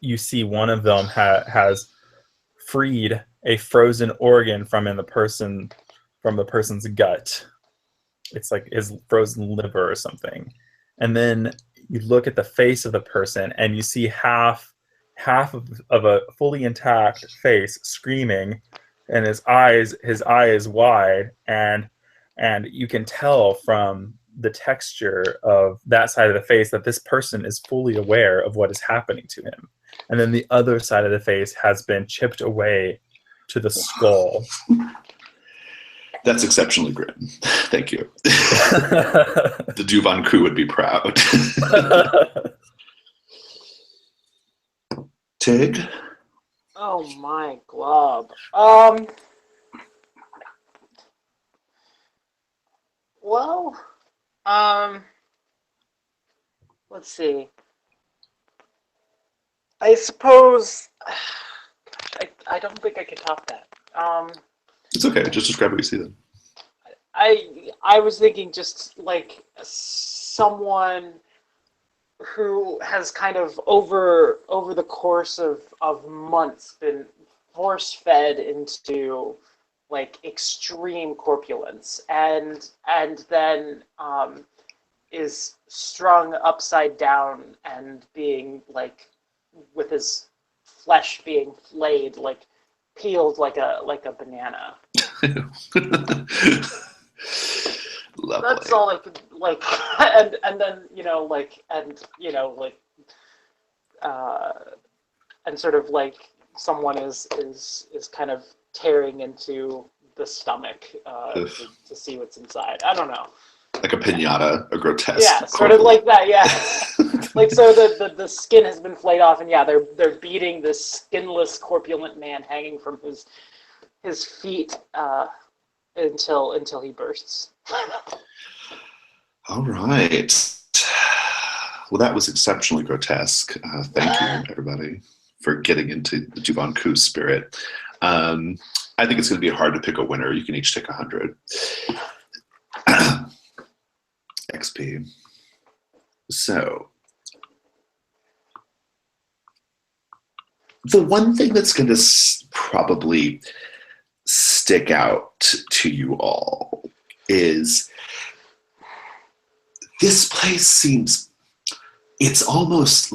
you see one of them has freed a frozen organ from the person's gut. It's like his frozen liver or something. And then you look at the face of the person, and you see half of a fully intact face screaming, and his eye is wide, and you can tell from the texture of that side of the face that this person is fully aware of what is happening to him. And then the other side of the face has been chipped away to the skull. That's exceptionally grim. Thank you. The Duvan crew would be proud. Tig? Oh my glob. Well, let's see. I suppose I don't think I could top that. It's okay. Just describe what you see then. I was thinking just like someone who has kind of over the course of months been force-fed into like extreme corpulence and then is strung upside down and being like with his flesh being flayed, like peeled like a banana. Lovely. That's all I could like, and then and sort of like someone is kind of tearing into the stomach to see what's inside. I don't know. Like a pinata, a grotesque. Yeah, sort of like that. Yeah, like so the skin has been flayed off, and yeah, they're beating this skinless, corpulent man hanging from his feet until he bursts. All right. Well, that was exceptionally grotesque. Thank you, everybody, for getting into the Duvan Coup spirit. I think it's going to be hard to pick a winner. You can each take 100 XP. So, the one thing that's going to probably stick out to you all is this place seems, it's almost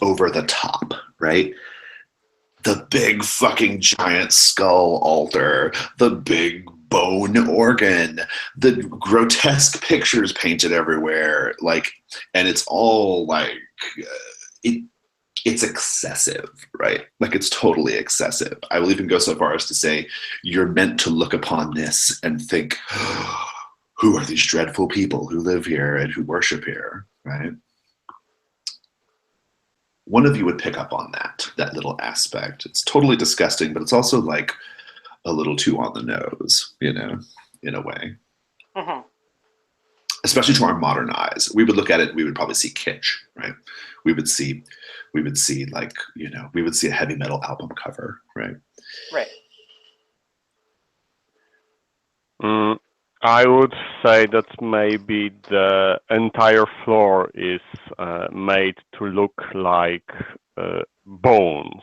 over the top, right? The big fucking giant skull altar, the big bone organ, the grotesque pictures painted everywhere, like, and it's all like, it's excessive, right? Like, it's totally excessive. I will even go so far as to say you're meant to look upon this and think, who are these dreadful people who live here and who worship here, right? One of you would pick up on that little aspect. It's totally disgusting, but it's also like a little too on the nose, you know, in a way. Mm-hmm. Especially to our modern eyes. We would look at it, we would probably see kitsch, right? We would see like, you know, we would see a heavy metal album cover, right? Right. I would say that maybe the entire floor is made to look like bones.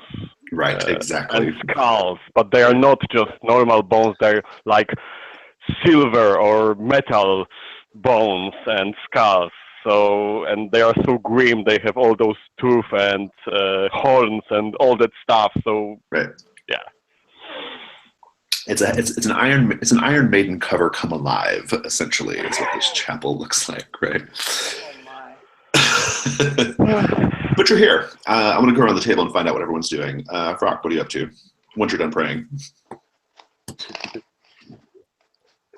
Right, exactly. And skulls, but they are not just normal bones, they're like silver or metal bones and skulls. So, and they are so grim, they have all those teeth and horns and all that stuff. So, right. Yeah. It's an Iron Maiden cover come alive, essentially, is what this chapel looks like, right? Oh my. But you're here. I'm going to go around the table and find out what everyone's doing. Frock, what are you up to once you're done praying?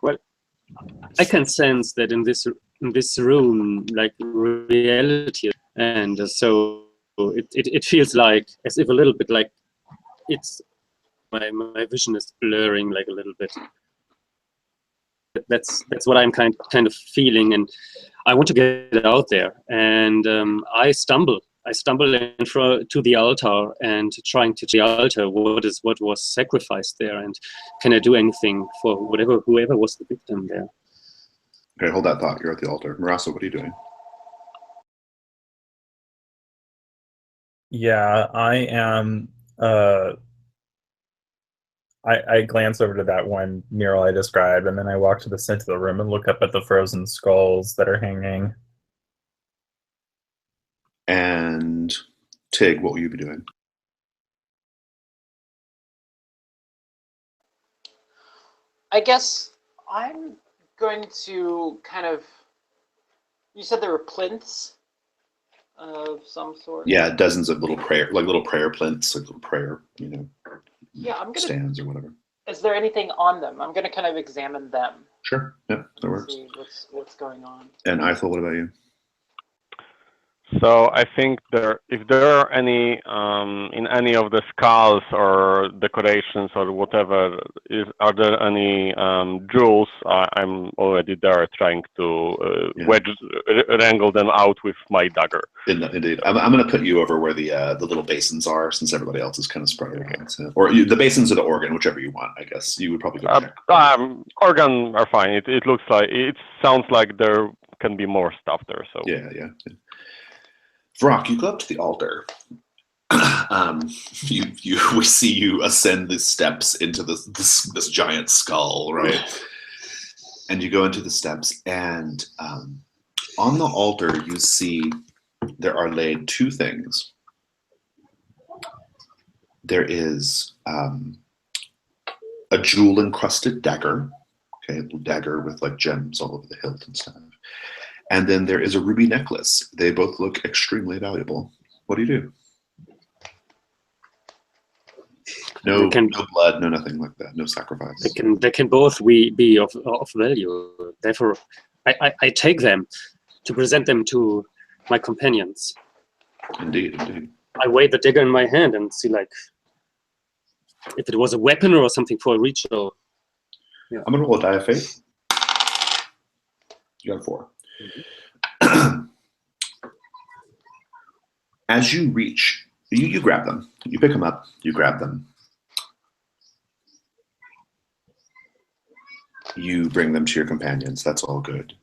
Well, I can sense that in this room, like reality, and so it feels like as if a little bit like it's my vision is blurring like a little bit. That's what I'm kind of feeling, and I want to get out there. And I stumble I stumble in front to the altar and trying to the altar what was sacrificed there, and can I do anything for whoever was the victim there? Okay, hold that thought. You're at the altar. Marasa, what are you doing? Yeah, I am. I glance over to that one mural I described, and then I walk to the center of the room and look up at the frozen skulls that are hanging. And Tig, what will you be doing? I guess I'm going to kind of. You said there were plinths of some sort. Yeah, dozens of little prayer plinths, like little prayer, Yeah, I'm gonna. stands or whatever. Is there anything on them? I'm gonna kind of examine them. Sure. Yeah, that works. See what's going on. And Ethel, what about you? So I think if there are any in any of the skulls or decorations or whatever, are there any jewels? I'm already there trying to wrangle them out with my dagger. Indeed, I'm going to put you over where the little basins are, since everybody else is kind of spread around. So, or the basins or the organ, whichever you want. I guess you would probably go check. Organ are fine. It looks like it sounds like there can be more stuff there. So yeah. Vrock, you go up to the altar. We see you ascend the steps into this giant skull, right? And you go into the steps, and on the altar you see there are laid two things. There is a jewel-encrusted dagger, okay, a little dagger with like gems all over the hilt and stuff. And then there is a ruby necklace. They both look extremely valuable. What do you do? No blood, no nothing like that. No sacrifice. They can both be of value. Therefore, I take them to present them to my companions. Indeed. I weigh the dagger in my hand and see like if it was a weapon or something for a ritual. Yeah. I'm gonna roll a die of fate. You got a 4. As you reach, you grab them. You pick them up. You grab them. You bring them to your companions. That's all good.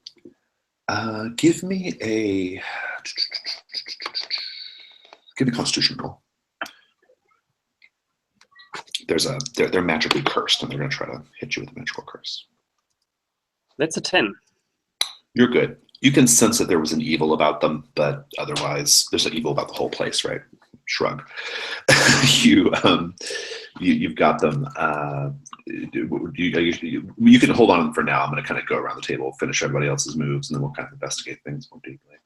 Give me a Constitution roll. They're magically cursed, and they're going to try to hit you with a magical curse. That's a 10. You're good. You can sense that there was an evil about them, but otherwise, there's an evil about the whole place, right? Shrug. You've got them. You can hold on for now. I'm going to kind of go around the table, finish everybody else's moves, and then we'll kind of investigate things more deeply.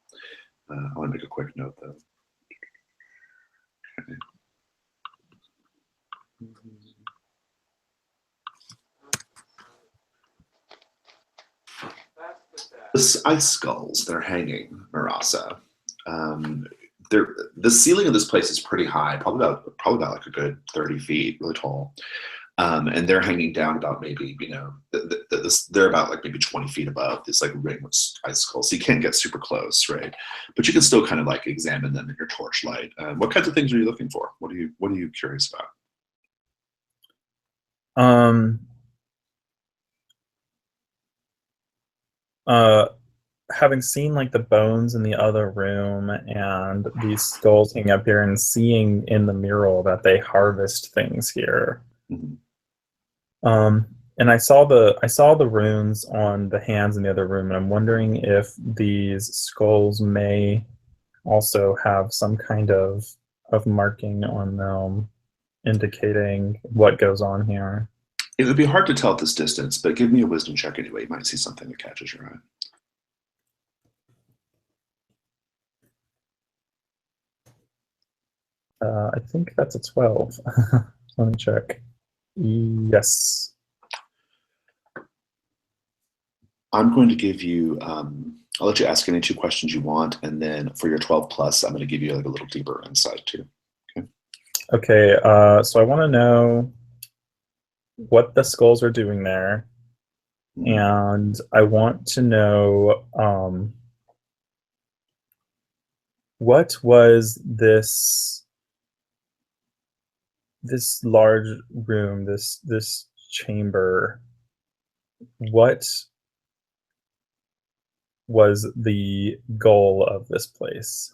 I want to make a quick note, though. Okay. The ice skulls, they're hanging, Marasa. The ceiling of this place is pretty high, probably about like a good 30 feet, really tall. And they're hanging down about maybe, they're about like maybe 20 feet above this like ring of ice skulls. So you can't get super close, right? But you can still kind of like examine them in your torchlight. What kinds of things are you looking for? What are you curious about? Having seen like the bones in the other room and these skulls hanging up here, and seeing in the mural that they harvest things here. Mm-hmm. And I saw the runes on the hands in the other room, and I'm wondering if these skulls may also have some kind of marking on them indicating what goes on here. It would be hard to tell at this distance, but give me a wisdom check anyway. You might see something that catches your eye. I think that's a 12. Let me check. Yes. I'm going to give you, I'll let you ask any 2 questions you want, and then for your 12 plus, I'm going to give you like a little deeper insight too. Okay, so I want to know what the skulls are doing there, and I want to know what was this large room, this chamber? What was the goal of this place?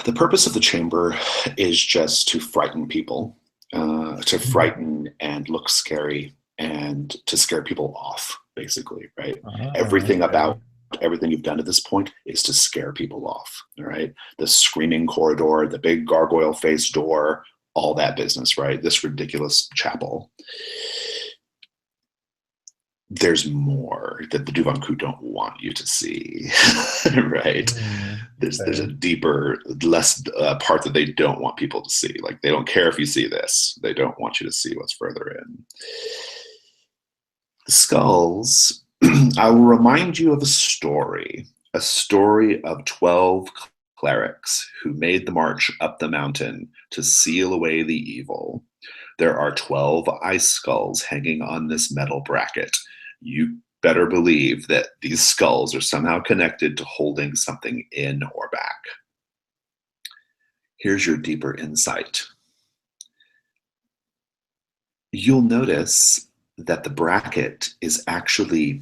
The purpose of the chamber is just to frighten people, to frighten and look scary, and to scare people off, basically, right? Everything Okay. about everything you've done to this point is to scare people off, all right? The screaming corridor, the big gargoyle face door, all that business, right? This ridiculous chapel. There's more that the Duvanku don't want you to see, right? There's a deeper, less part that they don't want people to see. Like, they don't care if you see this. They don't want you to see what's further in. The skulls, I will remind you of a story of 12 clerics who made the march up the mountain to seal away the evil. There are 12 ice skulls hanging on this metal bracket. You better believe that these skulls are somehow connected to holding something in or back. Here's your deeper insight. You'll notice that the bracket is actually,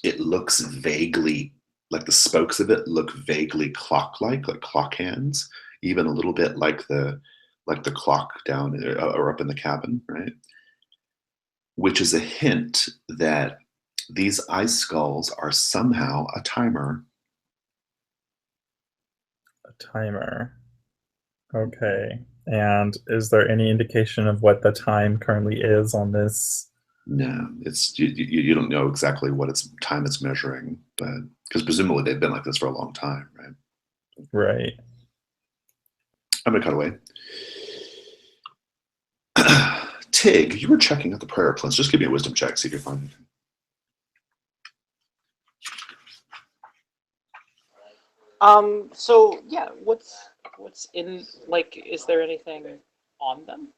it looks vaguely, like the spokes of it look vaguely clock-like, like clock hands, even a little bit like the clock down or up in the cabin, right? Which is a hint that these ice skulls are somehow a timer. A timer. Okay. And is there any indication of what the time currently is on this? No, it's you don't know exactly what time it's measuring, but because presumably they've been like this for a long time, right? Right. I'm gonna cut away. Tig, you were checking out the prayer plans. Just give me a wisdom check, see if you find anything. So yeah, what's in, like, is there anything on them?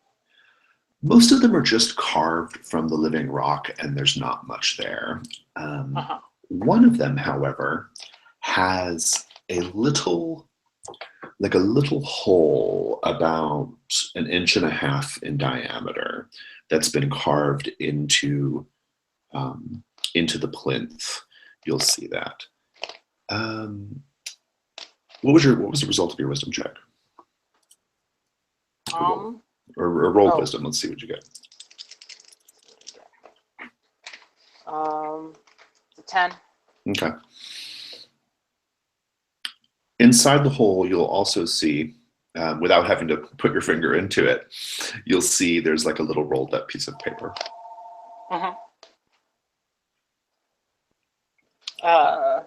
Most of them are just carved from the living rock, and there's not much there. One of them, however, has a little hole about 1.5 inches in diameter that's been carved into the plinth. You'll see that. What was the result of your wisdom check? Or roll wisdom. Let's see what you get. It's a 10. Okay. Inside the hole, you'll also see, without having to put your finger into it, you'll see there's like a little rolled up piece of paper. I'm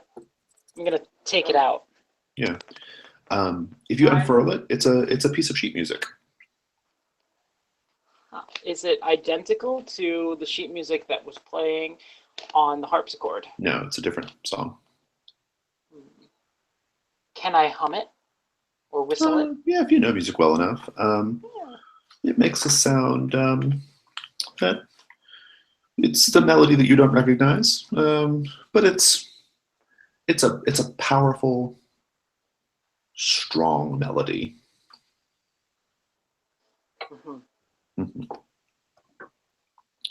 gonna take it out. Yeah. If you unfurl it, it's a piece of sheet music. Is it identical to the sheet music that was playing on the harpsichord? No, it's a different song. Can I hum it or whistle it? Yeah, if you know music well enough. It makes a sound that it's the melody that you don't recognize, but it's a powerful, strong melody.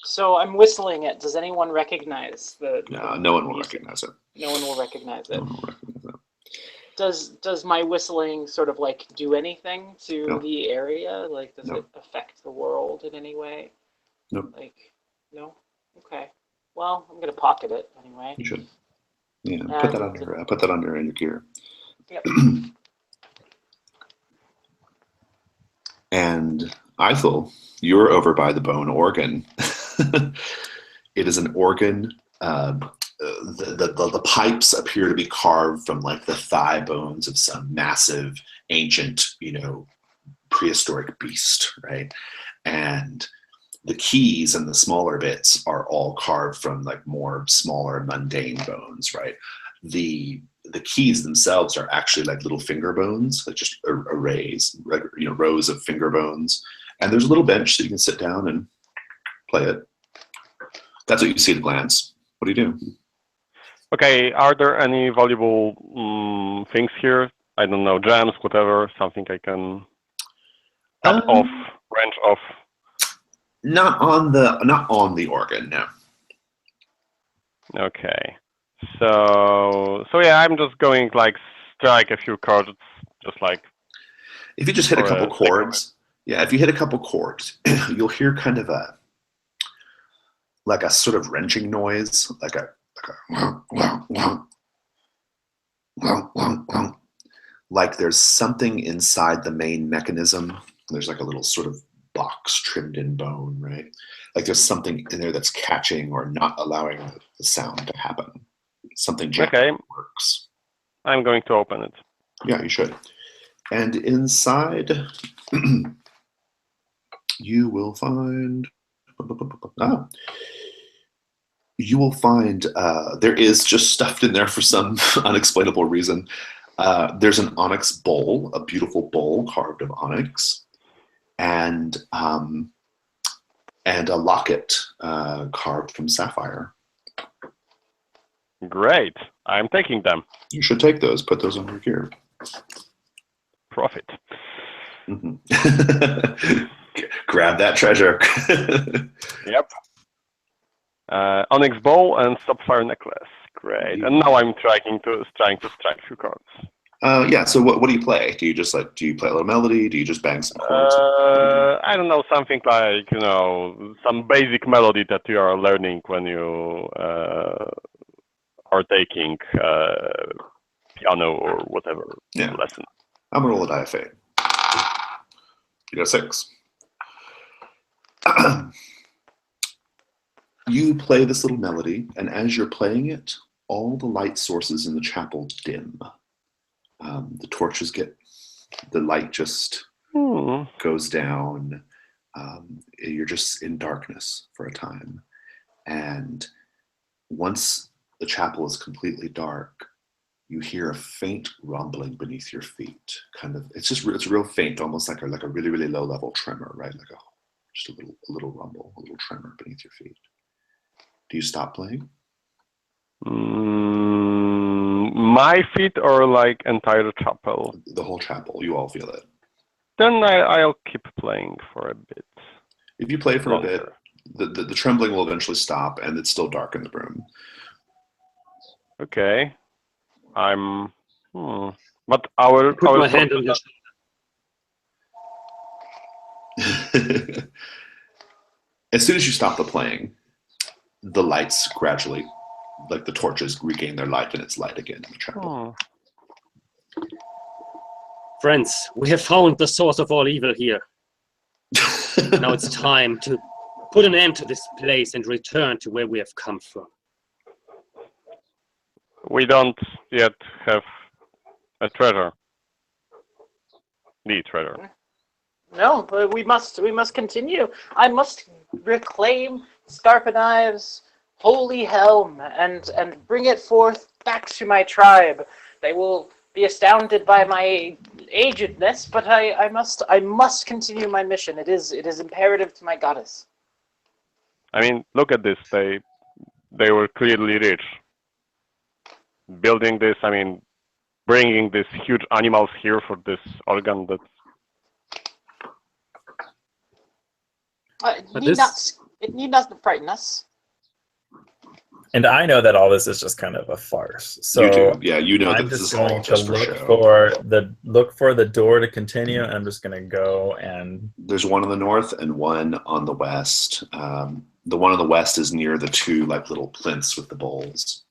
So I'm whistling it. Does anyone recognize the? No one will recognize it. No one will recognize it. No one will recognize it. Does my whistling sort of like do anything to the area? Like, does it affect the world in any way? Nope. Like, no. Okay. Well, I'm gonna pocket it anyway. You should. Yeah. Put that under your gear. Yep. And Ethel, you're over by the bone organ. It is an organ. The pipes appear to be carved from like the thigh bones of some massive, ancient, prehistoric beast, right? And the keys and the smaller bits are all carved from like more smaller, mundane bones, right? The keys themselves are actually like little finger bones, like just arrays, rows of finger bones. And there's a little bench so you can sit down and play it. That's what you see at a glance. What do you do? Okay, are there any valuable things here? I don't know, gems, whatever, something I can cut off, wrench off. Not on the organ, no. Okay, so yeah, I'm just going like strike a few chords, just like. If you just hit a couple chords, yeah, if you hit a couple chords, you'll hear kind of a sort of wrenching noise, like a like there's something inside the main mechanism. There's like a little sort of box trimmed in bone, right? Like there's something in there that's catching or not allowing the sound to happen. Something Okay. works. I'm going to open it. Yeah, you should. And inside, you will find. You will find there is just stuffed in there for some unexplainable reason. There's an onyx bowl, a beautiful bowl carved of onyx, and a locket carved from sapphire. Great. I'm taking them. You should take those. Put those on your gear. Profit. Mm-hmm. Grab that treasure. Yep. Onyx bowl and sapphire necklace. Great. And now I'm trying to strike a few chords. Yeah. So what do you play? Do you just do you play a little melody? Do you just bang some chords? I don't know, something like some basic melody that you are learning when you are taking piano or whatever lesson. I'm gonna roll a die of fate. You got a 6. You play this little melody, and as you're playing it, all the light sources in the chapel dim. The torches the light just goes down. You're just in darkness for a time. And once the chapel is completely dark, you hear a faint rumbling beneath your feet. It's real faint, almost like a really, really low level tremor, right? Just a little rumble, a little tremor beneath your feet. Do you stop playing? My feet or like entire chapel? The whole chapel. You all feel it. Then I'll keep playing for a bit. If you play for a bit, the trembling will eventually stop, and it's still dark in the room. Okay. But I will put my hand on this. As soon as you stop the playing, the lights gradually, like the torches, regain their light, and it's light again in the chapel. Friends, we have found the source of all evil here. Now it's time to put an end to this place and return to where we have come from. We don't yet have a treasure. The treasure. No, but we must continue. I must reclaim Scarpanive's holy helm and bring it forth back to my tribe. They will be astounded by my agedness, but I must continue my mission. It is imperative to my goddess. I mean, look at this. They were clearly rich. Building this, I mean, bringing these huge animals here for this organ. It need not frighten us. And I know that all this is just kind of a farce. So you do. Yeah, you know I'm that this just is all going to just for look show. look for the door to continue, and I'm just going to go and. There's one on the north and one on the west. The one on the west is near the two little plinths with the bowls.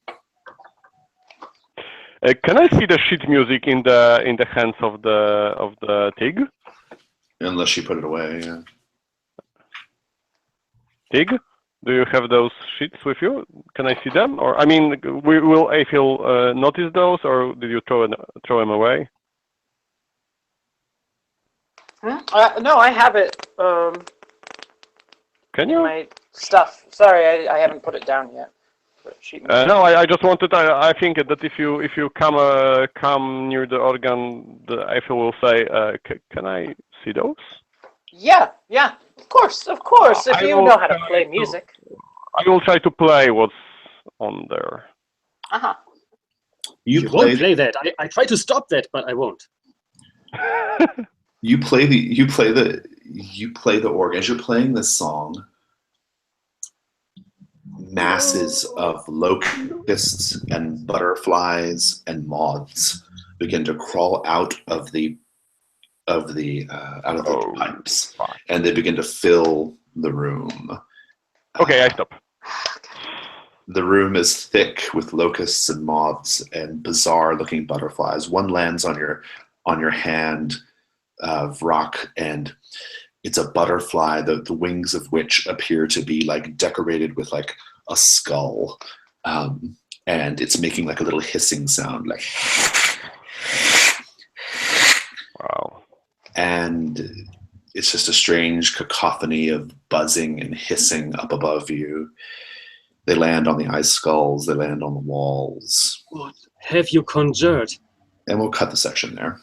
Can I see the sheet music in the hands of the Tig? Unless she put it away. Yeah. Tig, do you have those sheets with you? Can I see them? Or I mean, will Eiffel notice those, or did you throw them away? No, I have it. Can you? My stuff. Sorry, I haven't put it down yet. No, I just wanted. I think that if you come near the organ, the Eiffel will say, "Can I see those?" Yeah, of course. If you know how to play music. I will try to play what's on there. Uh-huh. You won't play that. I try to stop that, but I won't. You play the organ. As you're playing this song, masses of locusts and butterflies and moths begin to crawl out of the pipes, and they begin to fill the room. Okay, I stop. The room is thick with locusts and moths and bizarre-looking butterflies. One lands on your hand, Vrock, and it's a butterfly, the wings of which appear to be like decorated with like a skull, and it's making like a little hissing sound, like. Wow. And it's just a strange cacophony of buzzing and hissing up above you. They land on the ice skulls. They land on the walls. What have you conjured? And we'll cut the section there.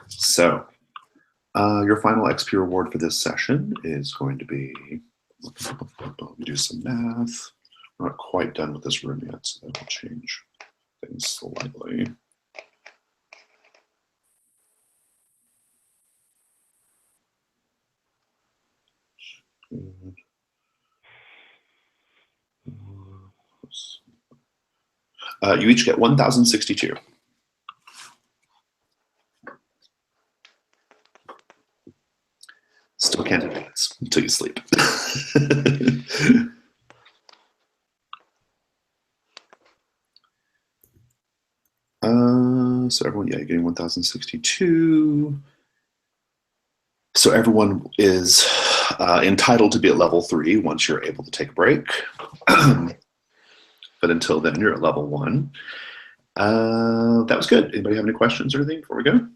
So, your final XP reward for this session is going to be, let me do some math. We're not quite done with this room yet, so that will change things slightly. You each get 1,062. Still can't advance until you sleep. So everyone, yeah, you're getting 1,062. So everyone is entitled to be at level 3 once you're able to take a break. But until then, you're at level 1. That was good. Anybody have any questions or anything before we go?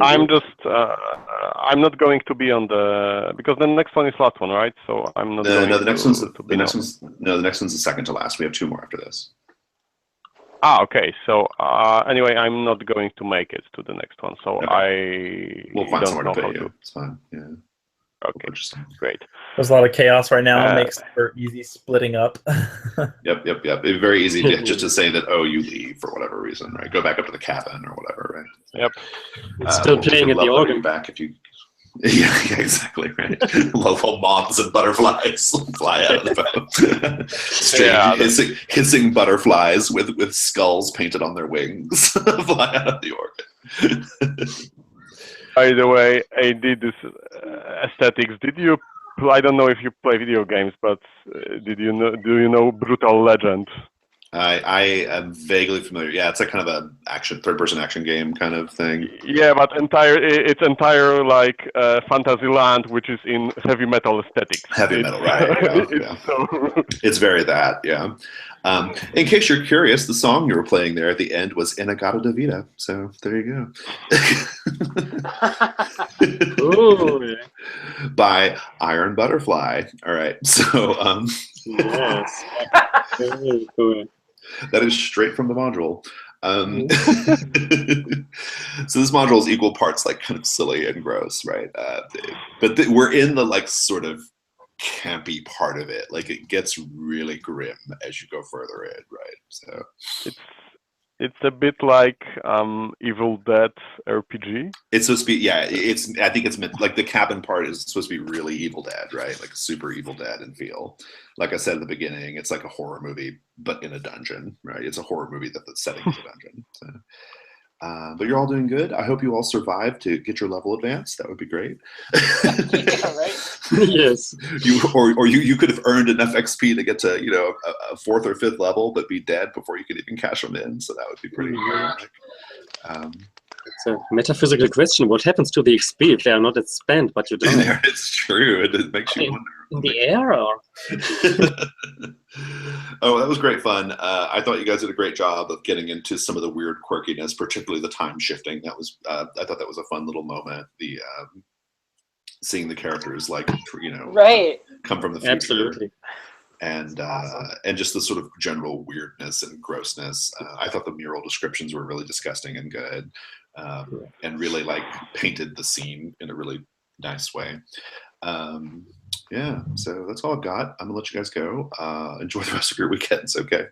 I'm just, I'm not going to be on the, because the next one is last one, right? So I'm not going no, the next one's to be the next one's the second to last. We have 2 more after this. Ah, okay. So anyway, I'm not going to make it to the next one. So Okay. We'll find don't somewhere know to how put you. to. It's fine. Yeah. Okay, great. There's a lot of chaos right now. It makes for easy splitting up. Yep. It's very easy just to say that, oh, you leave for whatever reason, right? Go back up to the cabin or whatever, right? Yep. It's still playing at the organ. Back if you. Yeah, exactly, right. Little moths and butterflies fly out of the boat. Strange hissing butterflies with skulls painted on their wings fly out of the organ. By the way, I did this aesthetics. Did you? I don't know if you play video games, but do you know Brutal Legend? I am vaguely familiar. Yeah, it's like kind of a third-person action game kind of thing. Yeah, but it's entire like fantasy land, which is in heavy metal aesthetics. Heavy metal, right? Yeah. It's very that, yeah. In case you're curious, the song you were playing there at the end was Inagata da Vida. So there you go. Ooh. By Iron Butterfly. All right. So Yes. Very cool. That is straight from the module. So this module is equal parts like kind of silly and gross, right? But we're in the like sort of campy part of it. Like it gets really grim as you go further in, right? So it's a bit like Evil Dead RPG. It's supposed to be, yeah. I think it's meant like the cabin part is supposed to be really Evil Dead, right? Like super Evil Dead in feel. Like I said at the beginning, it's like a horror movie, but in a dungeon, right? It's a horror movie that the setting is a dungeon. So. But you're all doing good. I hope you all survive to get your level advanced. That would be great. Yeah, right. Yes. You could have earned enough XP to get to a 4th or 5th level, but be dead before you could even cash them in. So that would be pretty. It's a metaphysical question. What happens to the XP if they are not spent, but you don't? It's true. It makes you wonder. In the air, or? Oh, that was great fun. I thought you guys did a great job of getting into some of the weird quirkiness, particularly the time shifting. That was, I thought that was a fun little moment. The seeing the characters like right come from the future. Absolutely. And awesome. And just the sort of general weirdness and grossness. I thought the mural descriptions were really disgusting and good, and really like painted the scene in a really nice way. yeah, so that's all I've got. I'm gonna let you guys go. Enjoy the rest of your weekends. Okay.